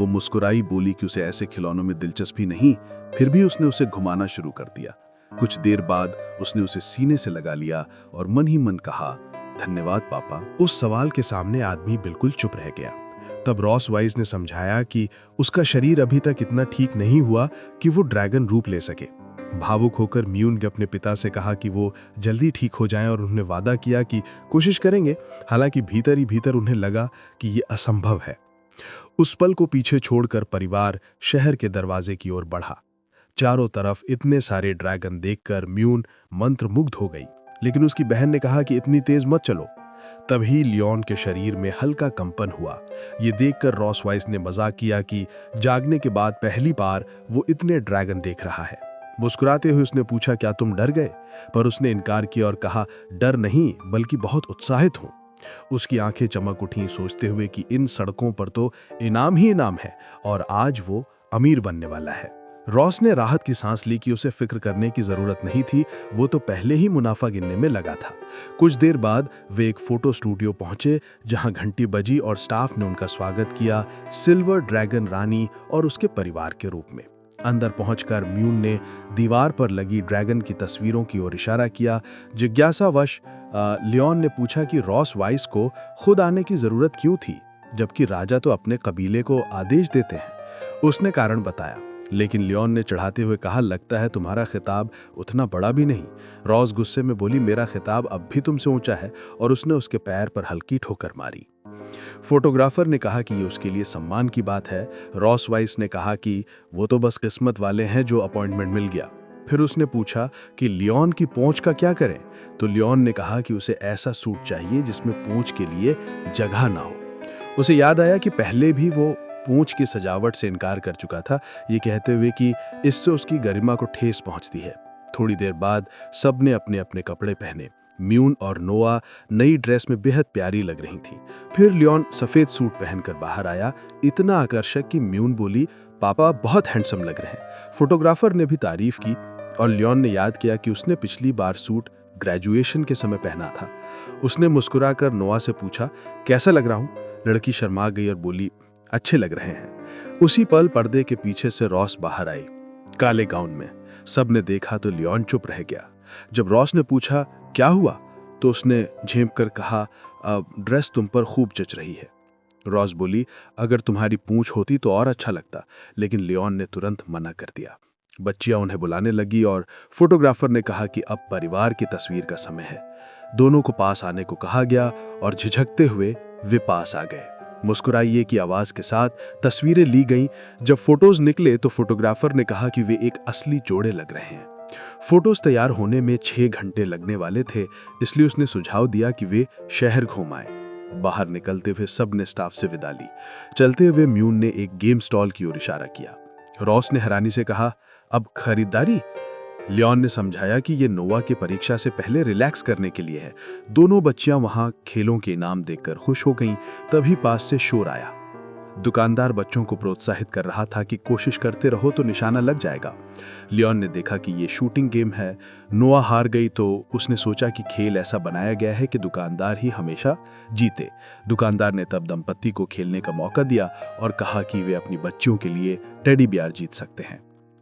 वो मुस्कुराई, बोली कि उसे ऐसे खिलौनों में दिलचस्पी नहीं। फिर भी उसने उसे घुमाना शुरू कर दिया। कुछ देर बाद उसने उसे सीने से लगा लिया और मन ही मन कहा, धन्यवाद पापा। उस सवाल के सामने आदमी बिल्कुल चुप रह गया। तब रॉसवाइस ने समझाया कि उसका शरीर अभी तक इतना ठीक नहीं हुआ कि वो ड्रैगन रूप ले सके। भावुक होकर म्यून ने अपने पिता से कहा कि वो जल्दी ठीक हो जाएं और उन्होंने वादा किया कि कोशिश करेंगे। हालांकि भीतर ही भीतर उन्हें लगा कि ये असंभव है। उस पल को पीछे छोड़कर परिवार शहर के दरवाजे की ओर बढ़ा। चारों तरफ इतने सारे ड्रैगन देखकर म्यून मंत्रमुग्ध हो गई, लेकिन उसकी बहन ने कहा कि इतनी तेज मत चलो। तभी लियोन के शरीर में हल्का कंपन हुआ। ये देखकर रॉसवाइस ने मजाक किया कि जागने के बाद पहली बार वो इतने ड्रैगन देख रहा है। मुस्कुराते हुए उसने पूछा, क्या तुम डर गए? पर उसने इनकार किया और कहा, डर नहीं, बल्कि बहुत उत्साहित हूं। उसकी आंखें चमक उठीं, सोचते हुए कि इन सड़कों पर तो इनाम ही इनाम है और आज वो अमीर बनने वाला है। रॉस ने राहत की सांस ली कि उसे फिक्र करने की जरूरत नहीं थी, वो तो पहले ही मुनाफा गिनने में लगा था। कुछ देर बाद वे एक फोटो स्टूडियो पहुंचे, जहां घंटी बजी और स्टाफ ने उनका स्वागत किया, सिल्वर ड्रैगन रानी और उसके परिवार के रूप में। अंदर पहुंचकर म्यून ने दीवार पर लगी ड्रैगन की तस्वीरों की ओर इशारा किया। जिज्ञासावश लियोन ने पूछा कि रॉसवाइस को खुद आने की जरूरत क्यों थी, जबकि राजा तो अपने कबीले को आदेश देते हैं। उसने कारण बताया, लेकिन लियोन ने चढ़ाते हुए कहा, लगता है तुम्हारा खिताब उतना बड़ा भी नहीं। रॉस गुस्से में बोली, मेरा खिताब अब भी तुमसे ऊंचा है, और उसने उसके पैर पर हल्की ठोकर मारी। फोटोग्राफर ने कहा कि ये उसके लिए सम्मान की बात है। रॉसवाइस ने कहा कि वो तो बस किस्मत वाले हैं जो अपॉइंटमेंट मिल गया। फिर उसने पूछा कि लियोन की पूंछ का क्या करें, तो लियोन ने कहा कि उसे ऐसा सूट चाहिए जिसमें पूंछ के लिए जगह ना हो। उसे याद आया कि पहले भी वो पूंछ की सजावट से इनकार कर चुका था, ये कहते हुए कि इससे उसकी गरिमा को ठेस पहुंचती है। थोड़ी देर बाद सबने अपने अपने कपड़े पहने। म्यून और नोआ नई ड्रेस में बेहद प्यारी लग रही थी। फिर लियोन सफेद सूट पहनकर बाहर आया, इतना आकर्षक कि म्यून बोली, पापा बहुत हैंडसम लग रहे हैं। फोटोग्राफर ने भी तारीफ की और लियोन ने याद किया कि उसने पिछली बार सूट ग्रेजुएशन के समय पहना था। उसने मुस्कुराकर नोआ से पूछा, कैसा लग रहा हूं? लड़की शर्मा गई और बोली, अच्छे लग रहे हैं। उसी पल पर्दे के पीछे से रॉस बाहर आई, काले गाउन में। सबने देखा तो लियोन चुप रह गया। जब रॉस ने पूछा क्या हुआ, तो उसने झेंप कर कहा, ड्रेस तुम पर खूब जच रही है। रॉस बोली, अगर तुम्हारी पूंछ होती तो और अच्छा लगता, लेकिन लियोन ने तुरंत मना कर दिया। बच्चियां उन्हें बुलाने लगी और फोटोग्राफर ने कहा कि अब परिवार की तस्वीर का समय है। दोनों को पास आने को कहा गया और झिझकते हुए वे पास आ गए। मुस्कुराइए की आवाज के साथ तस्वीरें ली गईं। जब फोटोज निकले तो फोटोग्राफर ने कहा कि वे एक असली जोड़े लग रहे हैं। फोटोज तैयार होने में 6 घंटे लगने वाले थे, इसलिए उसने सुझाव दिया कि वे शहर घूम आए। बाहर निकलते हुए सबने स्टाफ से विदा ली। चलते हुए म्यून ने एक गेम स्टॉल की ओर इशारा किया। रॉस ने हैरानी से कहा, अब खरीदारी? लियोन ने समझाया कि ये नोआ की परीक्षा से पहले रिलैक्स करने के लिए है। दोनों बच्चियां वहां खेलों के इनाम देखकर खुश हो गईं। तभी पास से शोर आया। दुकानदार बच्चों को प्रोत्साहित कर रहा था कि कोशिश करते रहो तो निशाना लग जाएगा। लियोन ने देखा कि ये शूटिंग गेम है। नोआ हार गई तो उसने सोचा कि खेल ऐसा बनाया गया है कि दुकानदार ही हमेशा जीते। दुकानदार ने तब दंपत्ति को खेलने का मौका दिया और कहा कि वे अपनी बच्चियों के लिए टेडी बियर जीत सकते हैं।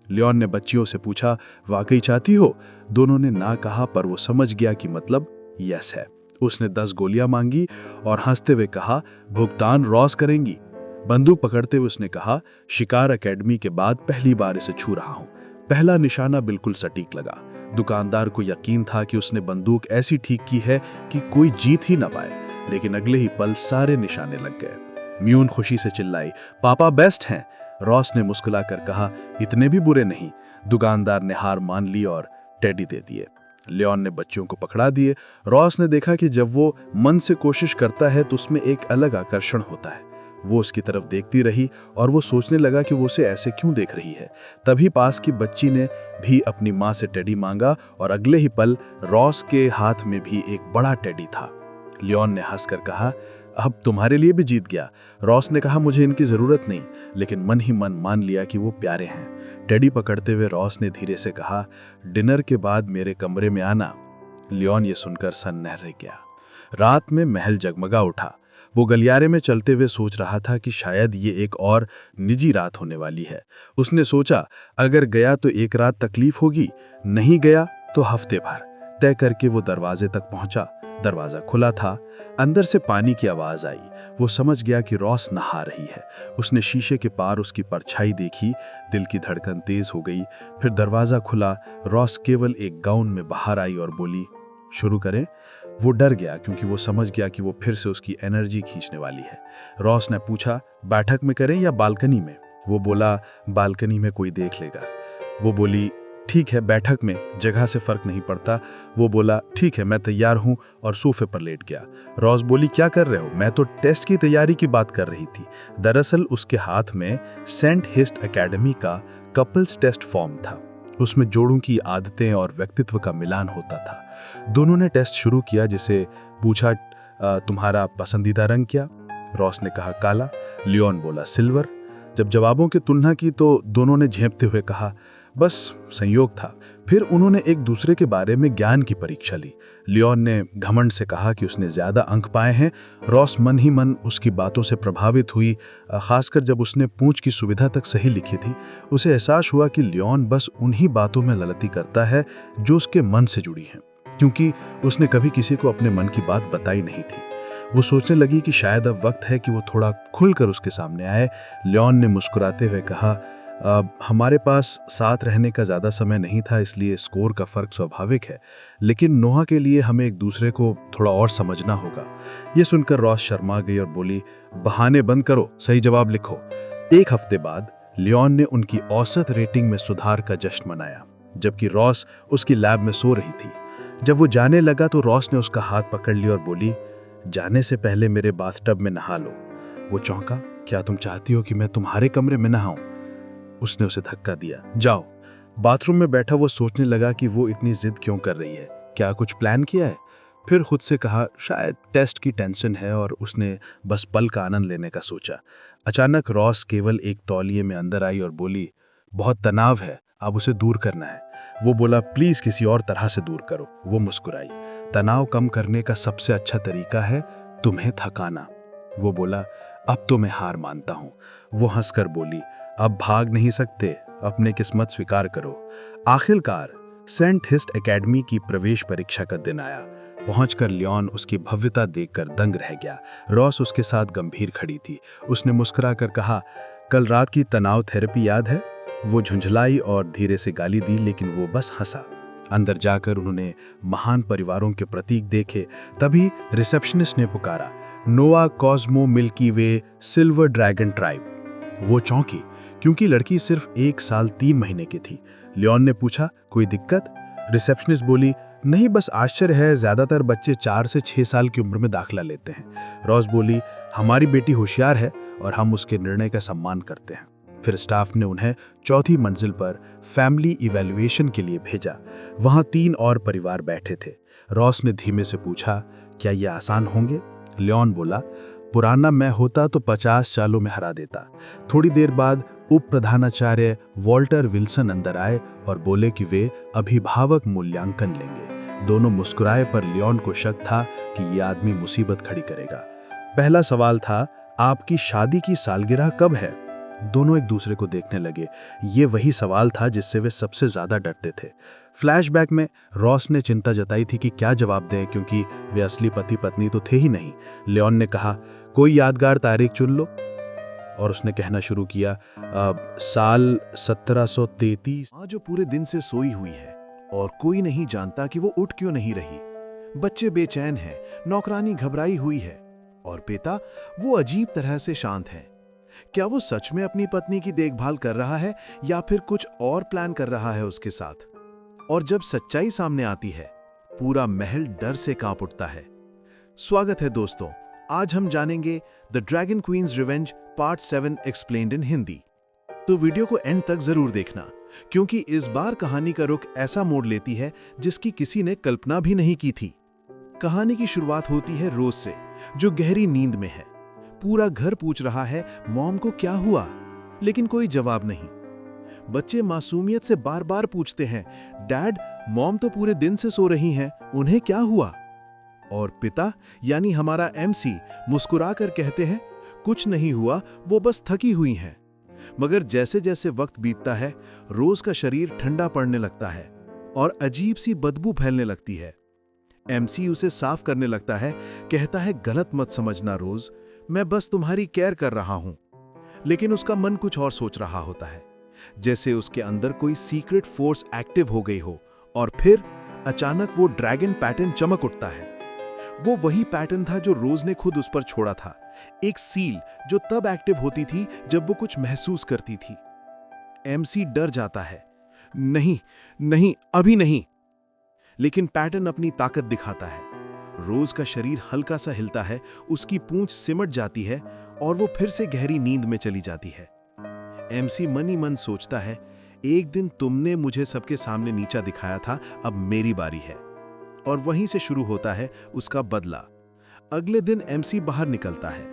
लियोन ने बच्चियों से पूछा, वाकई चाहती हो? दोनों ने ना कहा, पर वो समझ गया कि मतलब यस है। उसने 10 गोलियां मांगी और हंसते हुए कहा, भुगतान रॉस करेंगी। बंदूक पकड़ते हुए उसने कहा, शिकार एकेडमी के बाद पहली बार इसे छू रहा हूं। पहला निशाना बिल्कुल सटीक लगा। दुकानदार को यकीन था कि उसने बंदूक ऐसी ठीक की है कि कोई जीत ही ना पाए, लेकिन अगले ही पल सारे निशाने लग गए। म्यून खुशी से चिल्लाई, पापा बेस्ट हैं। रॉस ने मुस्कुराकर कहा, इतने भी बुरे नहीं। दुकानदार ने हार मान ली और टेडी दे दिए। लियोन ने बच्चों को पकड़ा दिए। रॉस ने देखा कि जब वो मन से कोशिश करता है तो उसमें एक अलग आकर्षण होता है। वो उसकी तरफ देखती रही और वो सोचने लगा कि वो उसे ऐसे क्यों देख रही है। तभी पास की बच्ची ने भी अपनी माँ से टेडी मांगा और अगले ही पल रॉस के हाथ में भी एक बड़ा टेडी था। लियोन ने हंसकर कहा, अब तुम्हारे लिए भी जीत गया। रॉस ने कहा, मुझे इनकी जरूरत नहीं, लेकिन मन ही मन मान लिया कि वो प्यारे हैं। टेडी पकड़ते हुए रॉस ने धीरे से कहा, डिनर के बाद मेरे कमरे में आना। लियोन ये सुनकर सन्न रह गया। रात में महल जगमगा उठा। वो गलियारे में चलते हुए सोच रहा था कि शायद ये एक और निजी रात होने वाली है। उसने सोचा, अगर गया तो एक रात तकलीफ होगी, नहीं गया तो हफ्ते भर। तय करके वो दरवाजे तक पहुंचा। दरवाजा खुला था। अंदर से पानी की आवाज आई। वो समझ गया कि रॉस नहा रही है। उसने शीशे के पार उसकी परछाई देखी। दिल की धड़कन तेज हो गई। फिर दरवाजा खुला। रॉस केवल एक गाउन में बाहर आई और बोली, शुरू करें? वो डर गया क्योंकि वो समझ गया कि वो फिर से उसकी एनर्जी खींचने वाली है। रॉस ने पूछा, बैठक में करें या बालकनी में? वो बोला, बालकनी में कोई देख लेगा। वो बोली, ठीक है, बैठक में, जगह से फर्क नहीं पड़ता। वो बोला, ठीक है, मैं तैयार हूं और सोफे पर लेट गया। रॉस बोली, क्या कर रहे हो? मैं तो टेस्ट की तैयारी की बात कर रही थी। दरअसल उसके हाथ में सेंट हिस्ट एकेडमी का कपल्स टेस्ट फॉर्म था। उसमें जोड़ों की आदतें और व्यक्तित्व का मिलान होता था। दोनों ने टेस्ट शुरू किया। जिसे पूछा, तुम्हारा पसंदीदा रंग क्या? रॉस ने कहा, काला। लियोन बोला, सिल्वर। जब जवाबों की तुलना की तो दोनों ने झेंपते हुए कहा, बस संयोग था। फिर उन्होंने एक दूसरे के बारे में ज्ञान की परीक्षा ली। लियोन ने घमंड से कहा कि उसने ज्यादा अंक पाए हैं। रॉस मन ही मन उसकी बातों से प्रभावित हुई, खासकर जब उसने पूंछ की सुविधा तक सही लिखी थी। उसे एहसास हुआ कि लियोन बस उन्हीं बातों में ललती करता है जो उसके मन से जुड़ी हैं, क्योंकि उसने कभी किसी को अपने मन की बात बताई नहीं थी। वो सोचने लगी कि शायद अब वक्त है कि वो थोड़ा खुलकर उसके सामने आए। लियोन ने मुस्कुराते हुए कहा, हमारे पास साथ रहने का ज़्यादा समय नहीं था, इसलिए स्कोर का फ़र्क स्वाभाविक है, लेकिन नोहा के लिए हमें एक दूसरे को थोड़ा और समझना होगा। ये सुनकर रॉस शर्मा गई और बोली, बहाने बंद करो, सही जवाब लिखो। 1 हफ्ते बाद लियोन ने उनकी औसत रेटिंग में सुधार का जश्न मनाया, जबकि रॉस उसकी लैब में सो रही थी। जब वो जाने लगा तो रॉस ने उसका हाथ पकड़ लिया और बोली, जाने से पहले मेरे बाथटब में नहा लो। वो चौंका, क्या तुम चाहती हो कि मैं तुम्हारे कमरे में नहाऊं? उसने उसे धक्का दिया, जाओ। बाथरूम में बैठा वो सोचने लगा कि वो इतनी जिद क्यों कर रही है, क्या कुछ प्लान किया है? फिर खुद से कहा, शायद टेस्ट की टेंशन है, और उसने बस पल का आनंद लेने का सोचा। अचानक रॉस केवल एक तौलिए में अंदर आई और बोली, बहुत तनाव है, अब उसे दूर करना है। वो बोला, प्लीज किसी और तरह से दूर करो। वो मुस्कुराई। तनाव कम करने का सबसे अच्छा तरीका है तुम्हें थकाना। वो बोला, अब तो मैं हार मानता हूं। वो हंसकर बोली, अब भाग नहीं सकते, अपने किस्मत स्वीकार करो। आखिरकार सेंट हिस्ट एकेडमी की प्रवेश परीक्षा का दिन आया। पहुंचकर लियोन उसकी भव्यता देखकर दंग रह गया। रॉस उसके साथ गंभीर खड़ी थी। उसने मुस्कुराकर कहा, कल रात की तनाव थेरेपी याद है? वो झुंझलाई और धीरे से गाली दी, लेकिन वो बस हंसा। अंदर जाकर उन्होंने महान परिवारों के प्रतीक देखे। तभी रिसेप्शनिस्ट ने पुकारा, नोआ कॉस्मो मिल्की वे सिल्वर ड्रैगन ट्राइब। वो चौंकी, क्योंकि लड़की सिर्फ 1 साल 3 महीने की थी। लियोन ने पूछा, कोई दिक्कत? रिसेप्शनिस्ट बोली, नहीं, बस आश्चर्य है, ज्यादातर बच्चे 4 से 6 साल की उम्र में दाखिला लेते हैं। रॉस बोली, हमारी बेटी होशियार है और हम उसके निर्णय का सम्मान करते हैं। फिर स्टाफ ने उन्हें 4थी मंजिल पर फैमिली इवैल्यूएशन के लिए भेजा। वहां 3 और परिवार बैठे थे। रॉस ने धीमे से पूछा, क्या ये आसान होंगे? लियोन बोला, पुराना मैं होता तो 50 सालों में हरा देता। थोड़ी देर बाद उप प्रधानाचार्य वॉल्टर विल्सन अंदर आए और बोले कि वे अभिभावक मूल्यांकन लेंगे। दोनों मुस्कुराए, पर लियोन को शक था कि ये आदमी मुसीबत खड़ी करेगा। पहला सवाल था, आपकी शादी की सालगिरह कब है? दोनों एक दूसरे को देखने लगे। ये वही सवाल था जिससे वे सबसे ज्यादा डरते थे। फ्लैशबैक में रॉस ने चिंता जताई थी कि क्या जवाब दें, क्योंकि वे असली पति पत्नी तो थे ही नहीं। लियोन ने कहा, कोई यादगार तारीख चुन लो। और उसने कहना शुरू किया, साल 1733। माँ जो पूरे दिन से सोई हुई है और कोई नहीं जानता कि वो उठ क्यों नहीं रही। बच्चे बेचैन हैं, नौकरानी घबराई हुई है और पिता वो अजीब तरह से शांत है। क्या वो सच में अपनी पत्नी की देखभाल कर रहा है या फिर कुछ और प्लान कर रहा है उसके साथ? और जब सच्चाई सामने आती है, पूरा महल डर से कांप उठता है। स्वागत है दोस्तों, आज हम जानेंगे the dragon queen's revenge part 7 explained in Hindi. तो वीडियो को एंड तक जरूर देखना, क्योंकि इस बार कहानी का रुख ऐसा मोड़ लेती है जिसकी किसी ने कल्पना भी नहीं की थी। कहानी की शुरुआत होती है रोज से, जो गहरी नींद में है। पूरा घर पूछ रहा है, मॉम को क्या हुआ? लेकिन कोई जवाब नहीं। बच्चे मासूमियत से बार बार पूछते हैं, डैड, मॉम तो पूरे दिन से सो रही हैं, उन्हें क्या हुआ? और पिता यानी हमारा एमसी मुस्कुराकर कहते हैं, कुछ नहीं हुआ, वो बस थकी हुई हैं। मगर जैसे जैसे वक्त बीतता है, रोज का शरीर ठंडा पड़ने लगता है और अजीब सी बदबू फैलने लगती है। एमसी उसे साफ करने लगता है, कहता है, गलत मत समझना रोज, मैं बस तुम्हारी केयर कर रहा हूं। लेकिन उसका मन कुछ और सोच रहा होता है, जैसे उसके अंदर कोई सीक्रेट फोर्स एक्टिव हो गई हो। और फिर अचानक वो ड्रैगन पैटर्न चमक उठता है। वो वही पैटर्न था जो रोज ने खुद उस पर छोड़ा था, एक सील जो तब एक्टिव होती थी जब वो कुछ महसूस करती थी। एमसी डर जाता है, नहीं नहीं, अभी नहीं। लेकिन पैटर्न अपनी ताकत दिखाता है। रोज का शरीर हल्का सा हिलता है, उसकी पूंछ सिमट जाती है और वो फिर से गहरी नींद में चली जाती है। एमसी मन ही मन सोचता है, एक दिन तुमने मुझे सबके सामने नीचा दिखाया था, अब मेरी बारी है। और वहीं से शुरू होता है उसका बदला। अगले दिन एमसी बाहर निकलता है,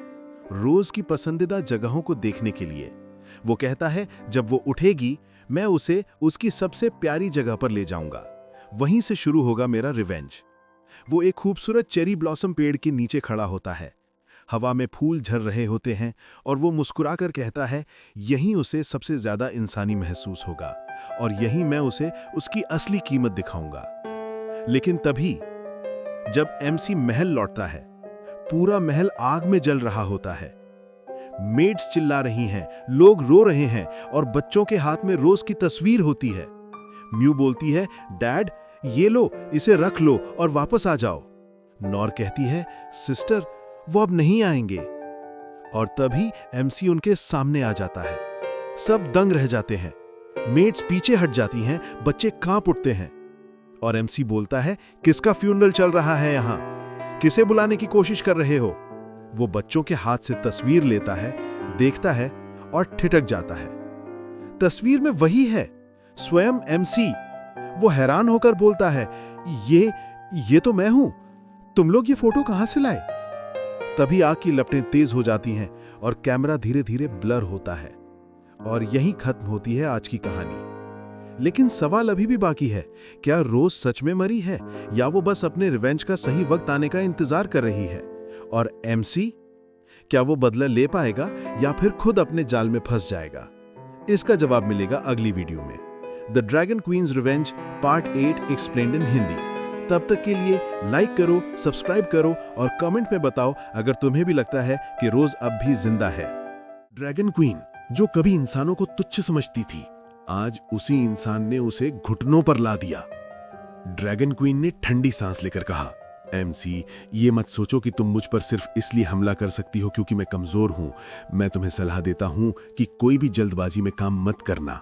रोज की पसंदीदा जगहों को देखने के लिए। वो कहता है, जब वो उठेगी मैं उसे उसकी सबसे प्यारी जगह पर ले जाऊंगा। वहीं से शुरू होगा मेरा रिवेंज। वो एक खूबसूरत चेरी ब्लॉसम पेड़ के नीचे खड़ा होता है। हवा में फूल झर रहे होते हैं और वो मुस्कुराकर कहता है, यहीं उसे सबसे ज्यादा इंसानी महसूस होगा और यहीं मैं उसे उसकी असली कीमत दिखाऊंगा। लेकिन तभी जब एमसी महल लौटता है, पूरा महल आग में जल रहा होता है। मेड्स चिल्ला रही हैं, लोग रो रहे हैं और बच्चों के हाथ में रोज की तस्वीर होती है। म्यू बोलती है, डैड, ये लो, इसे रख लो और वापस आ जाओ। नॉर कहती है, सिस्टर, वो अब नहीं आएंगे। और तभी एमसी उनके सामने आ जाता है। सब दंग रह जाते हैं। मेड्स पीछे हट जाती हैं, बच्चे कांप उठते हैं। और एमसी बोलता है, किसका फ्यूनरल चल रहा है यहां? किसे बुलाने की कोशिश कर रहे हो? वो बच्चों के हाथ से तस्वीर लेता है, देखता है और ठिठक जाता है। तस्वीर में वही है, स्वयं एमसी। वो हैरान होकर बोलता है, ये तो मैं हूं, तुम लोग ये फोटो कहां से लाए? तभी आग की लपटें तेज हो जाती हैं और कैमरा धीरे धीरे ब्लर होता है। और यहीं खत्म होती है आज की कहानी। लेकिन सवाल अभी भी बाकी है, क्या रोज सच में मरी है या वो बस अपने रिवेंज का सही वक्त आने का इंतजार कर रही है? और एमसी, क्या वो बदला ले पाएगा या फिर खुद अपने जाल में फंस जाएगा? इसका जवाब मिलेगा अगली वीडियो में। The dragon queen's revenge part 8 explained in Hindi. तब तक के लिए लाइक करो, सब्सक्राइब करो और कमेंट में बताओ अगर तुम्हें भी लगता है कि रोज अब भी जिंदा है। ड्रैगन क्वीन, जो कभी इंसानों को तुच्छ समझती थी, आज उसी इंसान ने उसे घुटनों पर ला दिया। ड्रैगन क्वीन ने ठंडी सांस लेकर कहा, एमसी, ये मत सोचो कि तुम मुझ पर सिर्फ इसलिए हमला कर सकती हो क्योंकि मैं कमजोर हूं। मैं तुम्हें सलाह देता हूं कि कोई भी जल्दबाजी में काम मत करना।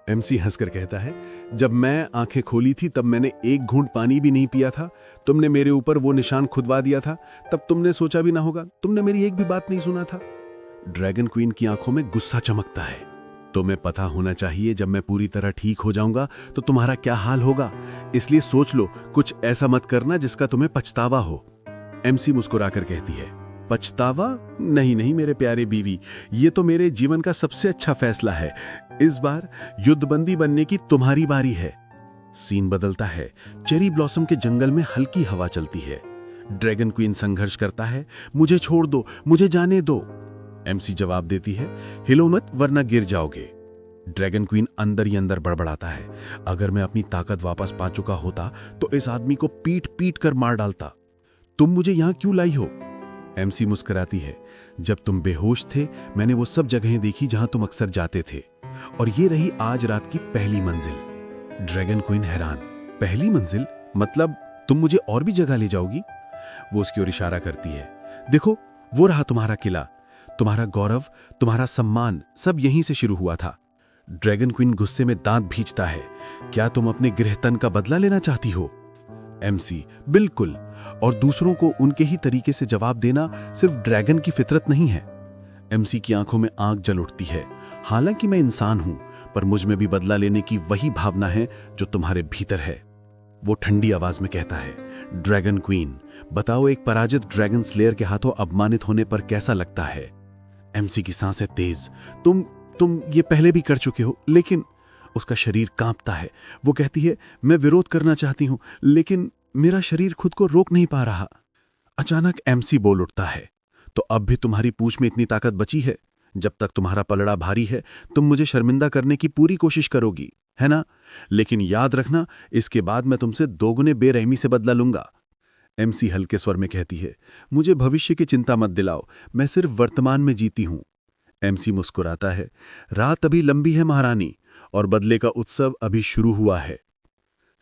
एमसी हंसकर कहता है, जब मैं आंखें खोली थी तब मैंने एक घूंट पानी भी नहीं पिया था। तुमने मेरे ऊपर वो निशान खुदवा दिया था, तब तुमने सोचा भी ना होगा। तुमने मेरी एक भी बात नहीं सुना था। ड्रैगन क्वीन की आंखों में गुस्सा चमकता है। तुम्हें पता होना चाहिए, जब मैं पूरी तरह ठीक हो जाऊंगा तो तुम्हारा क्या हाल होगा। इसलिए सोच लो, कुछ ऐसा मत करना जिसका तुम्हें पछतावा हो। एमसी मुस्कुराकर कहती है, पछतावा? नहीं नहीं मेरे प्यारे बीवी, ये तो मेरे जीवन का सबसे अच्छा फैसला है। इस बार युद्धबंदी बनने की तुम्हारी बारी है। सीन बदलता है। चेरी ब्लॉसम के जंगल में हल्की हवा चलती है। ड्रैगन क्वीन संघर्ष करता है, मुझे छोड़ दो, मुझे जाने दो। एमसी जवाब देती है, हिलो मत वरना गिर जाओगे। ड्रैगन क्वीन अंदर ही अंदर बड़बड़ाता है, अगर मैं अपनी ताकत वापस पा चुका होता तो इस आदमी को पीट पीट कर मार डालता। तुम मुझे यहां क्यों लाई हो? एमसी मुस्कुराती है, जब तुम बेहोश थे मैंने वो सब जगहें देखी जहां तुम अक्सर जाते थे, और ये रही आज रात की पहली मंजिल। ड्रैगन क्वीन हैरान, पहली मंजिल? मतलब तुम मुझे और भी जगह ले जाओगी? वो उसकी ओर इशारा करती है, देखो वो रहा तुम्हारा किला, तुम्हारा गौरव, तुम्हारा सम्मान सब यहीं से शुरू हुआ था। ड्रैगन क्वीन गुस्से में दांत भींचता है, क्या तुम अपने गृहतन का बदला लेना चाहती हो? एमसी, बिल्कुल, और दूसरों को उनके ही तरीके से जवाब देना सिर्फ ड्रैगन की फितरत नहीं है। एमसी की आंखों में आग जल उठती है, हालांकि मैं इंसान हूं, पर मुझ में भी बदला लेने की वही भावना है जो तुम्हारे भीतर है। वो ठंडी आवाज में कहता है, ड्रैगन क्वीन, बताओ एक पराजित ड्रैगन स्लेयर के हाथों अपमानित होने पर कैसा लगता है? एमसी की सांसें तेज, तुम ये पहले भी कर चुके हो, लेकिन उसका शरीर कांपता है। वो कहती है, मैं विरोध करना चाहती हूं, लेकिन मेरा शरीर खुद को रोक नहीं पा रहा। अचानक एमसी बोल उठता है, तो अब भी तुम्हारी पूंछ में इतनी ताकत बची है? जब तक तुम्हारा पलड़ा भारी है तुम मुझे शर्मिंदा करने की पूरी कोशिश करोगी, है ना? लेकिन याद रखना, इसके बाद मैं तुमसे दोगुने बेरहमी से बदला लूंगा। एमसी हल्के स्वर में कहती है, मुझे भविष्य की चिंता मत दिलाओ, मैं सिर्फ वर्तमान में जीती हूं। एमसी मुस्कुराता है, रात अभी लंबी है महारानी, और बदले का उत्सव अभी शुरू हुआ है।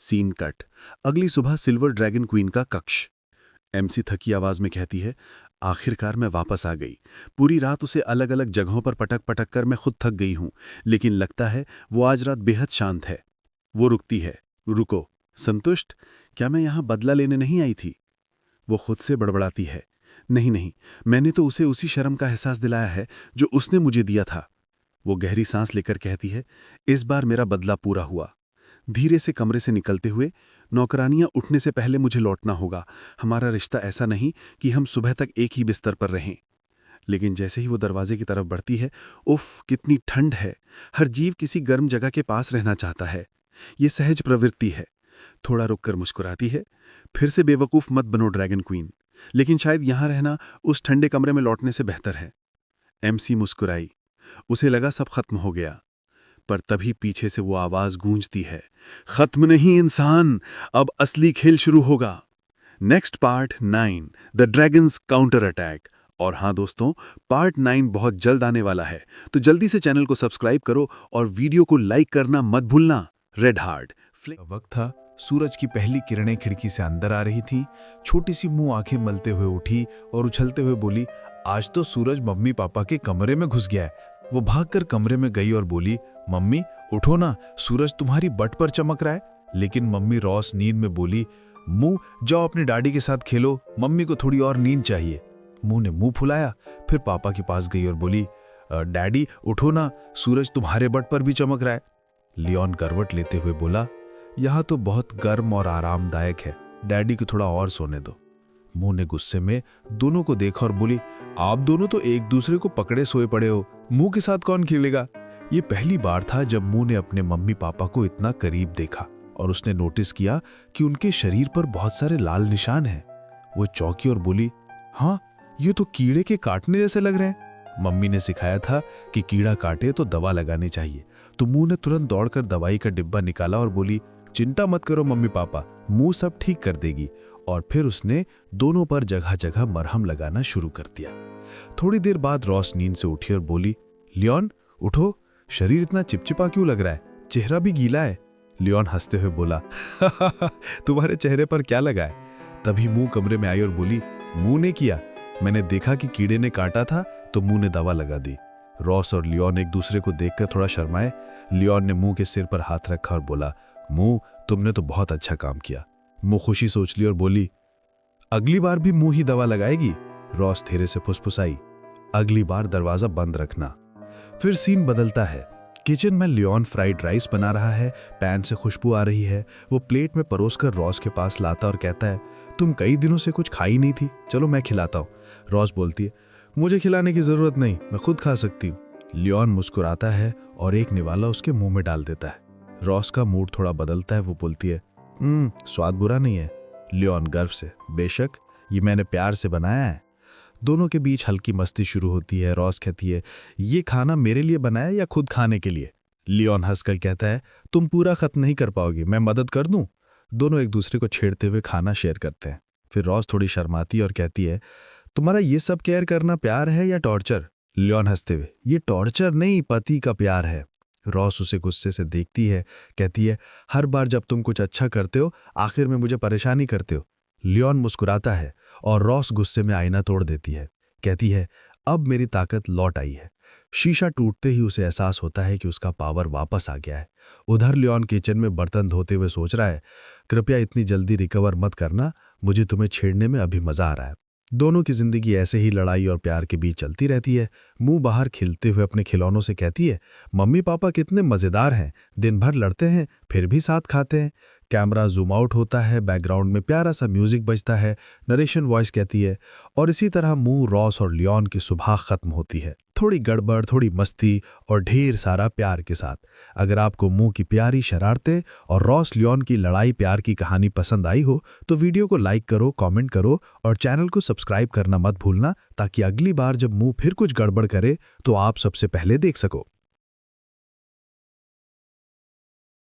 Scene cut. अगली सुबह सिल्वर ड्रैगन क्वीन का कक्ष। एमसी थकी आवाज में कहती है, आखिरकार मैं वापस आ गई। पूरी रात उसे अलग अलग जगहों पर पटक पटक कर मैं खुद थक गई हूं, लेकिन लगता है वो आज रात बेहद शांत है। वो रुकती है, रुको, संतुष्ट? क्या मैं यहां बदला लेने नहीं आई थी? वो खुद से बड़बड़ाती है, नहीं नहीं, मैंने तो उसे उसी शर्म का एहसास दिलाया है जो उसने मुझे दिया था। वो गहरी सांस लेकर कहती है, इस बार मेरा बदला पूरा हुआ। धीरे से कमरे से निकलते हुए, नौकरानियां उठने से पहले मुझे लौटना होगा। हमारा रिश्ता ऐसा नहीं कि हम सुबह तक एक ही बिस्तर पर रहें। लेकिन जैसे ही वो दरवाजे की तरफ बढ़ती है, उफ कितनी ठंड है। हर जीव किसी गर्म जगह के पास रहना चाहता है, ये सहज प्रवृत्ति है। थोड़ा रुककर मुस्कुराती है, फिर से बेवकूफ मत बनो ड्रैगन क्वीन, लेकिन शायद यहां रहना उस ठंडे कमरे में लौटने से बेहतर है। एमसी मुस्कुराई, उसे लगा सब खत्म हो गया, पर तभी पीछे से वो आवाज गूंजती है, खत्म नहीं इंसान, अब असली खेल शुरू होगा। Next part 9, the dragons counter attack. और हाँ दोस्तों, पार्ट 9 बहुत जल्द आने वाला है, तो जल्दी से चैनल को सब्सक्राइब करो और वीडियो को लाइक करना मत भूलना। Red heart. वक्त था, सूरज की पहली किरणें खिड़की से अंदर आ रही थी। छोटी सी मुंह आंखें मलते हुए उठी और उछलते हुए बोली, आज तो सूरज मम्मी पापा के कमरे में घुस गया है। वो भागकर कमरे में गई और बोली, मम्मी उठो ना, सूरज तुम्हारी बट पर चमक रहा है। लेकिन मम्मी रॉस नींद में बोली, मुंह जाओ अपने डैडी के साथ खेलो, मम्मी को थोड़ी और नींद चाहिए। मुंह ने मुंह फुलाया, फिर पापा के पास गई और बोली, डैडी उठो ना, सूरज तुम्हारे बट पर भी चमक रहा है। लियोन करवट लेते हुए बोला, यहाँ तो बहुत गर्म और आरामदायक है, डैडी को थोड़ा और सोने दो। मुंह ने गुस्से में दोनों को देखा और बोली, आप दोनों तो एक दूसरे को पकड़े सोए पड़े हो, मुंह के साथ कौन खेलेगा? ये पहली बार था जब मू ने अपने मम्मी पापा को इतना करीब देखा और उसने नोटिस किया कि उनके शरीर पर बहुत सारे लाल निशान हैं। वो चौंकी और बोली, हाँ, ये तो कीड़े के काटने जैसे लग रहे हैं। मम्मी ने सिखाया था कि कीड़ा काटे तो दवा लगानी चाहिए, तो मू ने तुरंत दौड़कर दवाई का डिब्बा निकाला और बोली, चिंता मत करो मम्मी पापा, मू सब ठीक कर देगी। और फिर उसने दोनों पर जगह जगह मरहम लगाना शुरू कर दिया। थोड़ी देर बाद रॉस नींद से उठी और बोली, लियोन उठो, शरीर इतना चिपचिपा क्यों लग रहा है, चेहरा भी गीला है। लियोन हंसते हुए बोला, तुम्हारे चेहरे पर क्या लगा है? तभी मुंह कमरे में आई और बोली, मुंह ने किया, मैंने देखा कि कीड़े ने काटा था तो मुंह ने दवा लगा दी। रॉस और लियोन एक दूसरे को देखकर थोड़ा शर्माए। लियोन ने मुंह के सिर पर हाथ रखा और बोला, मुंह, तुमने तो बहुत अच्छा काम किया। मुंह खुशी सोच ली और बोली, अगली बार भी मुंह ही दवा लगाएगी? रॉस धीरे से फुसफुसाई, अगली बार दरवाजा बंद रखना। फिर सीन बदलता है। किचन में लियोन फ्राइड राइस बना रहा है, पैन से खुशबू आ रही है। वो प्लेट में परोसकर रॉस के पास लाता और कहता है, तुम कई दिनों से कुछ खाई नहीं थी, चलो मैं खिलाता हूँ। रॉस बोलती है, मुझे खिलाने की जरूरत नहीं, मैं खुद खा सकती हूँ। लियोन मुस्कुराता है और एक निवाला उसके मुंह में डाल देता है। रॉस का मूड थोड़ा बदलता है। वो बोलती है, स्वाद बुरा नहीं है। लियोन गर्व से, बेशक, ये मैंने प्यार से बनाया है। दोनों के बीच हल्की मस्ती शुरू होती है। रॉस कहती है, ये खाना मेरे लिए बनाया या खुद खाने के लिए? लियोन हंसकर कहता है, तुम पूरा खत्म नहीं कर पाओगी, मैं मदद कर दूं। दोनों एक दूसरे को छेड़ते हुए खाना शेयर करते हैं। फिर रॉस थोड़ी शर्माती और कहती है, तुम्हारा ये सब केयर करना प्यार है या टॉर्चर? लियोन हंसते हुए, ये टॉर्चर नहीं, पति का प्यार है। रॉस उसे गुस्से से देखती है, कहती है, हर बार जब तुम कुछ अच्छा करते हो आखिर में मुझे परेशानी करते हो। लियोन मुस्कुराता है और रॉस गुस्से में आईना तोड़ देती है। कहती है, अब मेरी ताकत लौट आई है। शीशा टूटते ही उसे एहसास होता है कि उसका पावर वापस आ गया है। उधर लियोन किचन में बर्तन धोते हुए सोच रहा है, कृपया इतनी जल्दी रिकवर मत करना, मुझे तुम्हें छेड़ने में अभी मजा आ रहा है। दोनों की जिंदगी ऐसे ही लड़ाई और प्यार के बीच चलती रहती है। मुंह बाहर खिलते हुए अपने खिलौनों से कहती है, मम्मी पापा कितने मजेदार हैं, दिन भर लड़ते हैं फिर भी साथ खाते हैं। कैमरा जूम आउट होता है, बैकग्राउंड में प्यारा सा म्यूजिक बजता है, नरेशन वॉइस कहती है, और इसी तरह मुंह, रॉस और लियोन की सुबह खत्म होती है, थोड़ी गड़बड़, थोड़ी मस्ती और ढेर सारा प्यार के साथ। अगर आपको मुंह की प्यारी शरारतें और रॉस लियोन की लड़ाई प्यार की कहानी पसंद आई हो तो वीडियो को लाइक करो, कमेंट करो और चैनल को सब्सक्राइब करना मत भूलना, ताकि अगली बार जब मुंह फिर कुछ गड़बड़ करे तो आप सबसे पहले देख सको।